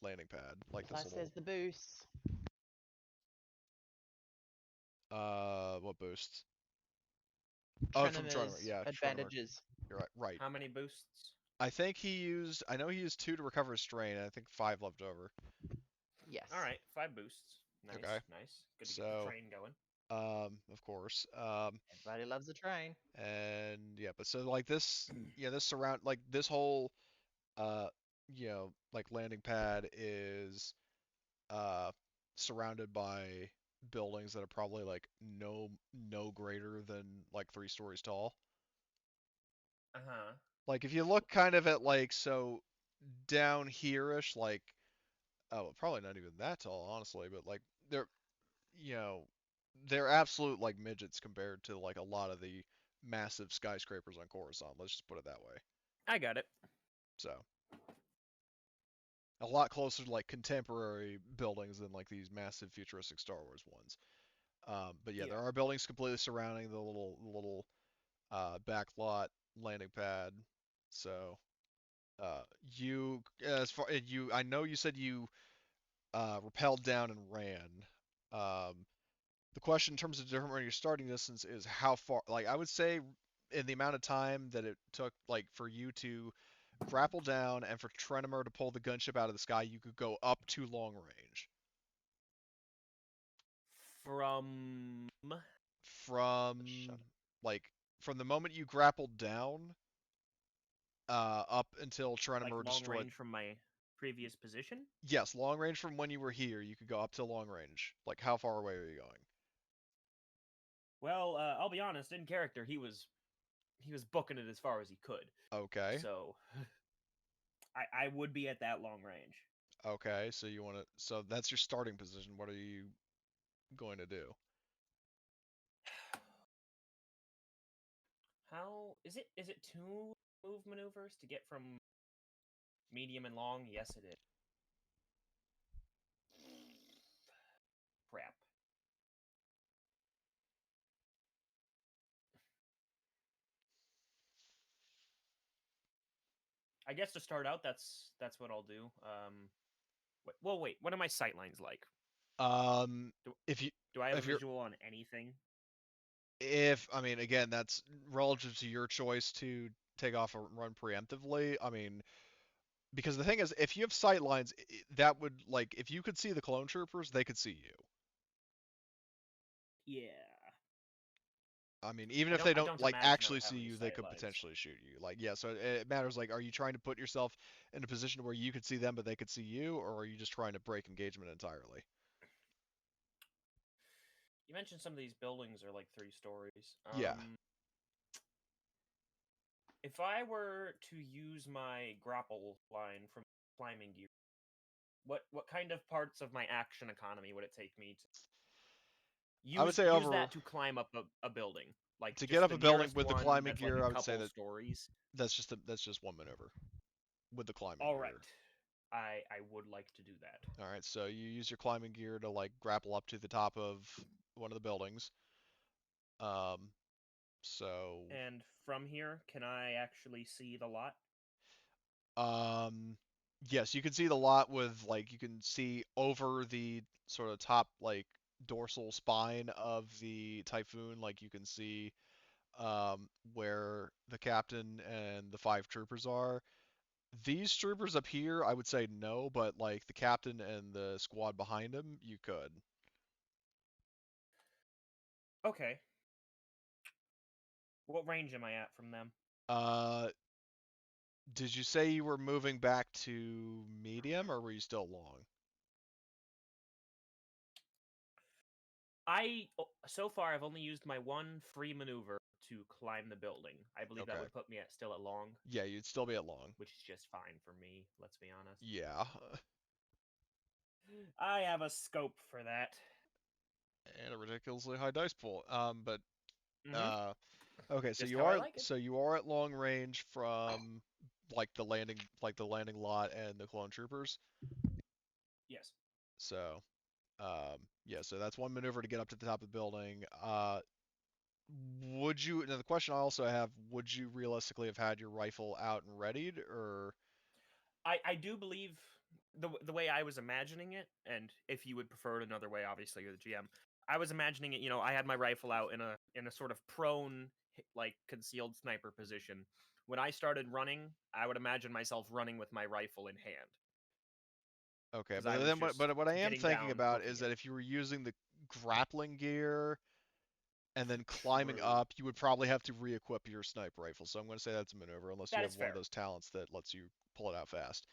landing pad, like this Plus, little there's the boost. what boost? Oh, from Trunner, Trenimer's yeah, Trunner. advantages. You're right. Right. How many boosts? I know he used 2 to recover his strain, and I think 5 left over. Yes. All right, 5 boosts. Nice, Okay. nice. Good to get So, the train going. Of course. Everybody loves a train. And yeah, but so like this, this surround, like this whole, uh, like landing pad is, uh, surrounded by buildings that are probably like no greater than like 3 stories tall. Uh-huh. Like if you look kind of at like, so down here-ish, like, oh, probably not even that tall, honestly, but like they're, you know, they're absolute like midgets compared to like a lot of the massive skyscrapers on Coruscant. Let's just put it that way. I got it. So a lot closer to like contemporary buildings than like these massive futuristic Star Wars ones. But yeah, Yeah. there are buildings completely surrounding the little back lot landing pad. So you, as far you, I know you said you rappelled down and ran. The question in terms of determining your starting distance is how far. Like I would say, in the amount of time that it took, like for you to grapple down and for Trenimer to pull the gunship out of the sky, you could go up to long range. From From Shut up. like from the moment you grappled down, up until like Trenimer long destroyed. range from my previous position. Yes, long range from when you were here, you could go up to long range. Like how far away are you going? Well, I'll be honest. In character, he was booking it as far as he could. Okay. So I would be at that long range. Okay, so you want to, so that's your starting position. What are you going to do? How is it? Is it 2 move maneuvers to get from medium and long? Yes, it is. Crap. I guess to start out, that's what I'll do. Wait. What are my sight lines like? Um, Do- if you Do I have if a you're visual on anything? I mean, again, that's relative to your choice to take off a run preemptively. I mean, because the thing is, if you have sight lines, that would, like, if you could see the clone troopers, they could see you. Yeah. I mean, even if they I don't, don't like, imagine I actually would have see any you, they sight could lines. potentially shoot you. Like, yeah, so it matters, like, are you trying to put yourself in a position where you could see them, but they could see you, or are you just trying to break engagement entirely? You mentioned some of these buildings are like 3 stories. Yeah. If I were to use my grapple line from climbing gear, what kind of parts of my action economy would it take me to I would say use that to climb up a building? Like to get just up the a building nearest with the one climbing that's like gear, a I would say couple that stories. that's just one maneuver with the climbing All right. gear. I would like to do that. All right, so you use your climbing gear to, like, grapple up to the top of one of the buildings. So And from here, can I actually see the lot? Um, yes, you can see the lot with, like, you can see over the sort of top, like, dorsal spine of the Typhoon. Like, you can see where the captain and the 5 troopers are. These troopers up here, I would say no, but, like, the captain and the squad behind him, you could. Okay. What range am I at from them? Uh, did you say you were moving back to medium, or were you still long? So far I've only used my one free maneuver to climb the building. I believe that Okay. would put me at still at long, Yeah, you'd still be at long. which is just fine for me, let's be honest. Yeah. I have a scope for that. And a ridiculously high dice pool. But Mm-hmm. okay, so Just you how I are like it. at long range from, like, the landing lot and the clone troopers. Yes. So yeah, so that's one maneuver to get up to the top of the building. Would you, now the question I also have, would you realistically have had your rifle out and readied, or I do believe the way I was imagining it, and if you would prefer it another way, obviously you're the GM. I was imagining it, I had my rifle out in a sort of prone, like concealed sniper position. When I started running, I would imagine myself running with my rifle in hand okay, because I but was then just what I am getting thinking down, about looking is at that it. if you were using the grappling gear and then climbing True. up, you would probably have to re-equip your sniper rifle. So I'm going to say that's a maneuver, unless you That have is one of fair. those talents that lets you pull it out fast.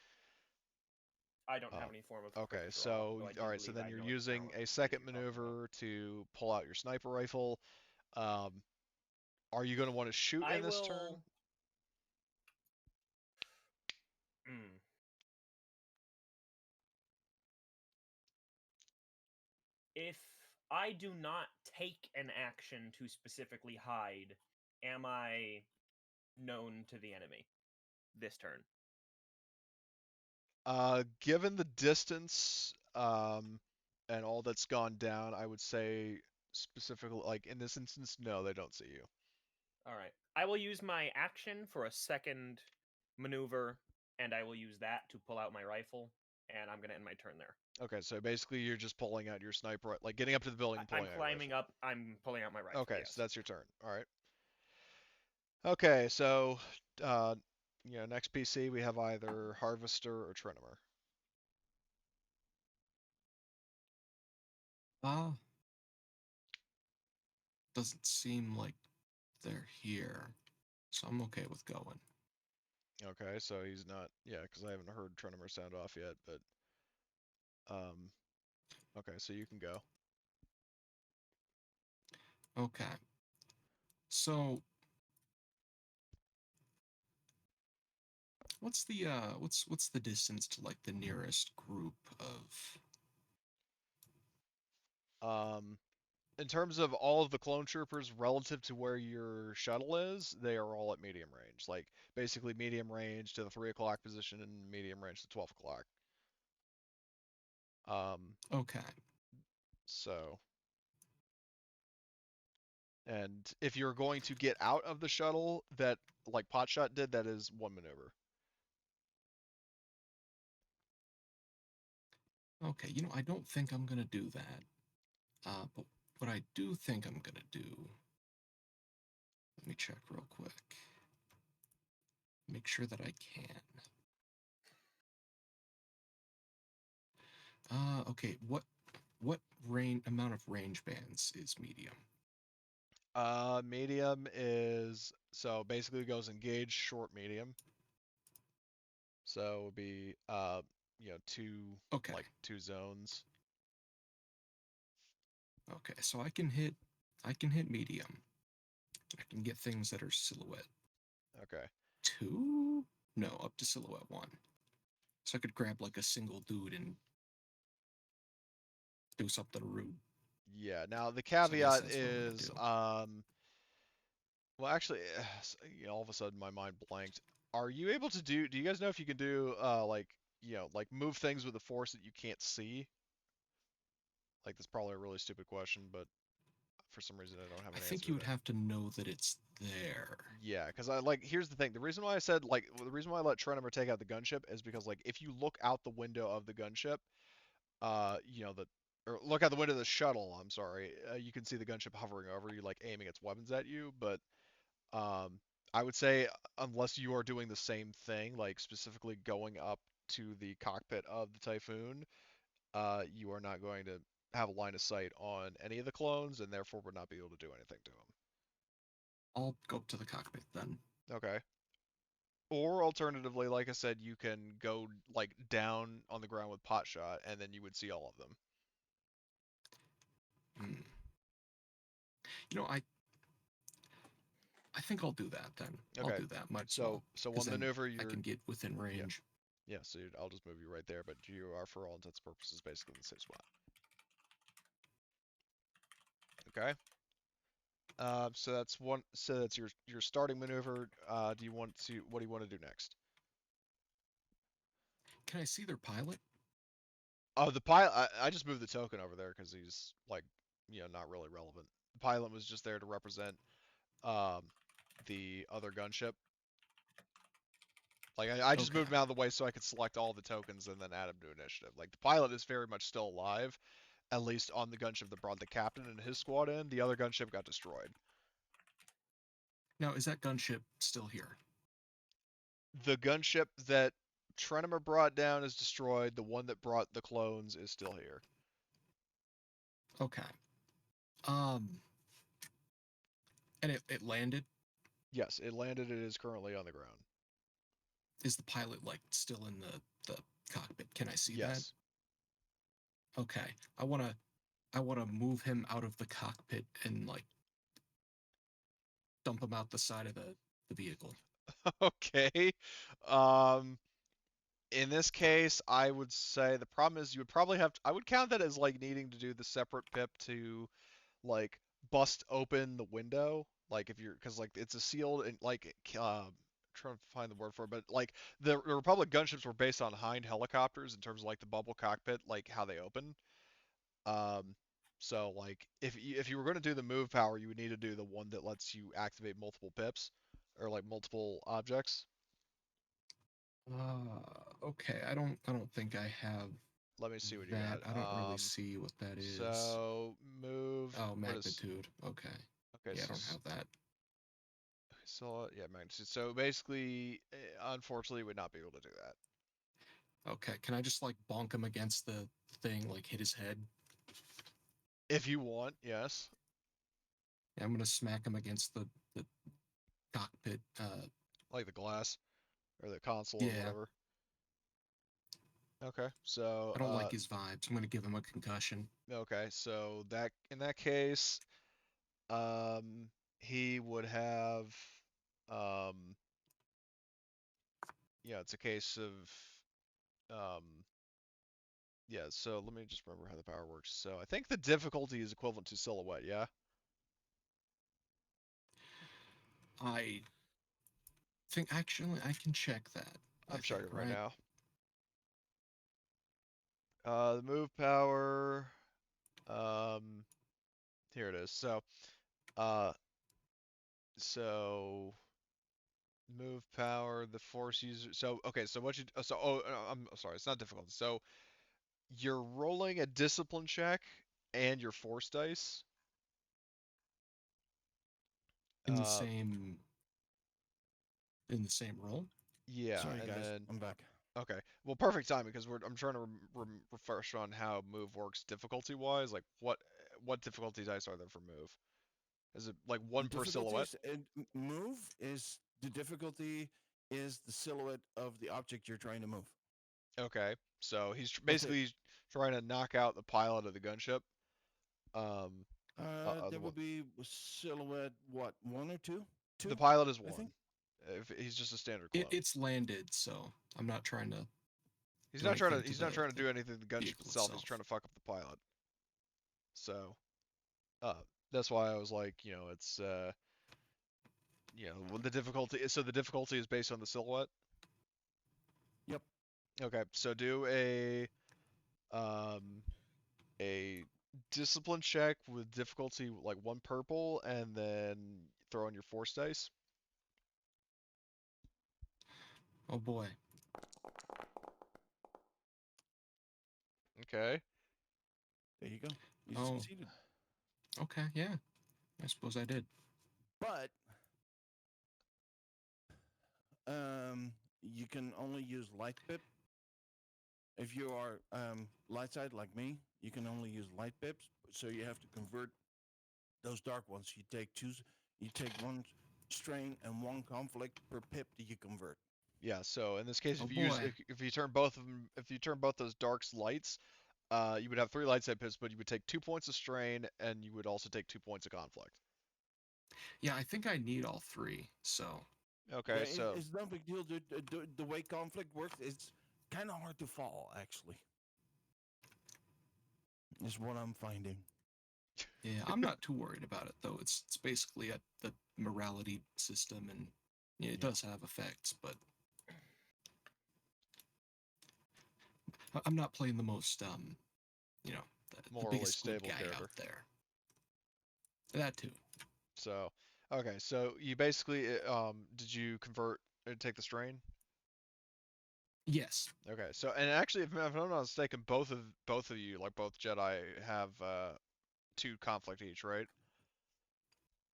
I don't have Um, any form of okay, quick draw, so though I all do right, so believe then I you're know the using talent a that second you're talking about. maneuver to pull out your sniper rifle. Um, are you going to want to shoot I in this turn? will. Mm. If I do not take an action to specifically hide, am I known to the enemy this turn? Given the distance, and all that's gone down, I would say specifically, like in this instance, no, they don't see you. All right. I will use my action for a second maneuver, and I will use that to pull out my rifle, and I'm going to end my turn there. Okay, so basically you're just pulling out your sniper, like getting up to the building and I'm pulling out your climbing rifle. up, I'm pulling out my rifle, Okay, yes. so that's your turn. All right. Okay, so uh, next PC we have either Harvester or Trinimer. Uh, doesn't seem like they're here, so I'm okay with going. Okay, so he's not, yeah, because I haven't heard Trinimer sound off yet, but okay, so you can go. Okay. So what's the distance to like the nearest group of In terms of all of the clone troopers relative to where your shuttle is, they are all at medium range. Like, basically medium range to the 3 o'clock position and medium range to 12 o'clock. Okay. So, and if you're going to get out of the shuttle, that, like Potshot did, that is one maneuver. Okay, I don't think I'm gonna do that. But what I do think I'm gonna do check real quick. Make sure that I can. Okay. What amount of range bands is medium? Medium is so basically it goes engage, short, medium. So it would be two Okay. like 2 zones. Okay, so I can hit medium. I can get things that are silhouette Okay. 2? No, up to silhouette 1. So I could grab like a single dude and do something rude. Yeah. Now the So I guess caveat that's what I'm gonna is do. well actually all of a sudden my mind blanked. Are you able to do you guys know if you can do like like move things with the force that you can't see? Like that's probably a really stupid question, but for some reason I don't have I an answer think to you would that. have to know that it's there. Yeah, because I like here's the thing. The reason why I said like the reason why I let Trenimer take out the gunship is because like if you look out the window of the gunship, or look out the window of the shuttle, I'm sorry, you can see the gunship hovering over you, like aiming its weapons at you. But I would say unless you are doing the same thing, like specifically going up to the cockpit of the Typhoon, you are not going to have a line of sight on any of the clones, and therefore would not be able to do anything to them. I'll go up to the cockpit then. Okay. Or alternatively, like I said, you can go like down on the ground with pot shot, and then you would see all of them. Hmm. You know, I think I'll do that then. I'll Okay. do that. Might as So well. so 'Cause one then maneuver I you're can get within range. yeah, so I'll just move you right there, but you are for all intents and purposes basically in the same spot. Okay. So that's one. So that's your starting maneuver. Do you want to? What do you want to do next? Can I see their pilot? Oh, the pilot. I just moved the token over there because he's like, not really relevant. The pilot was just there to represent um the other gunship. Like I just Okay. moved him out of the way so I could select all the tokens and then add him to initiative. Like the pilot is very much still alive, at least on the gunship that brought the captain and his squad in. The other gunship got destroyed. Now, is that gunship still here? The gunship that Trenimer brought down is destroyed. The one that brought the clones is still here. Okay. And it landed? Yes, it landed. It is currently on the ground. Is the pilot like still in the cockpit? Can I see that? Yes. Okay. I wanna move him out of the cockpit and like dump him out the side of the vehicle. Okay. Um, in this case, I would say the problem is you would probably have to, I would count that as like needing to do the separate pip to like bust open the window. Like if you're, because like it's a sealed and like trying to find the word for it, but like the Republic gunships were based on Hind helicopters in terms of like the bubble cockpit, like how they open. Um, so like if you were going to do the move power, you would need to do the one that lets you activate multiple pips or like multiple objects. Okay. I don't think I have Let me see what you that. got. I don't really see what that is. So move. Oh, What is? magnitude. Okay. Okay, Yeah, I so don't have that. yeah, magnitude. So basically, unfortunately, would not be able to do that. Okay. Can I just like bonk him against the thing, like hit his head? If you want, yes. Yeah, I'm gonna smack him against the cockpit. Like the glass or the console or Yeah. whatever. Okay, so I don't like his vibes. I'm gonna give him a concussion. okay, so that in that case, he would have, um, yeah, it's a case of, yeah. So let me just remember how the power works. So I think the difficulty is equivalent to silhouette. Yeah. I think actually I can check that. I'm I think, checking right right? now. The move power. Um, here it is. Uh, so move power, the force user. So okay, so what you? So I'm sorry, it's not difficult. So you're rolling a discipline check and your force dice. in the same role. Yeah, Sorry, and guys. then I'm back. okay, well, perfect timing because I'm trying to refresh on how move works difficulty wise. Like what difficulty dice are there for move? Is it like The one per silhouette? move is the difficulty is the silhouette of the object you're trying to move. Okay, so he's That's it. basically trying to knock out the pilot of the gunship. There will be silhouette, what, 1 or 2? 2? The pilot is I one. think. If he's just a standard clone. It's landed, so I'm not trying to. He's do not trying to. anything He's to not trying to the do anything to the gunship vehicle itself. He's itself. trying to fuck up the pilot. So, that's why I was like, it's the difficulty. So the difficulty is based on the silhouette. Yep. Okay, so do a discipline check with difficulty like 1 purple, and then throw on your force dice. Oh boy. Okay. There you go. You Oh. succeeded. Okay, yeah. I suppose I did. But you can only use light pip. If you are light side like me, you can only use light pips. So you have to convert those dark ones. You take 1 strain and 1 conflict per pip that you convert. Yeah. So in this case, Oh if you use boy. if you turn both of them, if you turn both those darks lights, you would have 3 light side pips, but you would take 2 points of strain, and you would also take 2 points of conflict. Yeah, I think I need all 3. So. Okay. Yeah, So it's no big deal. The way conflict works, it's kind of hard to fall, actually. Is what I'm finding. Yeah, I'm not too worried about it though. It's basically the morality system, and yeah, it does have effects, but I'm not playing the most the morally biggest good stable guy character. out there. That too. So okay. So you basically did you convert take the strain? Yes. Okay. So and actually, if I'm not mistaken, both of you, like both Jedi, have 2 conflict each, right?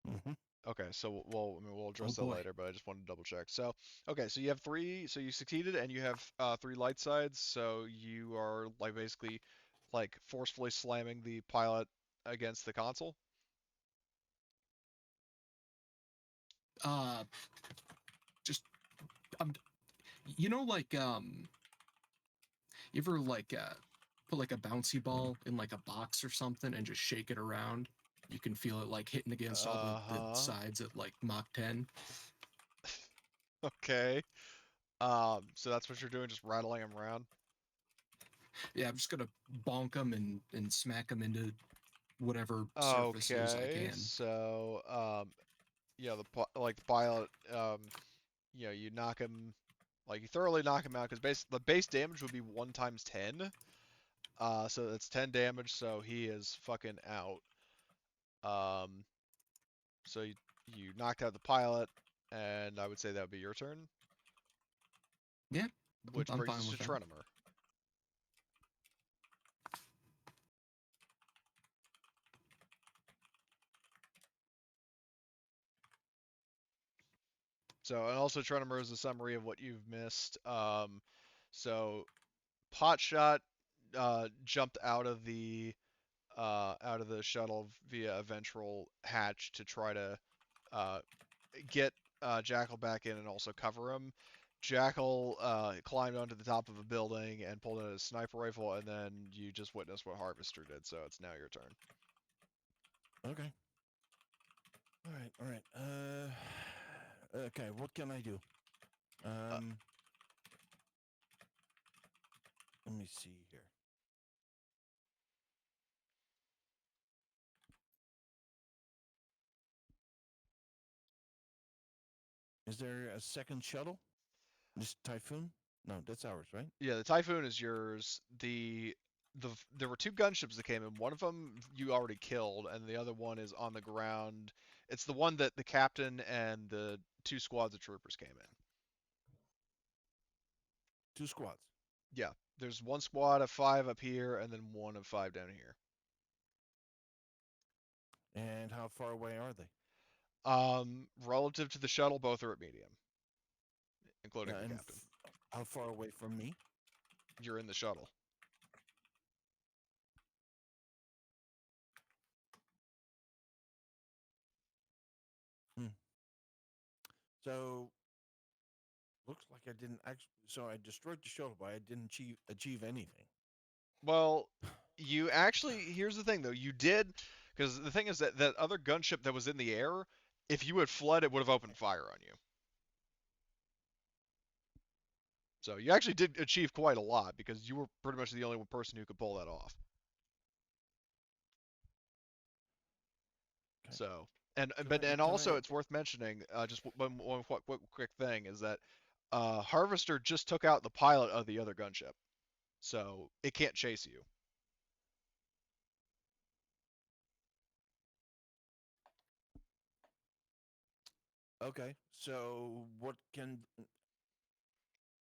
Mm-hmm. Okay, so we'll address that boy. later, but I just wanted to double check. So, okay, so you have 3, so you succeeded, and you have 3 light sides, so you are like basically like forcefully slamming the pilot against the console. Just like you ever like put like a bouncy ball in like a box or something and just shake it around? You can feel it like hitting against all the sides at like Mach 10. Okay. So that's what you're doing, just rattling them around. Yeah, I'm just gonna bonk them and smack them into whatever surfaces I Okay, can. so the pilot, you knock him, like you thoroughly knock him out because the base damage would be 1 times 10. So that's 10 damage, so he is fucking out. So you knocked out the pilot, and I would say that would be your turn. Yeah, Which I'm brings fine us with to that. Trenimer. So, and also Trenimer is a summary of what you've missed. So Potshot jumped out of the shuttle via a ventral hatch to try to get Jackal back in and also cover him. Jackal climbed onto the top of a building and pulled out a sniper rifle, and then you just witnessed what Harvester did. So it's now your turn. Okay. All right. Okay, what can I do? Let me see here. Is there a second shuttle? This Typhoon? No, that's ours, right? Yeah, the Typhoon is yours. There were 2 gunships that came in. One of them you already killed, and the other one is on the ground. It's the one that the captain and the 2 squads of troopers came in. 2 squads. Yeah, there's 1 squad of 5 up here, and then 1 of 5 down here. And how far away are they? Relative to the shuttle, both are at medium, including the And captain. how far away from me? You're in the shuttle. So looks like I didn't actually. So I destroyed the shuttle, but I didn't achieve anything. Well, you actually. Here's the thing, though. You did, because the thing is that that other gunship that was in the air, if you had fled, it would have opened fire on you. So you actually did achieve quite a lot because you were pretty much the only one person who could pull that off. Okay. So, and Can but I- and can also I- it's worth mentioning, just one quick thing is that Harvester just took out the pilot of the other gunship, so it can't chase you. Okay. So what can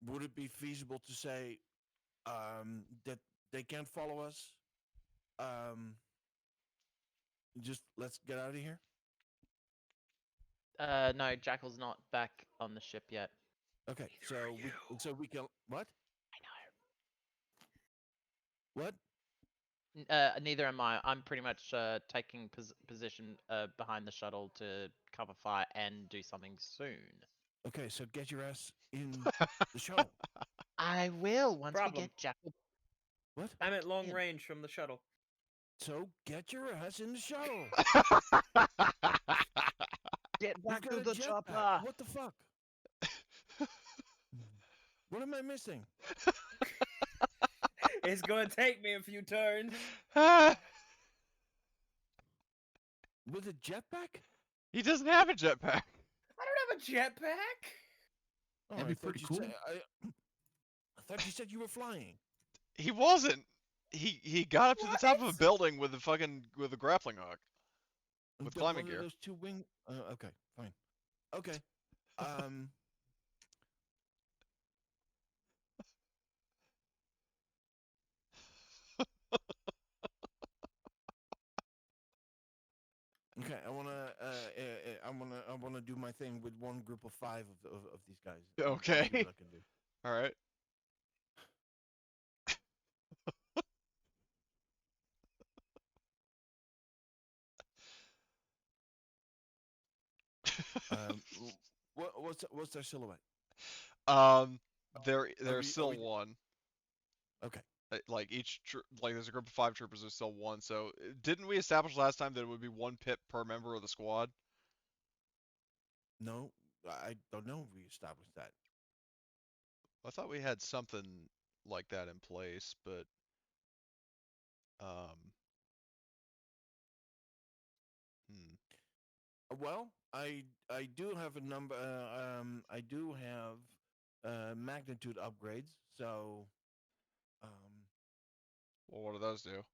would it be feasible to say that they can't follow us? Just let's get out of here. No, Jackal's not back on the ship yet. Okay. So we can what? I What? know. Neither am I. I'm pretty much taking position behind the shuttle to cover fire and do something soon. Okay. So get your ass in the shuttle. I will once we Problem. get Jackal. What? I'm at long In. range from the shuttle. So get your ass in the shuttle. Get You've back got to a the jetpack. chopper. What the fuck? What am I missing? It's gonna take me a few turns. With a jetpack? He doesn't have a jetpack. I don't have a jetpack. Oh, That'd I be thought pretty you cool. said- I thought you said you were flying. He wasn't. He got up to the top of a What? building with a grappling hook. With Then climbing one gear. of those two wing. Okay, fine. Okay. Um. Okay, I wanna do my thing with one group of 5 of these guys. I'll see Okay. what I can do. All right. What's their silhouette? Um, Are there's we- still are we- one. Okay. Like like there's a group of 5 troopers. There's still one. So didn't we establish last time that it would be 1 pip per member of the squad? No, I don't know if we established that. I thought we had something like that in place, but um. Well, I do have a number. I do have magnitude upgrades. So, Well, what do those do?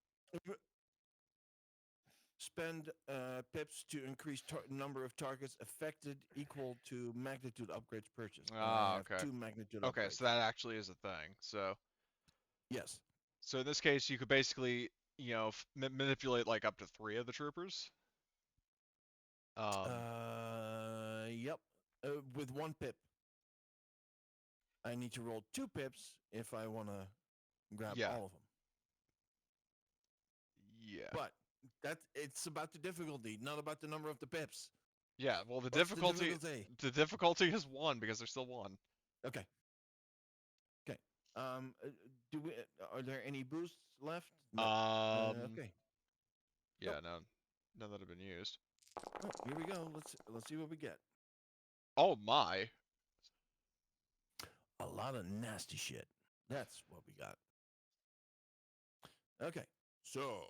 spend pips to increase number of targets affected equal to magnitude upgrades purchased. And I Ah, have okay. 2 magnitude Okay, upgrades. so that actually is a thing. So Yes. in this case, you could basically, manipulate like up to 3 of the troopers. Yep. With 1 pip. I need to roll 2 pips if I want to grab Yeah. all of them. Yeah. But it's about the difficulty, not about the number of the pips. Yeah. Well, the What's difficulty the difficulty is 1 because there's still 1. Okay. Okay. Do we? Are there any boosts left? No. Okay. Yeah, Nope. none that have been used. Oh, here we go. Let's see what we get. Oh my. A lot of nasty shit. That's what we got. Okay. So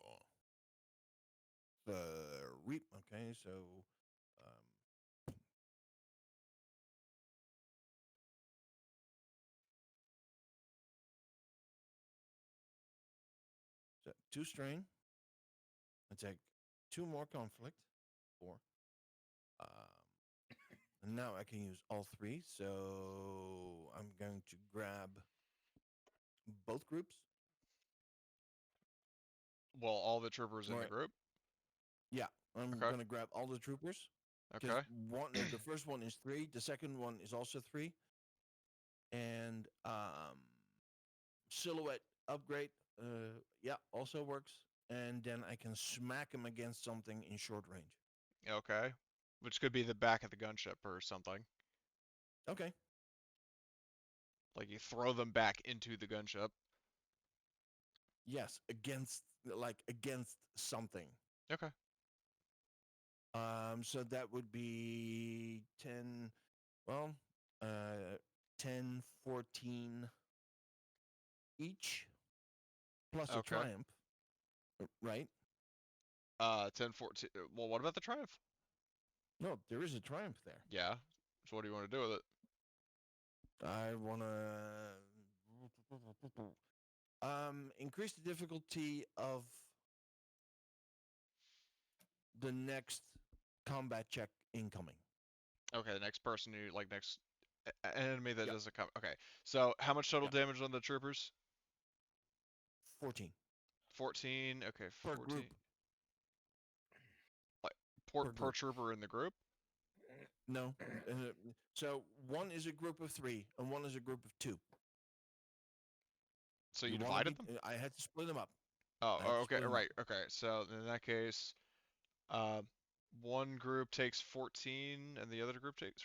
reap. Okay. So so 2 strain. I take 2 more conflict. 4. And now I can use all 3. So I'm going to grab both groups. Well, all the troopers in the Right. group. Yeah, I'm Okay. gonna grab all the troopers. Okay. Just one. The first one is 3. The second one is also 3. And silhouette upgrade, yeah, also works. And then I can smack him against something in short range. Okay. Which could be the back of the gunship or something. Okay. Like you throw them back into the gunship. Yes, against something. Okay. So that would be 10. Well, 10, 14 each, plus a Okay. triumph. Right? 10, 14. Well, what about the triumph? No, there is a triumph there. Yeah. So what do you want to do with it? I want to increase the difficulty of the next combat check incoming. Okay, the next person you like next enemy that Yep. doesn't come. Okay. So how much total Yep. damage on the troopers? 14 14. Okay, per 14. group. Like Per per group. trooper in the group? No. So one is a group of 3, and one is a group of 2. So you wanna divided them? I had to split them up. Oh, I had to okay, split 'em up. right. Okay. So in that case, uh, one group takes 14 and the other group takes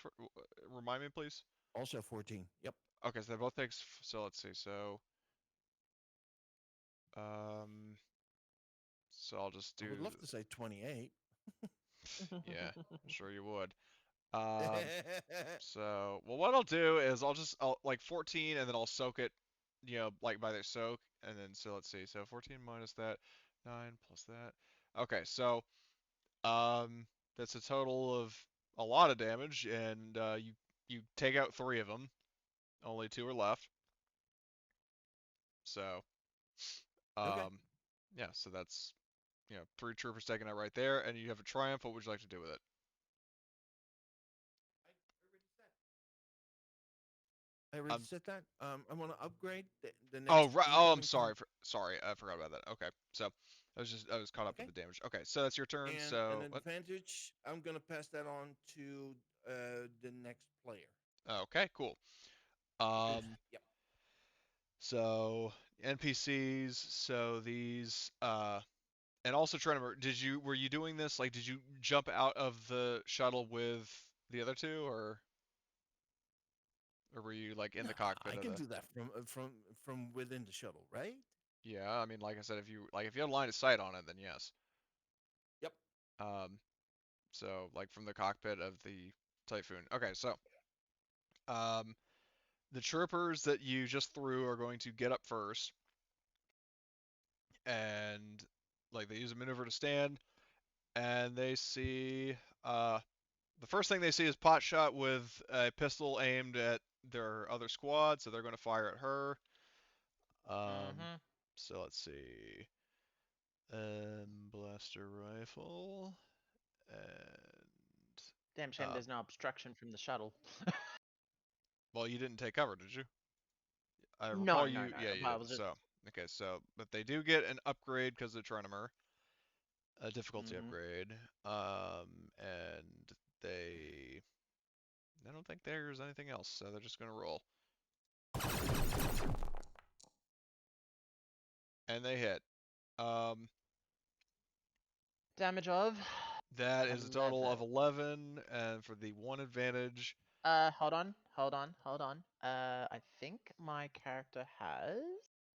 remind me please. Also 14. Yep. Okay, so they both takes so let's see. So so I'll just do I would love to say 28. yeah, sure you would. So, well, what I'll do is I'll like 14 and then I'll soak it, you know, like by their soak. And then, so let's see. So 14 minus that, 9 plus that. Okay, so, that's a total of a lot of damage. And, you take out 3 of them. Only 2 are left. So, Okay. yeah, so that's, 3 troopers taken out right there. And you have a triumph. What would you like to do with it? I already said that. I want to upgrade the next. Oh, right. Oh, I'm incoming sorry. Sorry, I forgot about that. Okay, so I was caught up Okay. with the damage. Okay, so that's your turn. And So an advantage. I'm gonna pass that on to the next player. okay, cool. Yep. So NPCs. So these and also trying to. Were you doing this? Like, did you jump out of the shuttle with the other 2, or were you like in the cockpit I of can the? do that from within the shuttle, right? Yeah, I mean, like I said, if you had line of sight on it, then yes. Yep. So like from the cockpit of the Typhoon. Okay, so um, the troopers that you just threw are going to get up first, and like they use a maneuver to stand, and they see the first thing they see is Potshot with a pistol aimed at their other squad, so they're going to fire at her. So let's see, blaster rifle, and Damn shame there's no obstruction from the shuttle. well, you didn't take cover, did you? I No, recall no, you. no. Yeah, you But I didn't. was just. So okay, so but they do get an upgrade because of the Trinimer, a difficulty upgrade. And they, I don't think there's anything else, so they're just gonna roll. And they hit. Damage of. That is a total of 11, and for the one advantage. Hold on. I think my character has.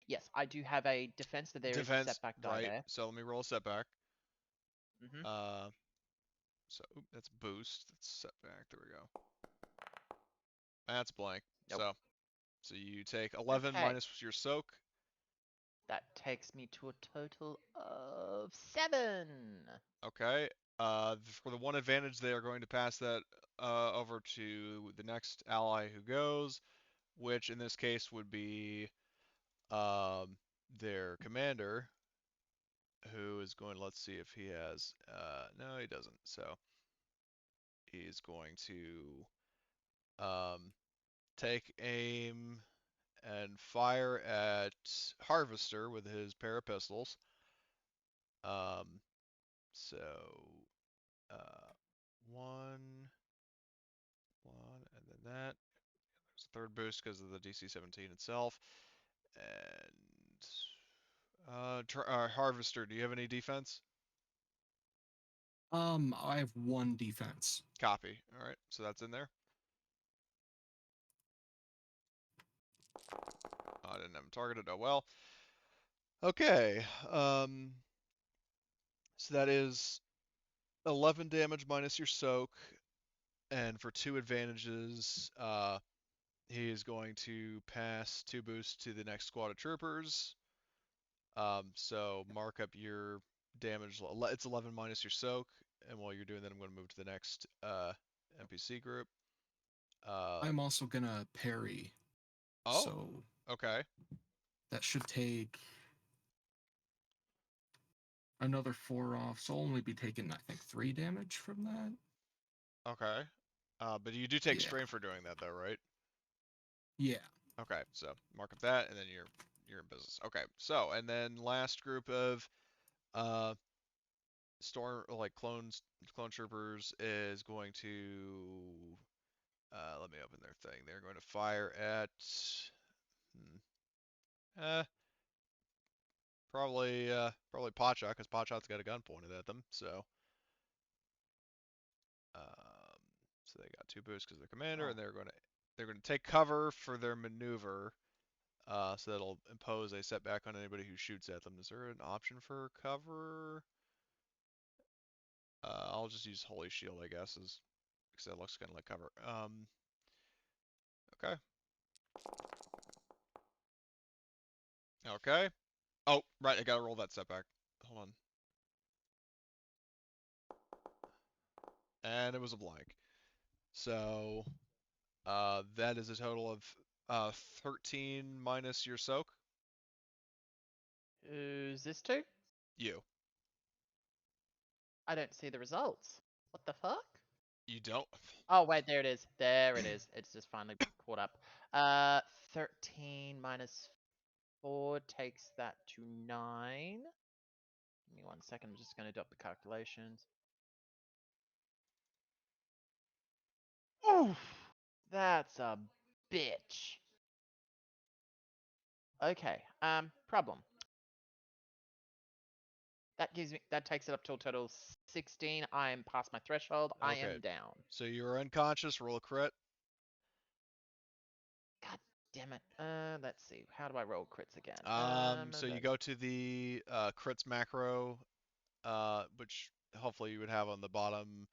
Yes, I do have a defense, so there is a Defense, setback die right? there. So let me roll a setback. Mhm. So that's boost. That's setback. There we go. That's blank. Nope. So you take 11 Okay. minus your soak. That takes me to a total of 7. Okay. For the one advantage, they are going to pass that over to the next ally who goes, which in this case would be their commander, who is going. Let's see if he has. No, he doesn't. So he's going to take aim and fire at Harvester with his pair of pistols. So uh, one, and then that. There's a third boost because of the DC 17 itself. And Harvester, do you have any defense? I have 1 defense. Copy. All right, so that's in there. I didn't have him targeted. Oh well. Okay. So that is 11 damage minus your soak, and for 2 advantages, he is going to pass 2 boosts to the next squad of troopers. So mark up your damage. It's 11 minus your soak, and while you're doing that, I'm going to move to the next NPC group. I'm also gonna parry. Oh, So okay. that should take another 4 off. So I'll only be taking, I think, 3 damage from that. Okay. But you do take Yeah. strain for doing that, though, right? Yeah. Okay, so mark up that, and then you're in business. Okay, so and then last group of storm clone troopers is going to let me open their thing. They're going to fire at probably Potshot, because Potshot's got a gun pointed at them. So so they got 2 boosts because they're commander, and they're going to take cover for their maneuver. So that'll impose a setback on anybody who shoots at them. Is there an option for cover? I'll just use Holy Shield, I guess, because that looks kind of like cover. Okay. Okay. Oh, right, I gotta roll that setback. Hold on. And it was a blank. So, that is a total of 13 minus your soak. Who's this to? You. I don't see the results. What the fuck? You don't? Oh, wait, there it is. There it is. It's just finally caught up. 13 minus 4 takes that to 9. Give me 1 second. I'm just going to do up the calculations. Oof! That's a bitch. Okay. Problem. That takes it up to a total 16. I am past my threshold. I Okay. am down. So you're unconscious, roll a crit. God damn it. Let's see. How do I roll crits again? So you go to the crits macro, which hopefully you would have on the bottom,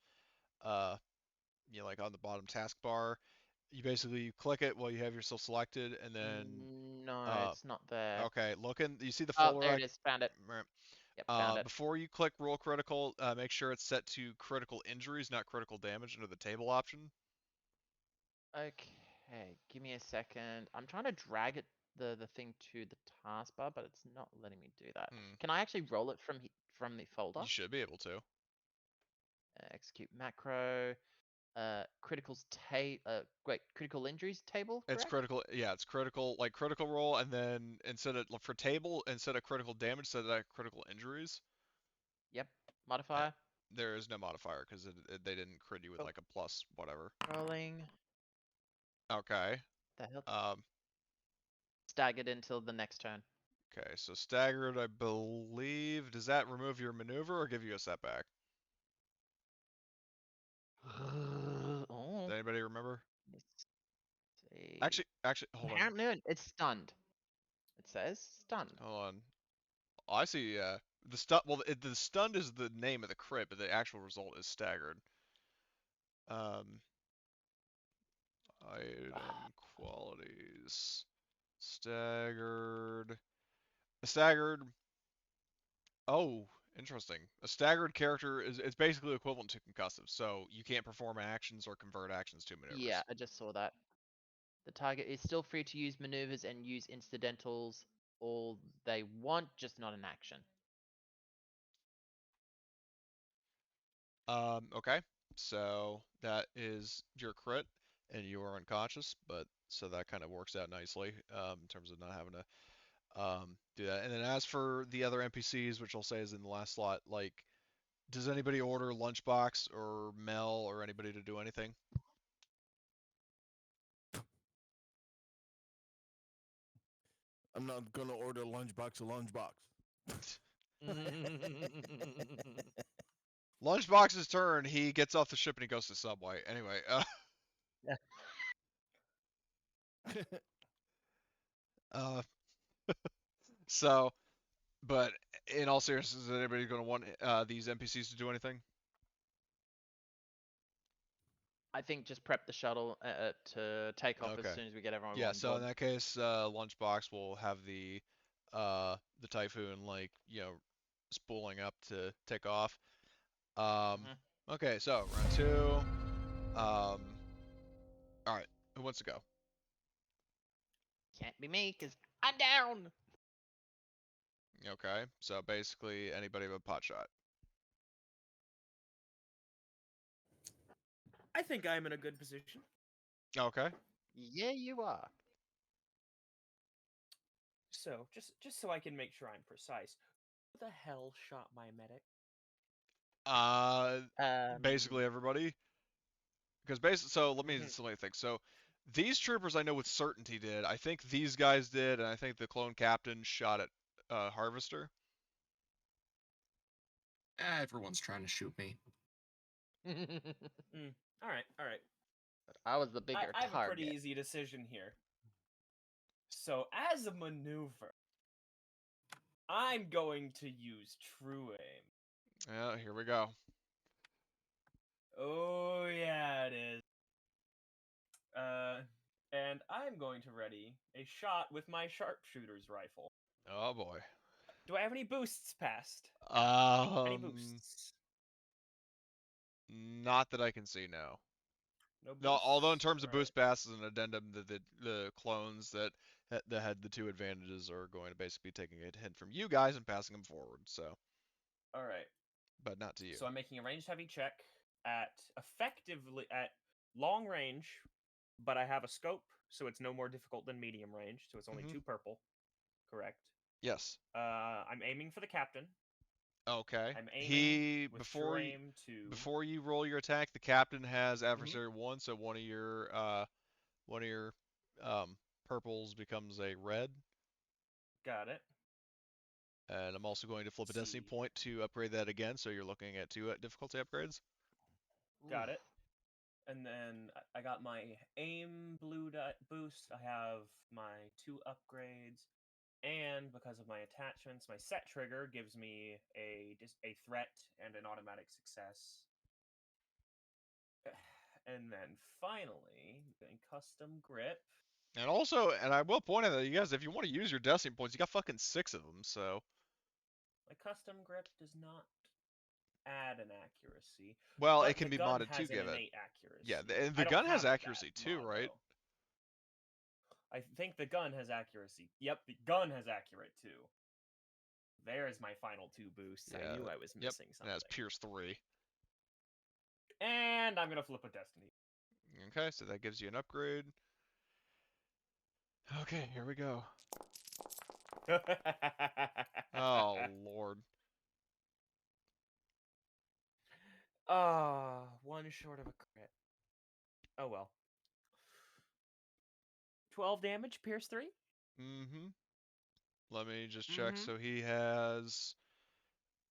like on the bottom taskbar. You click it while you have yourself selected, and then No, it's not there. okay, you see the Oh, folder there it is. Found it. right. Yep, found it. Before you click roll critical, make sure it's set to critical injuries, not critical damage, under the table option. Okay, give me a second. I'm trying to drag it the thing to the taskbar, but it's not letting me do that. Can I actually roll it from the folder? You should be able to. Execute macro. Criticals critical injuries table. It's Correct? critical. Yeah, it's critical, like critical roll, and then instead of critical damage, set that critical injuries. Yep. Modifier. There is no modifier because they didn't crit you with like a plus whatever. Rolling. Okay. The hell? Um. Staggered until the next turn. Okay, so staggered, I believe. Does that remove your maneuver or give you a setback? Oh. Does anybody remember? Let's see. Actually, hold on. Apparently, it's stunned. It says stunned. Hold on. Oh, I see. The stun. Well, the stunned is the name of the crit, but the actual result is staggered. Item qualities. Staggered. Staggered. Oh, interesting. A staggered character is basically equivalent to concussive, so you can't perform actions or convert actions to maneuvers. Yeah, I just saw that. The target is still free to use maneuvers and use incidentals all they want, just not an action. Okay. So that is your crit, and you are unconscious, but so that kind of works out nicely in terms of not having to do that. And then as for the other NPCs, which I'll say is in the last slot, like Does anybody order Lunchbox or Mel or anybody to do anything? I'm not gonna order a lunchbox. Lunchbox's turn. He gets off the ship and he goes to Subway. Anyway, uh, so, but in all seriousness, is anybody going to want these NPCs to do anything? I think just prep the shuttle to take off as Okay. soon as we get everyone Yeah. on So board. in that case, Lunchbox will have the Typhoon, like, spooling up to take off. Okay. So round 2. All right. Who wants to go? Can't be me, because I'm down. Okay. So basically anybody with a pot shot. I think I'm in a good position. Okay. Yeah, you are. So, just so I can make sure I'm precise, who the hell shot my medic? Basically everybody. Because so let me think. So these troopers I know with certainty did. I think these guys did, and I think the clone captain shot at Harvester. Everyone's trying to shoot me. All right, all right. I was the bigger I have target. a pretty easy decision here. So, as a maneuver, I'm going to use true aim. Yeah, here we go. Oh yeah, it is. And I'm going to ready a shot with my sharpshooter's rifle. Oh boy. Do I have any boosts passed? Any boosts? Not that I can see, no. No boosts? No, although in terms of Alright. boost passes and addendum, the clones that had the 2 advantages are going to basically be taking a hint from you guys and passing them forward. So. All right. But not to you. So I'm making a ranged heavy check at long range, but I have a scope, so it's no more difficult than medium range. So it's only 2 purple. Correct. Yes. I'm aiming for the captain. Okay. I'm aiming with before true aim to... before you roll your attack, the captain has adversary 1, so one of your purples becomes a red. Got it. And I'm also going to flip a destiny point to upgrade that again, so you're looking at 2 difficulty upgrades. Got it. And then I got my aim blue boost. I have my 2 upgrades. And because of my attachments, my set trigger gives me a threat and an automatic success. And then finally, getting custom grip. And also, and I will point out that you guys, if you want to use your destiny points, you got fucking 6 of them, so. My custom grip does not add an accuracy. Well, it can be modded to give it. Accuracy. Yeah, the gun has accuracy too, right? I think the gun has accuracy. Yep, the gun has accurate too. There's my final 2 boosts. Yeah, I knew I was missing something. And that's Pierce 3. And I'm gonna flip a destiny. Okay, so that gives you an upgrade. Okay, here we go. Oh, Lord. One short of a crit. Oh well. 12 damage, Pierce 3? Mm-hmm. Let me just check. So he has,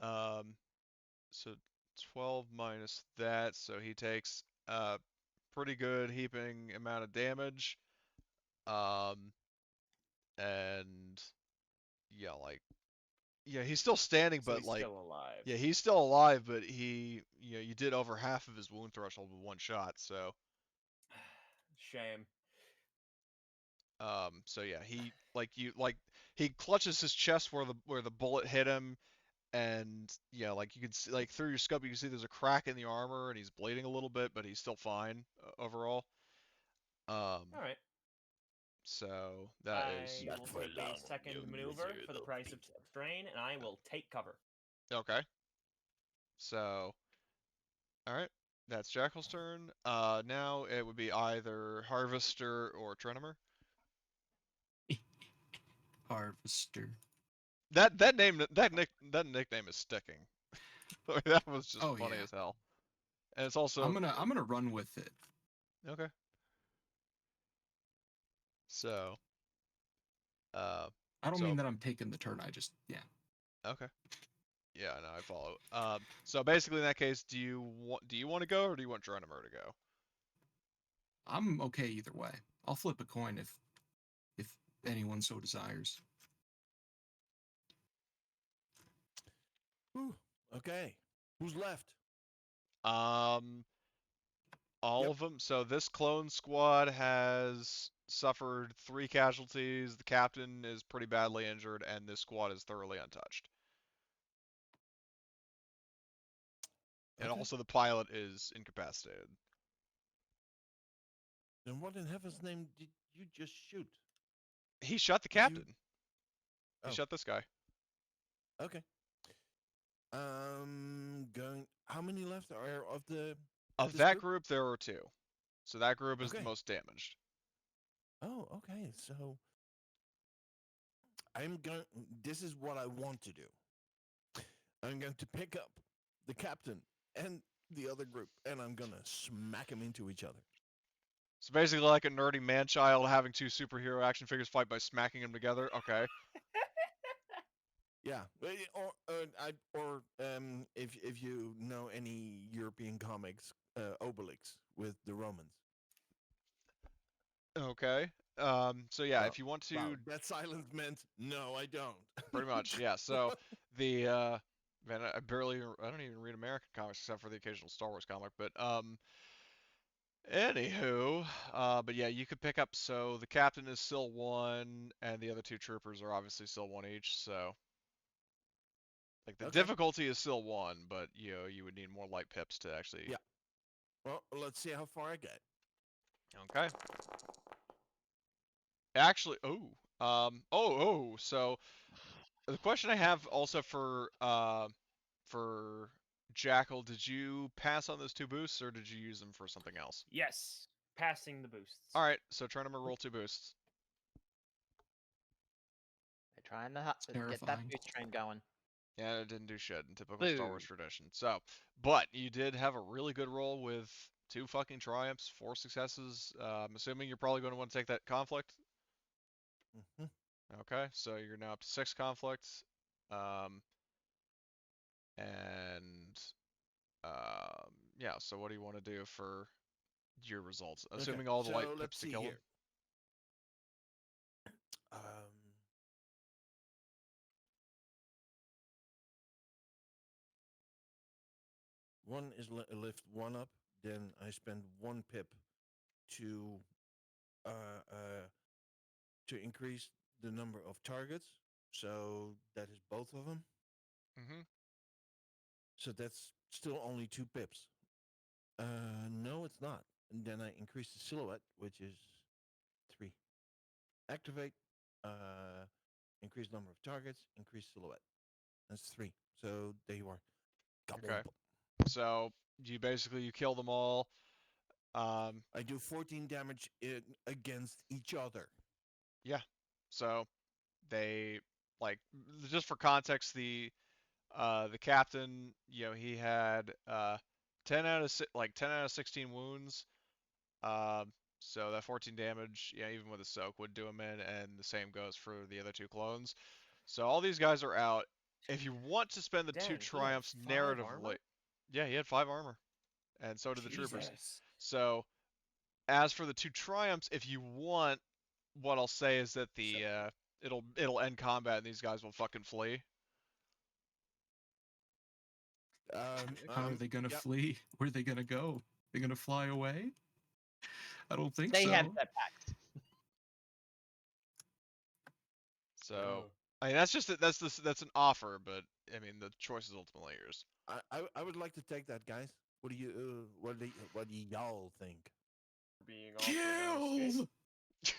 so 12 minus that, so he takes a pretty good heaping amount of damage. And yeah, he's still standing, So but he's like, still alive. yeah, he's still alive, but you did over half of his wound threshold with 1 shot, so. Shame. So yeah, he clutches his chest where the bullet hit him, and yeah, like you can see, like through your scope, you can see there's a crack in the armor, and he's bleeding a little bit, but he's still fine overall. All right. So that is. I will take a second maneuver for the price of strain, and I will take cover. Okay. So, all right, that's Jackal's turn. Now it would be either Harvester or Trenimer. Harvester. That nickname is sticking. That was just Oh, funny yeah. as hell. And it's also I'm gonna run with it. okay. So, uh, I don't so mean that I'm taking the turn. I just okay. Yeah, no, I follow. So basically, in that case, do you want to go or do you want Geronimo to go? I'm okay either way. I'll flip a coin if anyone so desires. Whew. Okay. Who's left? Um, all Yep. of them. So this clone squad has suffered 3 casualties. The captain is pretty badly injured, and this squad is thoroughly untouched. And Okay. also the pilot is incapacitated. Then what in heaven's name did you just shoot? He shot the Did you- captain. He Oh. shot this guy. Okay. Going. How many left are of the? Of This that group? group, there were 2. So that group is the Okay. most damaged. Oh, okay. So I'm going. This is what I want to do. I'm going to pick up the captain and the other group, and I'm gonna smack them into each other. So basically, like a nerdy man-child having 2 superhero action figures fight by smacking them together. Okay. Yeah, if you know any European comics, Obelix with the Romans. Okay. So yeah, Wow, if you want to, wow, that silence meant no, I don't. pretty much, yeah. So the man, I don't even read American comics except for the occasional Star Wars comic. But anywho, but yeah, you could pick up. So the captain is still 1, and the other 2 troopers are obviously still 1 each. So like the Okay. difficulty is still 1, but you would need more light pips to actually. Yeah. Well, let's see how far I get. Okay. Actually, so the question I have also for Jackal, did you pass on those 2 boosts or did you use them for something else? Yes, passing the boosts. All right, so try to roll 2 boosts. They're trying to get that Terrifying. boost train going. Yeah, it didn't do shit in typical Star Wars Boo. tradition. So, but you did have a really good roll with 2 fucking triumphs, 4 successes. I'm assuming you're probably going to want to take that conflict. Hmm. Okay, so you're now up to 6 conflicts. And yeah, so what do you want to do for your results? Assuming all the so light let's pips to see kill here. him. One is lift 1 up. Then I spend 1 pip to increase the number of targets. So that is both of them. Mm-hmm. So that's still only 2 pips. No, it's not. And then I increase the silhouette, which is 3. Activate. Increase number of targets. Increase silhouette. That's 3. So there you are. Okay. So you kill them all. I do 14 damage against each other. Yeah. So they just for context, the captain, he had 10 out of 16 wounds. So that 14 damage, yeah, even with a soak would do him in, and the same goes for the other 2 clones. So all these guys are out. If you want to spend the 2 Dang, he had triumphs 5 narratively, armor? yeah, he had 5 armor, and so did the troopers. Jesus. So as for the 2 triumphs, if you want, what I'll say is that the it'll end combat and these guys will fucking flee. How are they gonna Yep. flee? Where are they gonna go? They're gonna fly away? I don't think They so. have jetpacks. So I mean that's an offer, but I mean the choice is ultimately yours. I would like to take that, guys. What do you what do y'all think? Being offered an escape. Kill!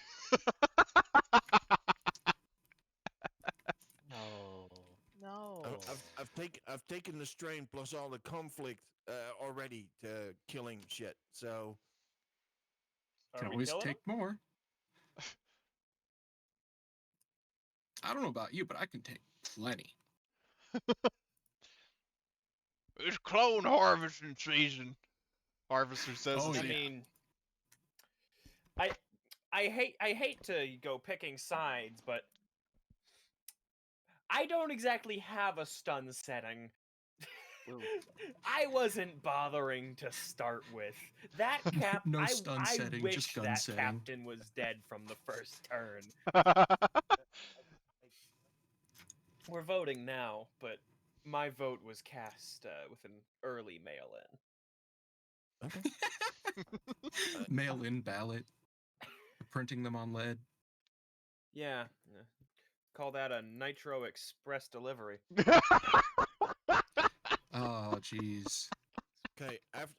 No. No. I've taken the strain plus all the conflict already to killing shit. So Can Are we always killing take him? more. I don't know about you, but I can take plenty. It's clone harvesting season. Harvester says. Oh, as I yeah. he- mean, I hate to go picking sides, but I don't exactly have a stun setting. I wasn't bothering to start with. That cap No I stun setting, wish just gun that setting. captain was dead from the first turn. We're voting now, but my vote was cast with an early mail-in. Okay. Mail-in ballot. Printing them on lead. Yeah, call that a Nitro Express delivery. Oh, jeez. Okay,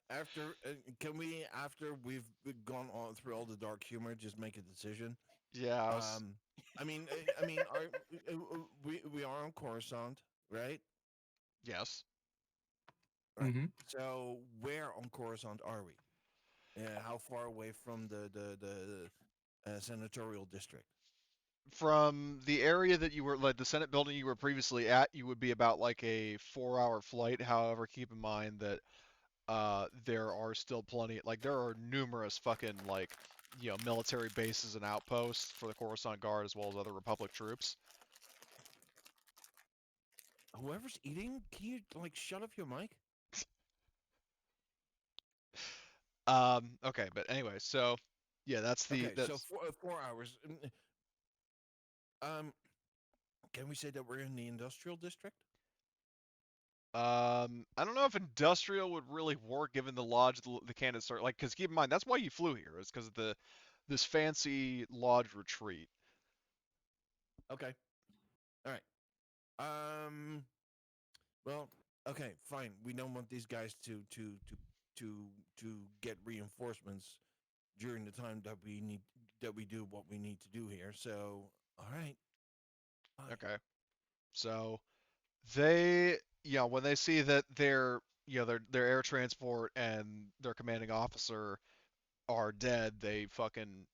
after can we, after we've gone on through all the dark humor, just make a decision? Yeah. I was- We are on Coruscant, right? yes. Right. Mm-hmm. So where on Coruscant are we? How far away from the senatorial district? From the area that you were, like the Senate building you were previously at, you would be about like a 4-hour flight. However, keep in mind that there are still plenty, like there are numerous fucking like military bases and outposts for the Coruscant Guard as well as other Republic troops. Whoever's eating, can you like shut off your mic? Okay, but anyway, so yeah, that's the Okay, so 4 hours. Can we say that we're in the industrial district? I don't know if industrial would really work given the lodge the candidates are like, because keep in mind that's why you flew here, is because of this fancy lodge retreat. Okay. All right. Well, okay, fine. We don't want these guys to get reinforcements during the time that we do what we need to do here. So, all right. Fine. Okay, so they, when they see that their air transport and their commanding officer are dead, they fucking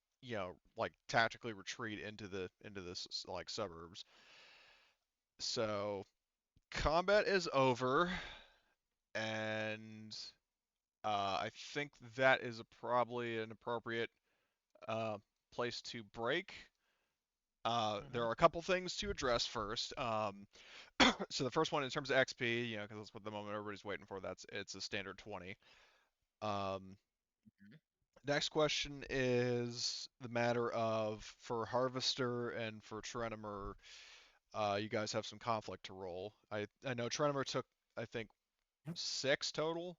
like tactically retreat into this like suburbs. So combat is over, and I think that is probably an appropriate uh, place to break. There are a couple things to address first. So the first one in terms of XP, because that's what the moment everybody's waiting for. It's a standard 20. Um, Next question is the matter of, for Harvester and for Trenimer, you guys have some conflict to roll. I know Trenimer took, I think, Yep. 6 total.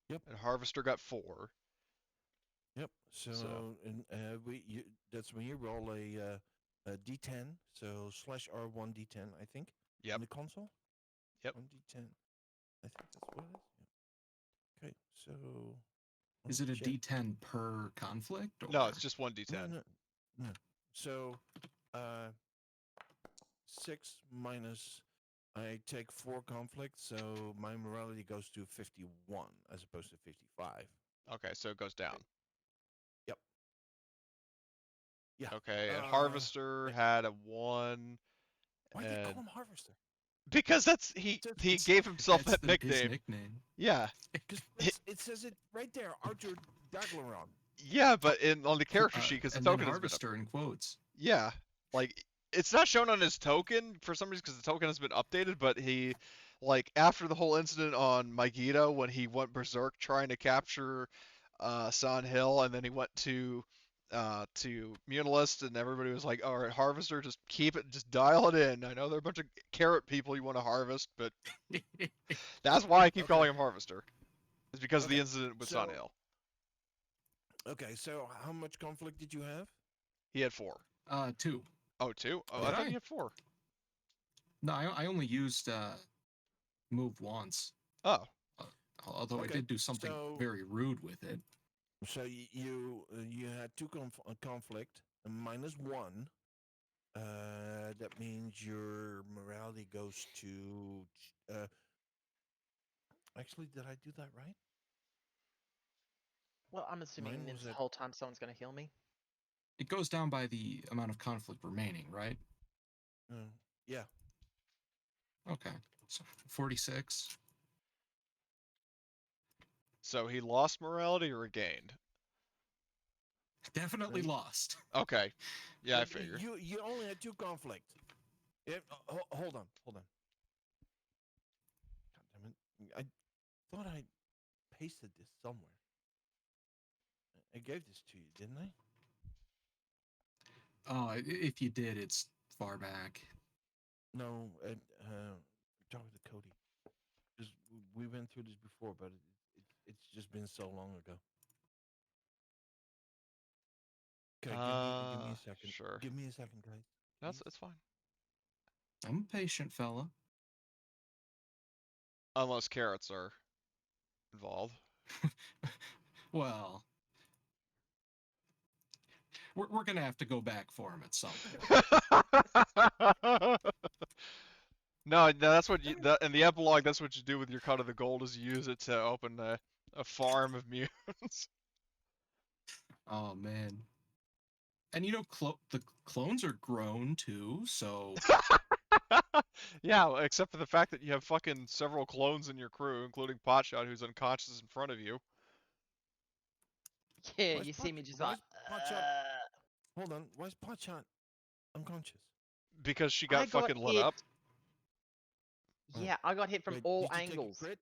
Yep. And Harvester got 4. Yep. So, and that's when you roll a D10. So /R1 D10, I think. Yep. In the console. Yep. 1 D10. I think that's what it is. Yeah. Okay. So. Is it a shit. D10 per conflict? Or... No, it's just 1 D10. No. So, 6 minus. I take 4 conflicts, so my morality goes to 51 as opposed to 55. Okay, so it goes down. Yep. Yeah. Okay, and Harvester had a 1. Why do they and call him Harvester? because he gave himself That's that his nickname. nickname. Yeah. Because it says it right there, Archer Dagleron. Yeah, but on the character sheet, because the and then token has been Harvester in quotes. yeah, like it's not shown on his token for some reason because the token has been updated. But he, like after the whole incident on Megiddo when he went berserk trying to capture San Hill, and then he went to Munilist, and everybody was like, "All right, Harvester, just keep it, just dial it in. I know there are a bunch of carrot people you want to harvest, but that's why I keep Okay. calling him Harvester. It's because of the Okay, incident with San so- Hill. Okay, so how much conflict did you have? He had 4. 2. Oh, 2? Oh, I thought Okay. he had 4. No, I only used move once. Oh, Although I Okay, did do something so- very rude with it. So you had 2 conflict, and -1. That means your morality goes to. Actually, did I do that right? Well, I'm assuming Mine this was at- whole time someone's going to heal me. It goes down by the amount of conflict remaining, right? Yeah. Okay. So 46. So he lost morality or gained? Definitely lost. Okay. Yeah, I But figured. You only had 2 conflict. Hold on. God damn it! I thought I pasted this somewhere. I gave this to you, didn't I? Oh, if you did, it's far back. No, talking to Cody. Just we went through this before, but it's just been so long ago. Okay, give me a second. Sure. Give me a second, guys. It's fine. I'm a patient fella. Unless carrots are involved. Well, we're gonna have to go back for him at some point. No, that's what you. In the epilogue, that's what you do with your cut of the gold. Is you use it to open a farm of mutants. Oh man. And you know, the clones are grown too, so Yeah, except for the fact that you have fucking several clones in your crew, including Potshot, who's unconscious in front of you. Yeah, Why is you see me just why like. is Potshot? Hold on. Why is Potshot unconscious? Because she I got got fucking lit hit. up. Yeah, I got hit from Wait, all did you angles. Take a crit?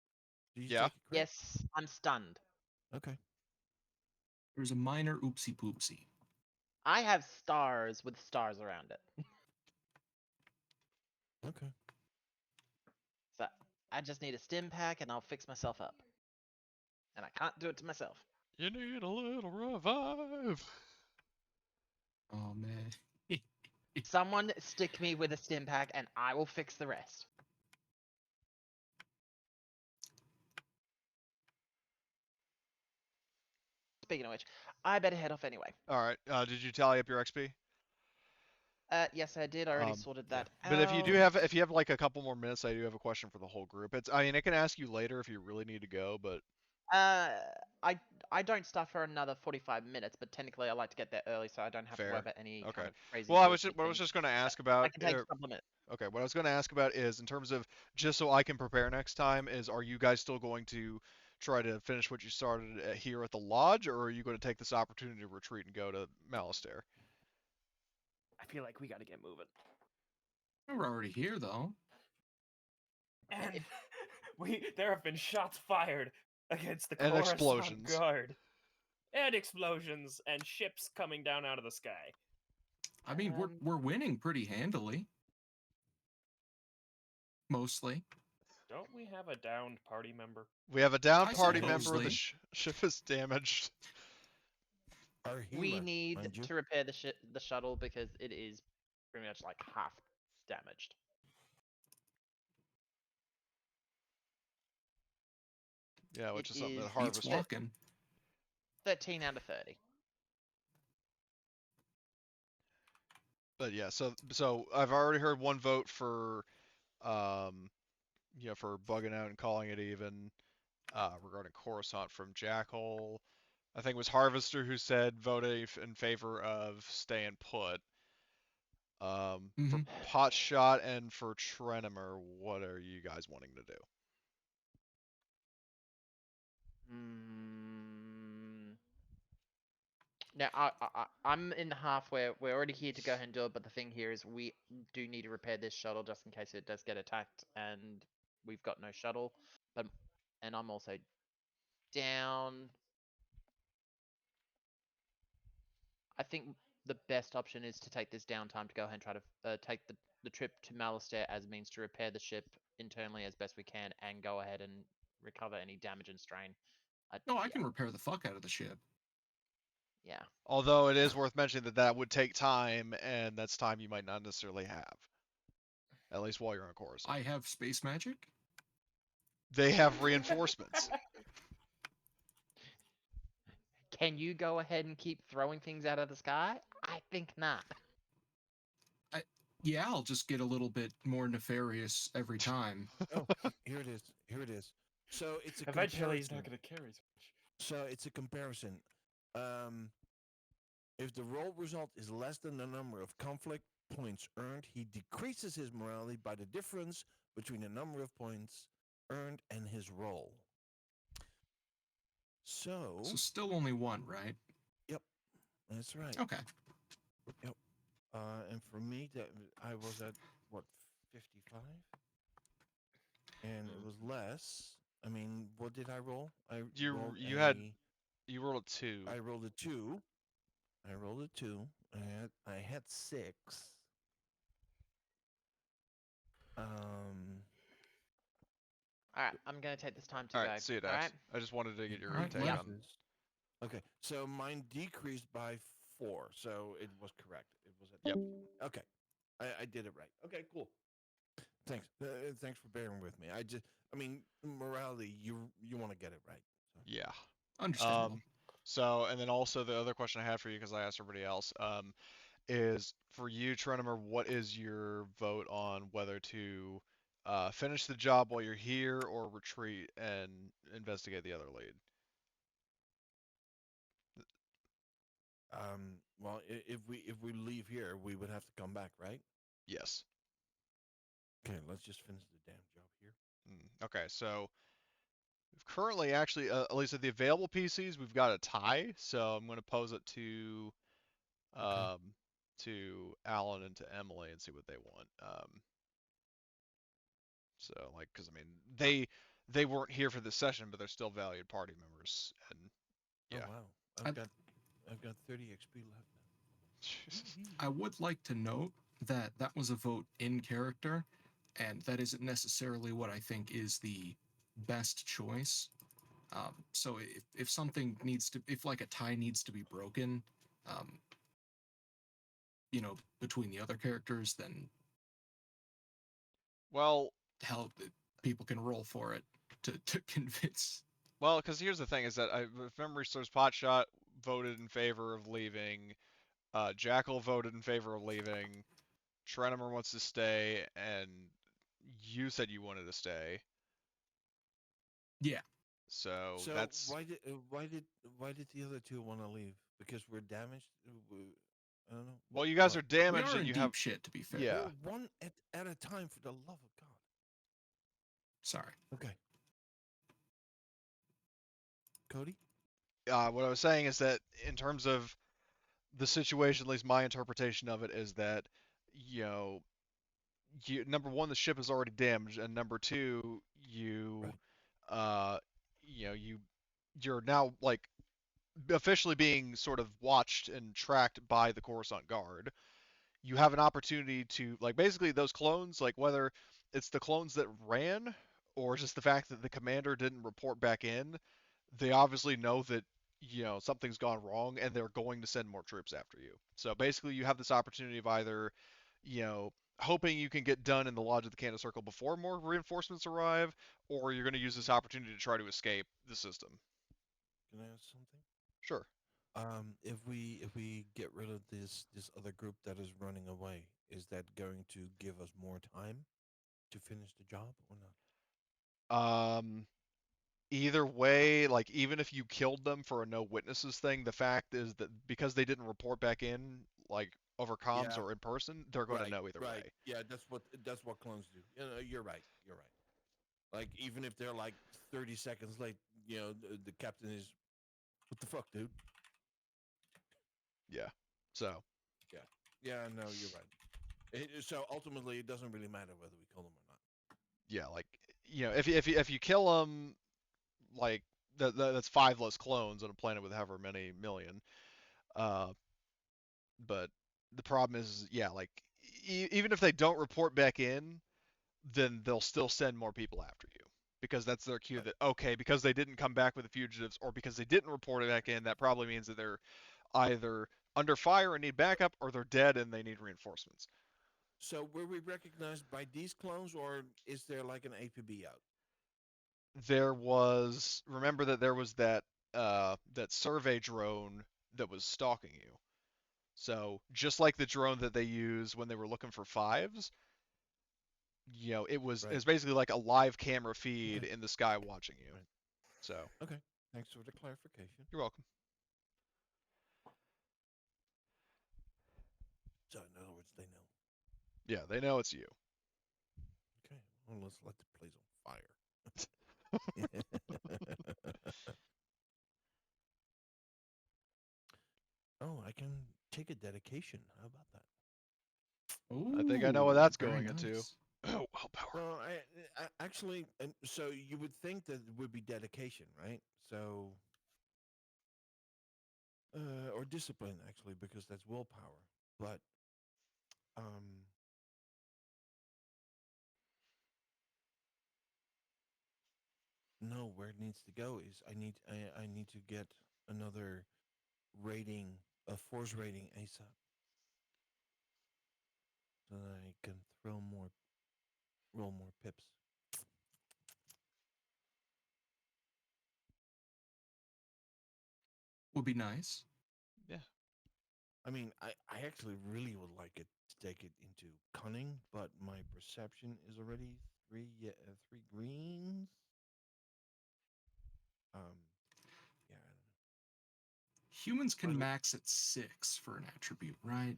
Did you Yeah. take a crit? Yes, I'm stunned. Okay. there's a minor oopsie poopsie. I have stars with stars around it. Okay. So I just need a stim pack and I'll fix myself up. And I can't do it to myself. You need a little revive. Oh man. Someone stick me with a stim pack and I will fix the rest. Speaking of which, I better head off anyway. All right. Did you tally up your XP? Yes, I did. I already sorted Yeah. that out. But if you have like a couple more minutes, I do have a question for the whole group. I mean, I can ask you later if you really need to go, but I don't start for another 45 minutes, but technically I like to get there early so I don't have to worry fair. about any Okay. kind of crazy Well, bullshit what I was things. just going to ask I about. can take a couple of minutes. Okay, what I was going to ask about is in terms of just so I can prepare next time is are you guys still going to try to finish what you started here at the lodge, or are you going to take this opportunity to retreat and go to Malastair? I feel like we got to get moving. We're already here though. And there have been shots fired against the And Coruscant explosions. Guard. And explosions and ships coming down out of the sky. I mean, we're winning pretty handily. Mostly. Don't we have a downed party member? We have a down I party said member. The mostly. ship is damaged. Our healer, We need mind you. to repair the shuttle because it is pretty much like half damaged. Yeah, which is something that is- Harvest. Beats walking. 13 out of 30. But yeah, so I've already heard one vote for, for bugging out and calling it even, regarding Coruscant from Jackhole. I think it was Harvester who said voting in favor of staying put. For Potshot and for Trenimer, what are you guys wanting to do? Now, I'm in the half where we're already here to go ahead and do it, but the thing here is we do need to repair this shuttle just in case it does get attacked, and we've got no shuttle. And I'm also down. I think the best option is to take this downtime to go ahead and try to take the trip to Malastair as a means to repair the ship internally as best we can, and go ahead and recover any damage and strain. No, I yeah. can repair the fuck out of the ship. Yeah. Although it is worth mentioning that would take time, and that's time you might not necessarily have. At least while you're on Coruscant. I have space magic. They have reinforcements. Can you go ahead and keep throwing things out of the sky? I think not. Yeah, I'll just get a little bit more nefarious every time. Oh, here it is. Here it is. So it's a Eventually, he's not comparison. going to carry as much. So it's a comparison. If the roll result is less than the number of conflict points earned, he decreases his morality by the difference between the number of points earned and his roll. So, So still only one, right? that's right. Okay. And for me, that I was at what 55, and it was less. I mean, what did I roll? I rolled You a. rolled a 2. I rolled a 2. I rolled a 2. I had 6. Um. All right, I'm gonna take this time to All go. right, see you, All Dax. right. I just wanted to get your All right, take yeah. on. Okay, so mine decreased by 4, so it was correct. It was at. Yep. Okay, I did it right. Okay, cool. Thanks. Thanks for bearing with me. I mean, morality. You want to get it right. So. Yeah. Understandable. So, and then also the other question I had for you, because I asked everybody else, is for you, Trenimer, what is your vote on whether to finish the job while you're here or retreat and investigate the other lead? Well, if we leave here, we would have to come back, right? Yes. Okay, let's just finish the damn job here. Okay, so currently, actually, at least at the available PCs, we've got a tie. So I'm going to pose it um, to Alan and to Emily and see what they want. So, like, because I mean, they weren't here for this session, but they're still valued party members, and yeah. Oh wow, I've got 30 XP left now. I would like to note that that was a vote in character, and that isn't necessarily what I think is the best choice. So if something needs to, if like a tie needs to be broken, um, between the other characters, then Well, hell, people can roll for it to convince. well, because here's the thing: is that if memory serves, Potshot voted in favor of leaving. Jackal voted in favor of leaving. Trenimer wants to stay, and you said you wanted to stay. Yeah. So, So that's why did the other two want to leave? Because we're damaged. I don't know. well, you guys What? are We damaged, are and in you deep have shit, to be fair. yeah. We're one at a time, for the love of God. Sorry. Okay. Cody. What I was saying is that in terms of the situation, at least my interpretation of it is that you know, number one, the ship is already damaged, and number two, Right. uh, you're now like officially being sort of watched and tracked by the Coruscant Guard. You have an opportunity to like basically those clones, like whether it's the clones that ran or just the fact that the commander didn't report back in, they obviously know that something's gone wrong and they're going to send more troops after you. So basically you have this opportunity of either you know hoping you can get done in the Lodge of the Cannon Circle before more reinforcements arrive, or you're going to use this opportunity to try to escape the system. Can I ask something? Sure. If we get rid of this other group that is running away, is that going to give us more time to finish the job or not? Either way, like even if you killed them for a no witnesses thing, the fact is that because they didn't report back in, like over comms Yeah. or in person, they're going to Right. know either Right. way. Yeah. That's what clones do. You're right. You're right. Like even if they're like 30 seconds late, the captain is, what the fuck, dude? Yeah. So. Yeah. Yeah. No, you're right. So ultimately, it doesn't really matter whether we kill them or not. Yeah, like if you kill them, like that's 5 less clones on a planet with however many million. Uh, but the problem is, yeah, like even if they don't report back in, then they'll still send more people after you because that's their cue Right. that okay, because they didn't come back with the fugitives or because they didn't report it back in, that probably means that they're either under fire and need backup or they're dead and they need reinforcements. So were we recognized by these clones, or is there like an APB out? Remember that there was that survey drone that was stalking you. So just like the drone that they use when they were looking for fives, it Right. was basically like a live camera feed Okay. in the sky watching you. Right. So Okay. Thanks for the clarification. you're welcome. So in other words, they know. Yeah, they know it's you. Okay. Well, let's let the place on fire. Oh, I can take a dedication. How about that? I think I know what Ooh, that's very going into. nice. Oh, willpower. Well, I actually, and so you would think that it would be dedication, right? So, or discipline, actually, because that's willpower. But, um, no, where it needs to go is I need to get another rating, a force rating ASAP, so that I can roll more pips. Would be nice. Yeah. I mean, I actually really would like it to take it into cunning, but my perception is already three greens. Um, yeah, Humans can Really? max at 6 for an attribute, right?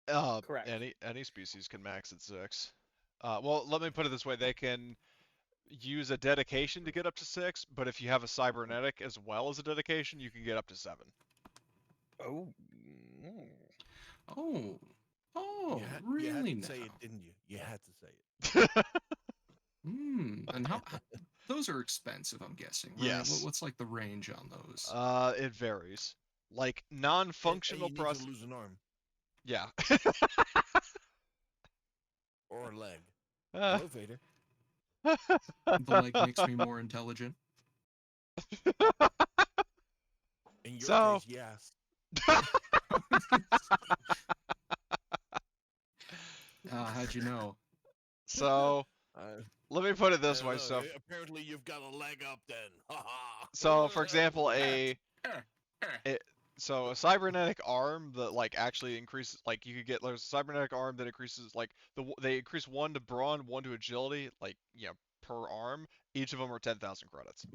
Correct. Any species can max at 6. Well, let me put it this way: they can use a dedication to get up to 6, but if you have a cybernetic as well as a dedication, you can get up to 7. Oh. Oh, oh, you had really to now? say it, didn't you? You had to say it. And how those are expensive, I'm guessing, right? Yes. What's like the range on those? It varies. Like And non-functional you need to process. lose an arm Yeah. or a leg. Uh, Hello, Vader. The leg makes me more intelligent. In your So, case, yes. How'd you know? so Uh, let me put it I this don't way. know. Apparently, you've got a leg up then. Ha ha. So for example, Eh, eh. a cybernetic arm that like actually increases, like you could get, there's a cybernetic arm that increases like they increase 1 to brawn, 1 to agility, like per arm. Each of them are 10,000 credits.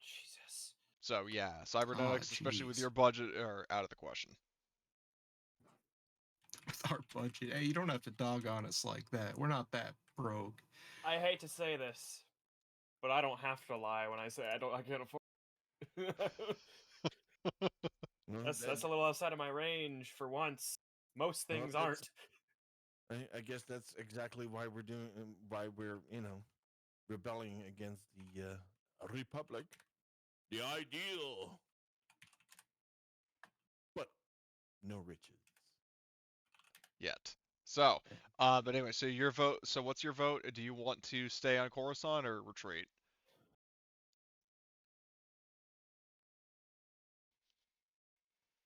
Jesus. So yeah, Oh, cybernetics, especially with jeez. your budget, are out of the question. With our budget, hey, you don't have to dog on us like that. We're not that broke. I hate to say this, but I don't have to lie when I say I can't afford. Well, That's a little outside of my range for once. Most well, things that's- aren't. I guess that's exactly why we're doing, why we're rebelling against the Republic, the ideal, but no riches. Yet. So, but anyway, so your vote. So what's your vote? Do you want to stay on Coruscant or retreat?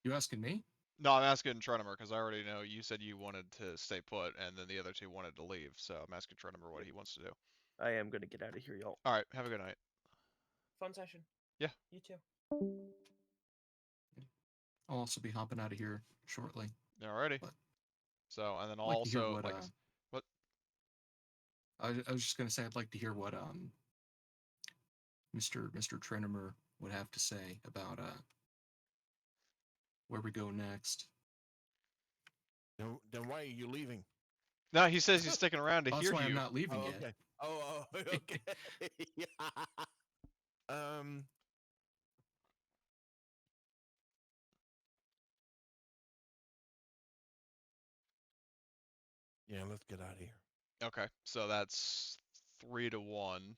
You asking me? No, I'm asking Trenimer because I already know you said you wanted to stay put, and then the other two wanted to leave. So I'm asking Trenimer what he wants to do. I am gonna get out of here, y'all. All right, have a good night. Fun session. Yeah. You too. I'll also be hopping out of here shortly. Alrighty. But So, and then I'd like to hear also what, like, what? I was just gonna say I'd like to hear what Mr. Trenimer would have to say about where we go next. Then why are you leaving? No, he says he's sticking around to That's hear why I'm you. not leaving Oh, yet. okay. Oh, okay. Yeah. Yeah, let's get out of here. Okay, so that's 3-1.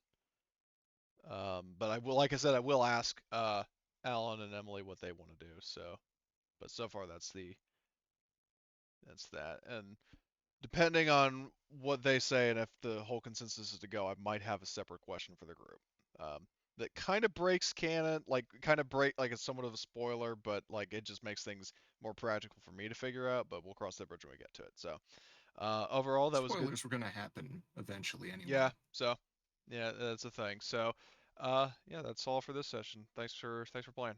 But I will, like I said, I will ask Alan and Emily what they want to do. So, but so far that's that. And depending on what they say and if the whole consensus is to go, I might have a separate question for the group. That kind of breaks canon, like it's somewhat of a spoiler, but like it just makes things more practical for me to figure out. But we'll cross that bridge when we get to it. So, overall, that was a good. Spoilers were gonna happen eventually anyway. Yeah. So, yeah, that's a thing. So, yeah, that's all for this session. Thanks for playing.